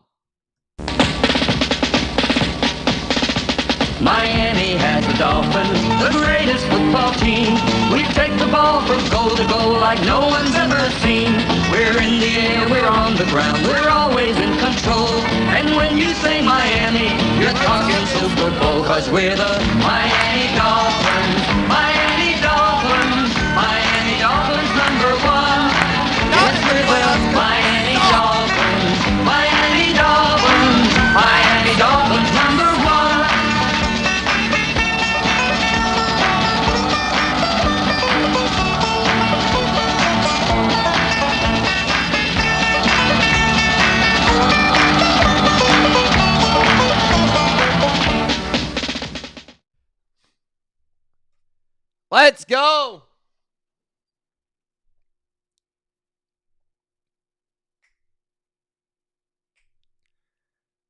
Miami has the Dolphins, the greatest football team. We take the ball from goal to goal like no one's ever seen. We're in the air, we're on the ground, we're always in control. And when you say Miami, you're talking Super Bowl, 'cause we're the Miami Dolphins, Miami Dolphins, Miami Dolphins #1. Yes, we're the Miami Dolphins, Miami Dolphins, Miami Dolphins #1. Let's go.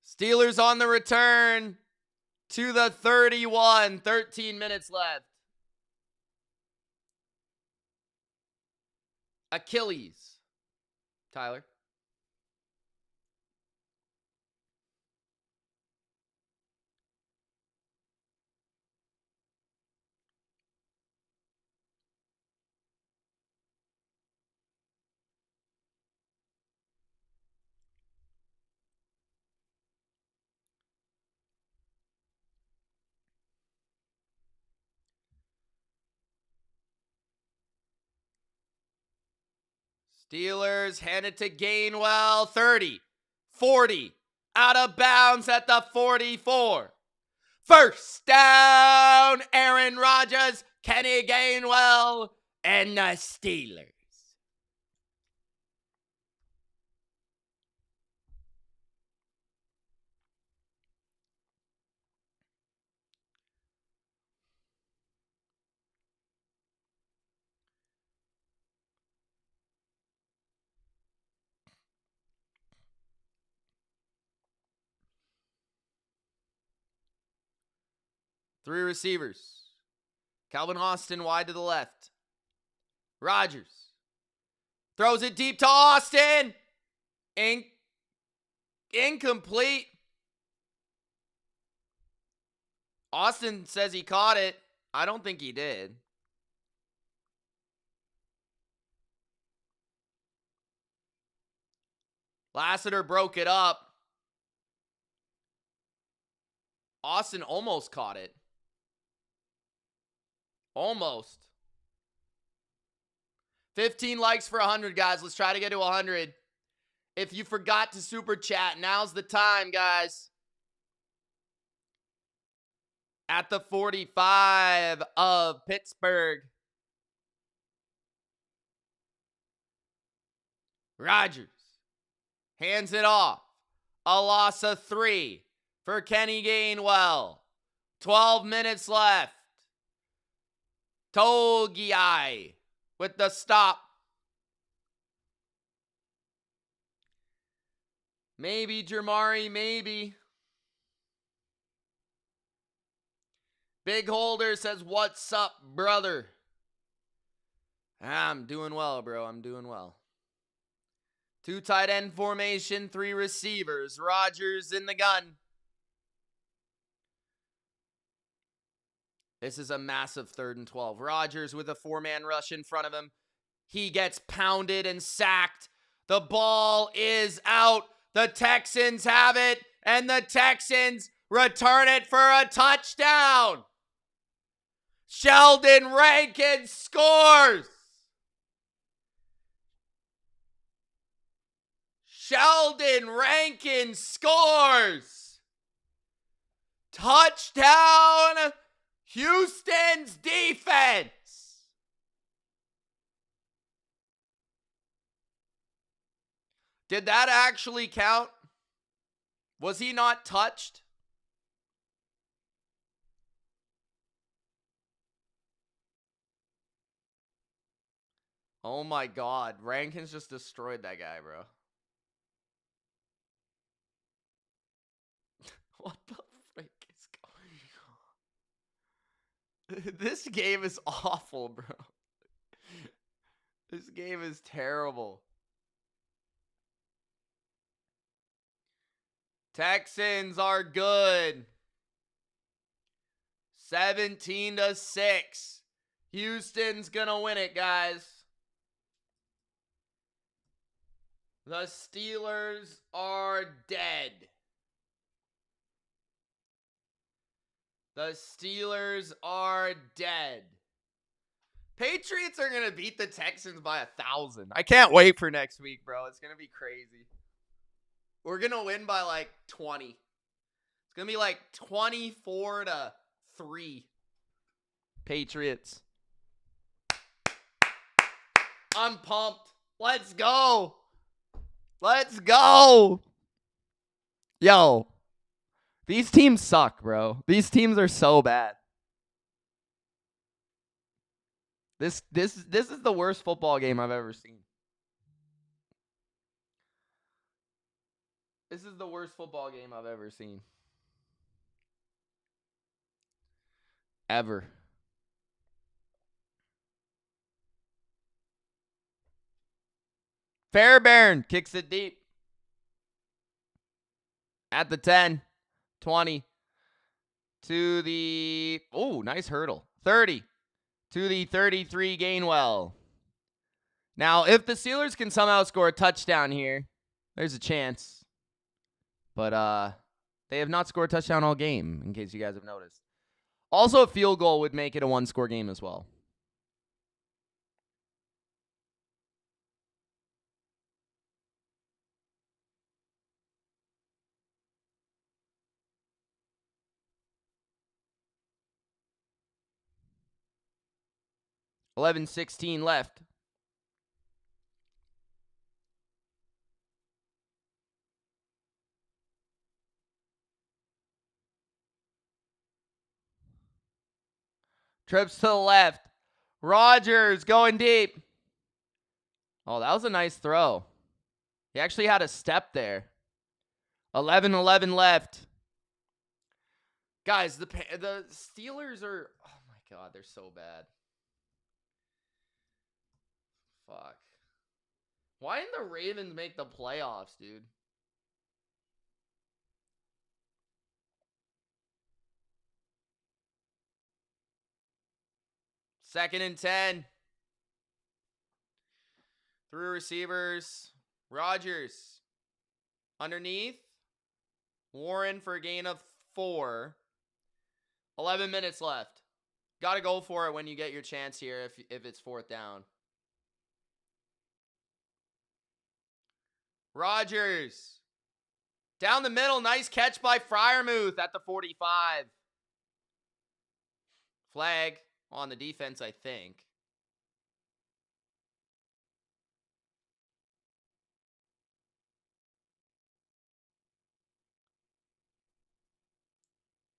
Steelers on the return to the 31. 13 minutes left. Achilles. Tyler. Steelers hand it to Gainwell. 30, 40, out of bounds at the 44. First down, Aaron Rodgers, Kenny Gainwell, and the Steelers. Three receivers. Calvin Austin wide to the left. Rodgers throws it deep to Austin. Incomplete. Austin says he caught it. I don't think he did. Lassiter broke it up. Austin almost caught it. Almost. 15 likes for 100, guys. Let's try to get to 100. If you forgot to super chat, now's the time, guys. At the 45 of Pittsburgh. Rodgers hands it off. A loss of 3 for Kenny Gainwell. 12 minutes left. Togiai with the stop. Maybe Jermari, maybe. Big Holder says, what's up, brother? I'm doing well, bro. I'm doing well. 2 tight end formation, 3 receivers. Rodgers in the gun. This is a massive 3rd and 12. Rodgers with a 4-man rush in front of him. He gets pounded and sacked. The ball is out. The Texans have it, and the Texans return it for a touchdown. Sheldon Rankin scores. Sheldon Rankin scores. Touchdown, Houston's defense. Did that actually count? Was he not touched? Oh my God. Rankins just destroyed that guy, bro. What the frick is going on? This game is awful, bro. This game is terrible. Texans are good. 17-6. Houston's gonna win it, guys. The Steelers are dead. The Steelers are dead. Patriots are going to beat the Texans by 1,000. I can't wait for next week, bro. It's going to be crazy. We're going to win by like 20. It's going to be like 24-3. Patriots. I'm pumped. Let's go. Let's go. Yo. These teams suck, bro. These teams are so bad. This is the worst football game I've ever seen. This is the worst football game I've ever seen. Ever. Fairbairn kicks it deep. At the 10. 20. To the... Oh, nice hurdle. 30. To the 33 Gainwell. Now, if the Steelers can somehow score a touchdown here, there's a chance. But they have not scored a touchdown all game, in case you guys have noticed. Also, a field goal would make it a one-score game as well. $11:16 left. Trips to the left. Rodgers going deep. Oh, that was a nice throw. He actually had a step there. 11:11 left. Guys, the Steelers are... Oh, my God. They're so bad. Fuck. Why didn't the Ravens make the playoffs, dude? Second and 10. Three receivers. Rodgers. Underneath. Warren for a gain of 4. 11 minutes left. Got to go for it when you get your chance here if it's fourth down. Rodgers. Down the middle. Nice catch by Freiermuth at the 45. Flag on the defense, I think.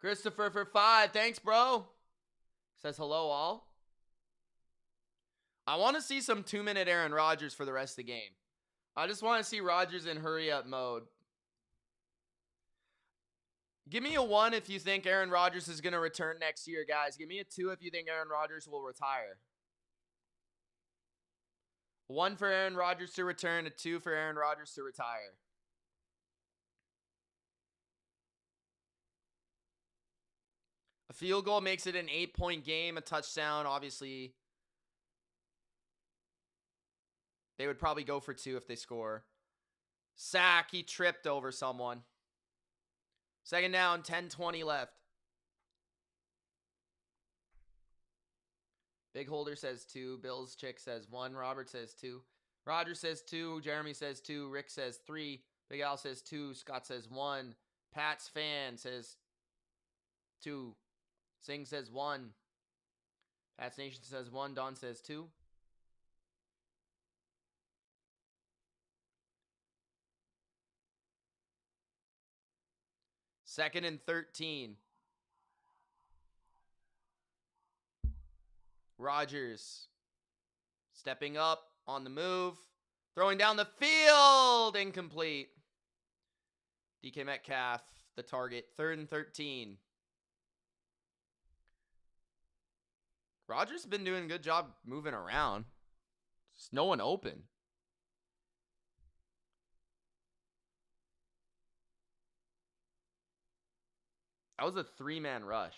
Christopher for 5. Thanks, bro. Says hello, all. I want to see some 2-minute Aaron Rodgers for the rest of the game. I just want to see Rodgers in hurry-up mode. Give me a 1 if you think Aaron Rodgers is going to return next year, guys. Give me a 2 if you think Aaron Rodgers will retire. 1 for Aaron Rodgers to return, a 2 for Aaron Rodgers to retire. A field goal makes it an 8-point game. A touchdown, obviously, they would probably go for 2 if they score. Sack, he tripped over someone. Second down, 10:20 left. Big Holder says 2. Bill's Chick says 1. Robert says 2. Roger says 2. Jeremy says 2. Rick says 3. Big Al says 2. Scott says 1. Pat's fan says 2. Singh says 1. Pats Nation says 1. Don says 2. Second and 13. Rodgers stepping up on the move. Throwing down the field. Incomplete. DK Metcalf, the target. 3rd and 13. Rodgers has been doing a good job moving around. Just no one open. That was a 3-man rush.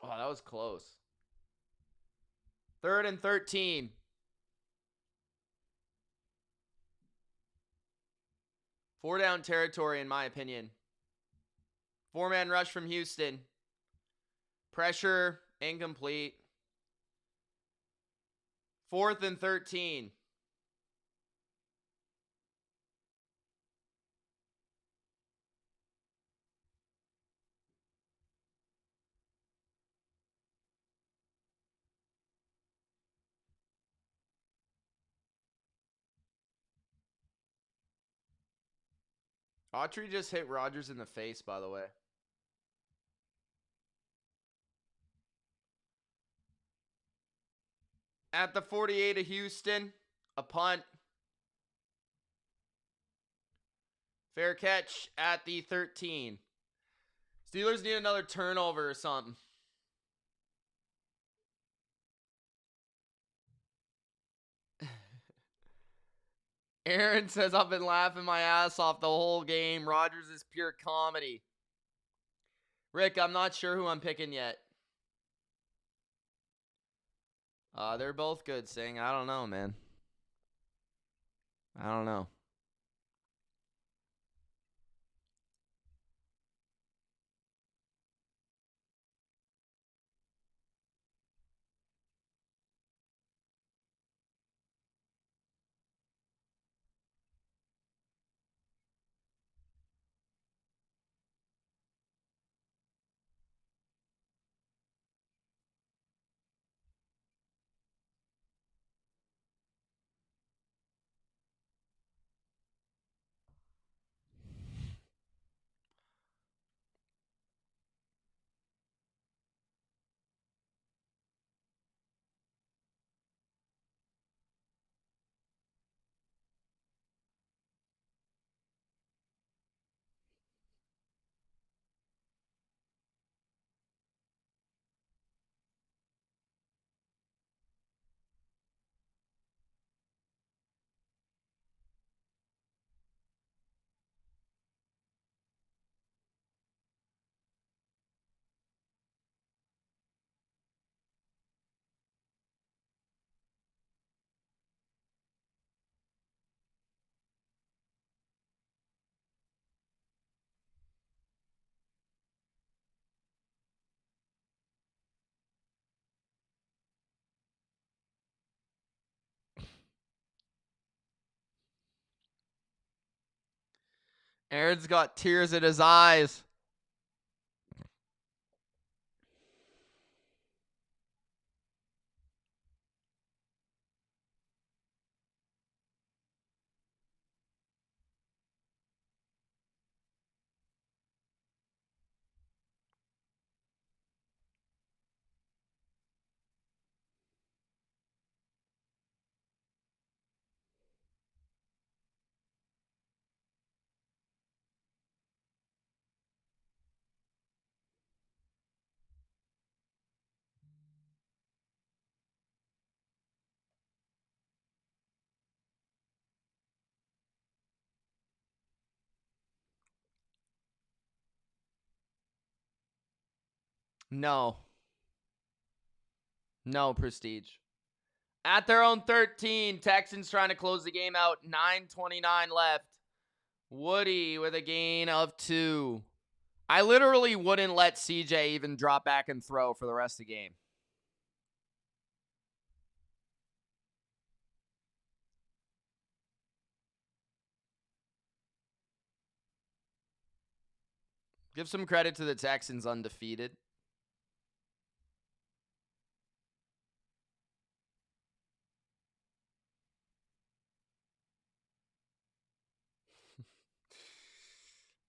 Oh, that was close. 3rd and 13. Four down territory, in my opinion. 4-man rush from Houston. Pressure, incomplete. 4th and 13. Autry just hit Rodgers in the face, by the way. At the 48 of Houston, a punt. Fair catch at the 13. Steelers need another turnover or something. Aaron says, I've been laughing my ass off the whole game. Rodgers is pure comedy. Rick, I'm not sure who I'm picking yet. They're both good, Sing. I don't know, man. I don't know. Aaron's got tears in his eyes. No. No, Prestige. At their own 13, Texans trying to close the game out. 9:29 left. Woody with a gain of 2. I literally wouldn't let CJ even drop back and throw for the rest of the game. Give some credit to the Texans undefeated.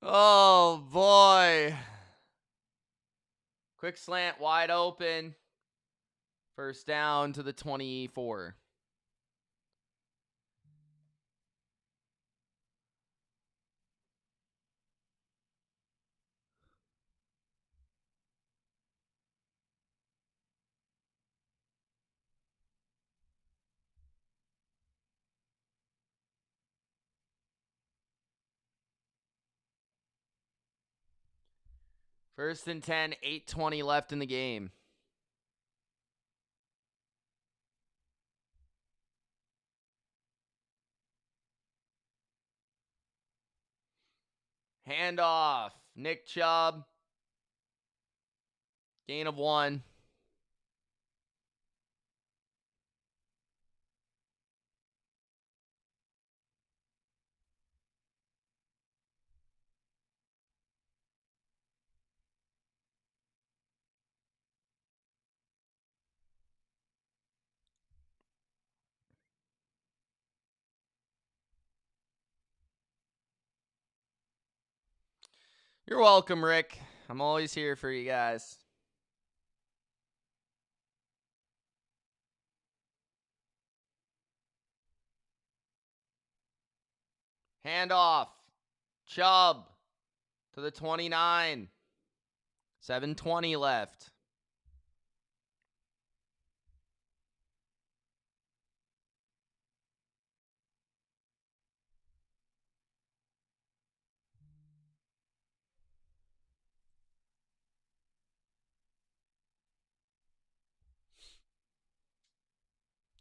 Oh, boy. Quick slant, wide open. First down to the 24. First and 10, 8:20 left in the game. Handoff. Nick Chubb. Gain of 1. You're welcome, Rick. I'm always here for you guys. Handoff. Chubb to the 29. 7:20 left.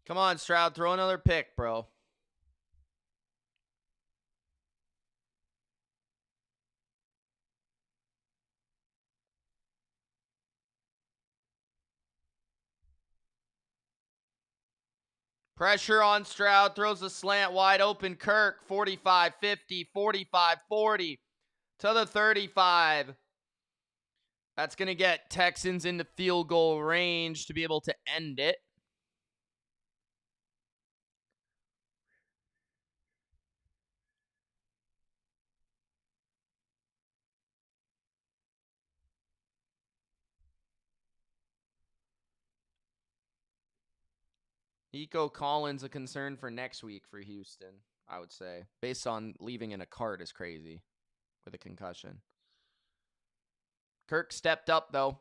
Come on, Stroud. Throw another pick, bro. Pressure on Stroud. Throws a slant wide open. Kirk, 45-50, 45-40 to the 35. That's going to get Texans into field goal range to be able to end it. Nico Collins a concern for next week for Houston, I would say. Based on leaving in a cart is crazy with a concussion. Kirk stepped up, though.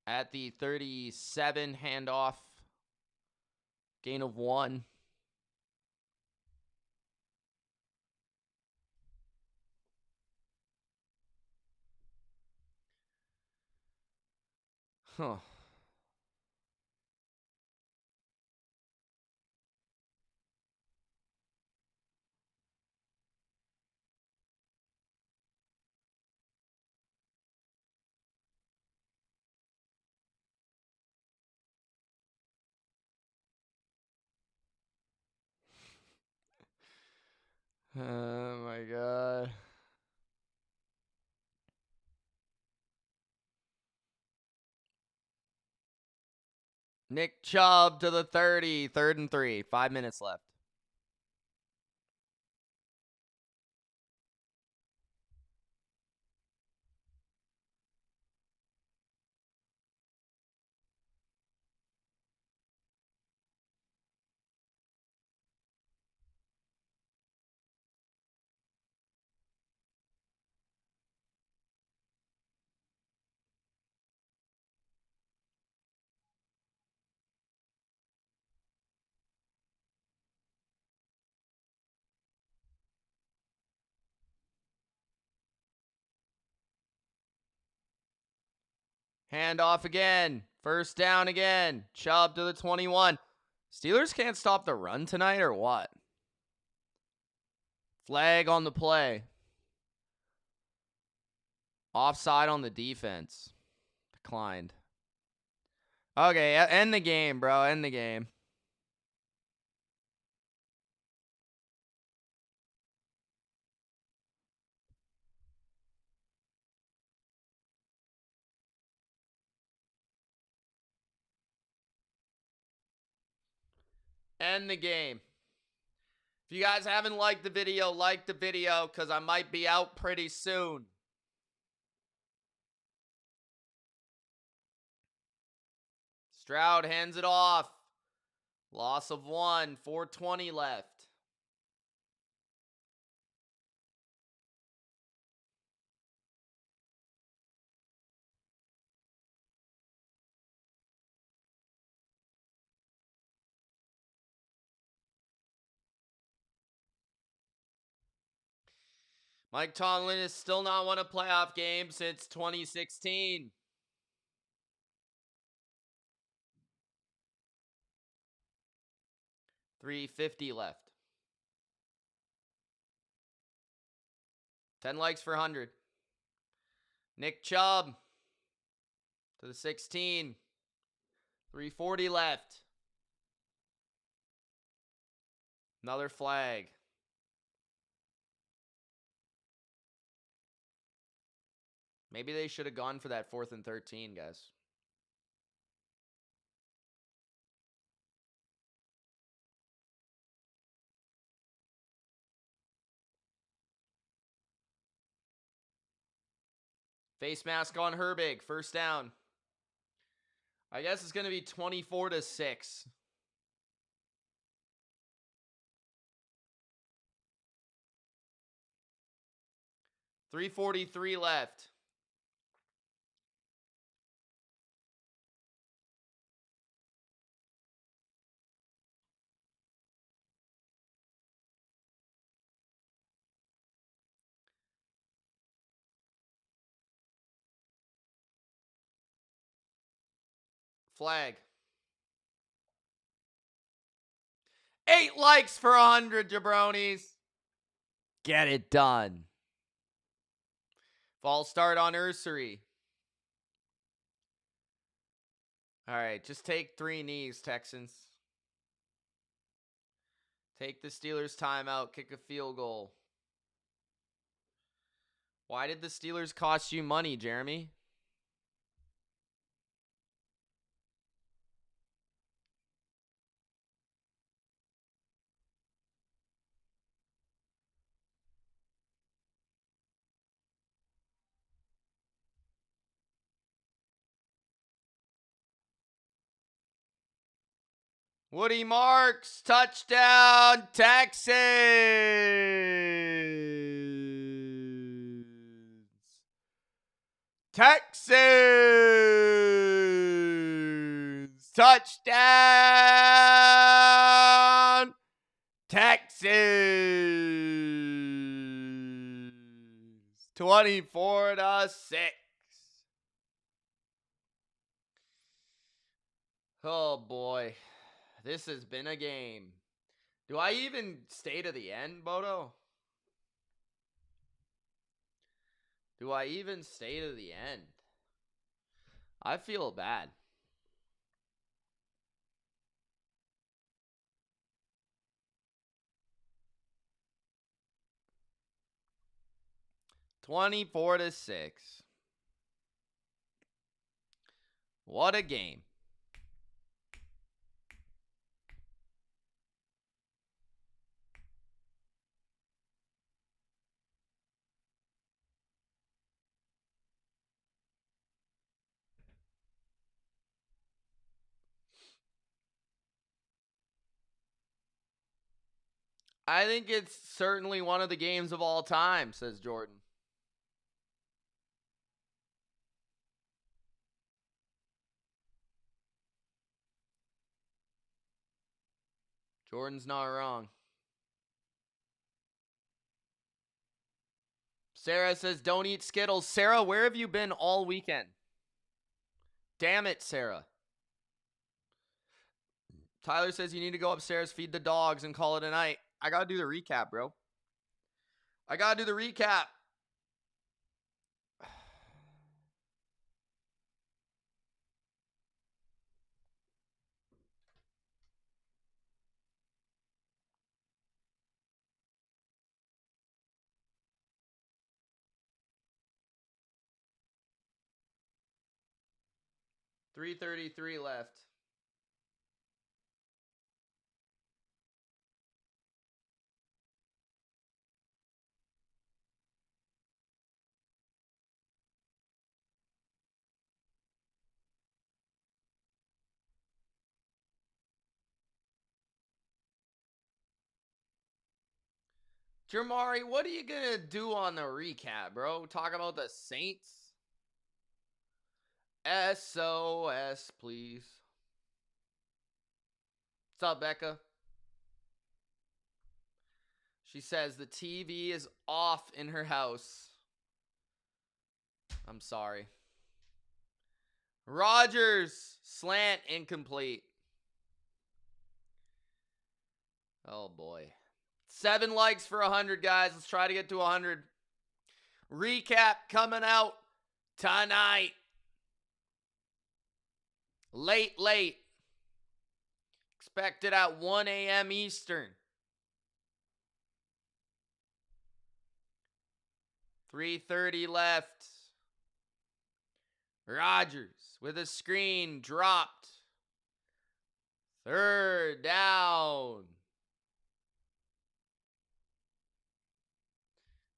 At the 37, handoff. Gain of 1. Huh. Oh, my God. Nick Chubb to the 30. 3rd and 3. 5 minutes left. Handoff again. First down again. Chubb to the 21. Steelers can't stop the run tonight or what? Flag on the play. Offside on the defense. Declined. Okay, end the game, bro. End the game. End the game. If you guys haven't liked the video, like the video because I might be out pretty soon. Stroud hands it off. Loss of 1. 4:20 left. Mike Tomlin has still not won a playoff game since 2016. $350 left. 10 likes for 100. Nick Chubb to the 16. 340 left. Another flag. Maybe they should have gone for that 4th and 13, guys. Face mask on Herbig. First down. I guess it's going to be 24-6. $343 left. Flag. 8 likes for 100, jabronis. Get it done. False start on Ursery. All right, just take 3 knees, Texans. Take the Steelers timeout, kick a field goal. Why did the Steelers cost you money, Jeremy? Woody Marks, touchdown, Texans. Texans, touchdown, Texans. 24-6. Oh boy. This has been a game. Do I even stay to the end, Bodo? Do I even stay to the end? I feel bad. $24-6. What a game. I think it's certainly one of the games of all time, says Jordan. Jordan's not wrong. Sarah says, don't eat Skittles. Sarah, where have you been all weekend? Damn it, Sarah. Tyler says you need to go upstairs, feed the dogs, and call it a night. I got to do the recap, bro. I got to do the recap. $333 left. Jamari, what are you going to do on the recap, bro? Talk about the Saints? SOS, please. What's up, Becca? She says the TV is off in her house. I'm sorry. Rodgers, slant, incomplete. Oh, boy. 7 likes for 100, guys. Let's try to get to 100. Recap coming out tonight. Late. Expected at 1 a.m. Eastern. 3:30 left. Rodgers with a screen dropped. 3rd down.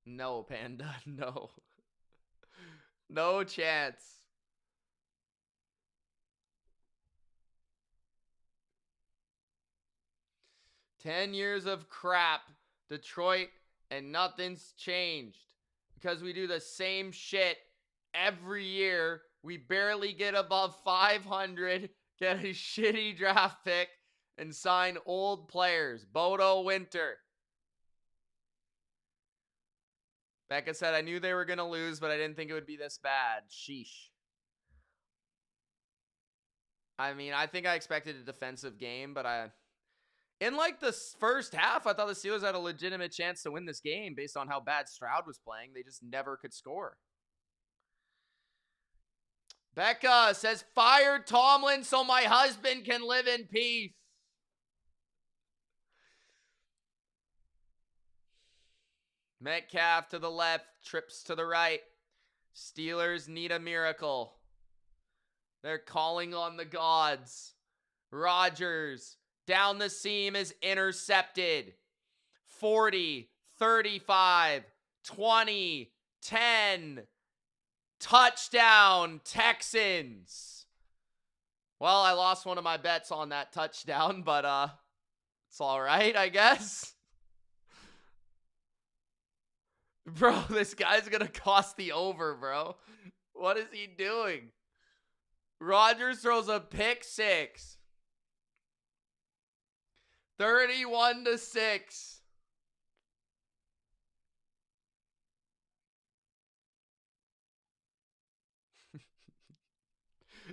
No, Panda. No. No chance. "10 years of crap, Detroit, and nothing's changed. Because we do the same shit every year. We barely get above 500, get a shitty draft pick, and sign old players. Bodo Winter." Becca said, "I knew they were going to lose, but I didn't think it would be this bad." Sheesh. I mean, I think I expected a defensive game, but in like the first half, I thought the Steelers had a legitimate chance to win this game based on how bad Stroud was playing. They just never could score. Becca says, "Fire Tomlin so my husband can live in peace." Metcalf to the left, trips to the right. Steelers need a miracle. They're calling on the gods. Rodgers down the seam is intercepted. 40, 35, 20, 10. Touchdown, Texans. Well, I lost one of my bets on that touchdown, but it's all right, I guess. Bro, this guy's going to cost the over, bro. What is he doing? Rodgers throws a pick 6. 31-6.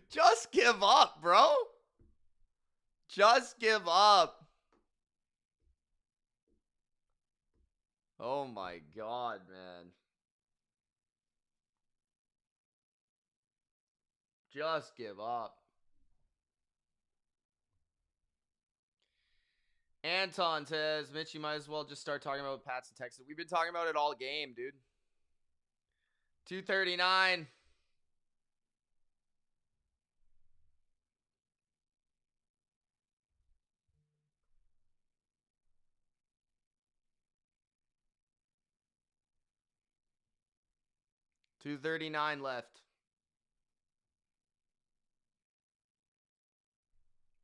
Just give up, bro. Just give up. Oh my God, man. Just give up. Anton says, "Mitch, you might as well just start talking about Pats and Texans." We've been talking about it all game, dude. 239. $239 left.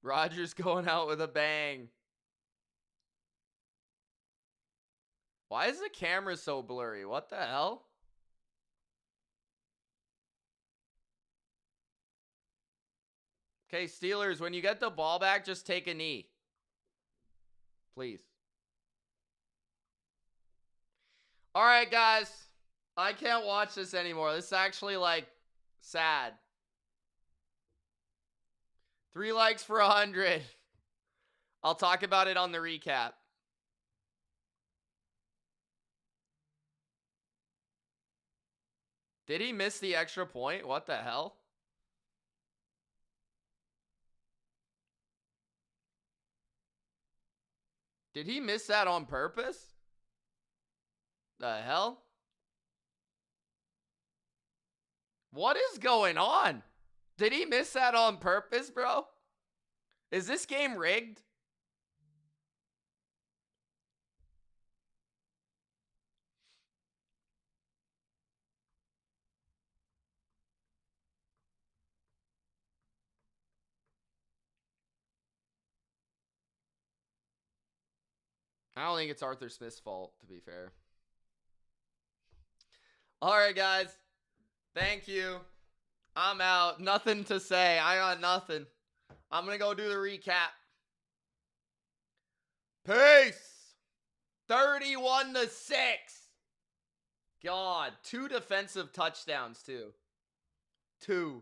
Rodgers going out with a bang. Why is the camera so blurry? What the hell? Okay, Steelers, when you get the ball back, just take a knee. Please. All right, guys. I can't watch this anymore. This is actually, like, sad. 3 likes for 100. I'll talk about it on the recap. Did he miss the extra point? What the hell? Did he miss that on purpose? The hell? What is going on? Did he miss that on purpose, bro? Is this game rigged? I don't think it's Arthur Smith's fault, to be fair. All right, guys. Thank you. I'm out. Nothing to say. I got nothing. I'm going to go do the recap. Peace. 31-6. God, 2 defensive touchdowns, too. 2.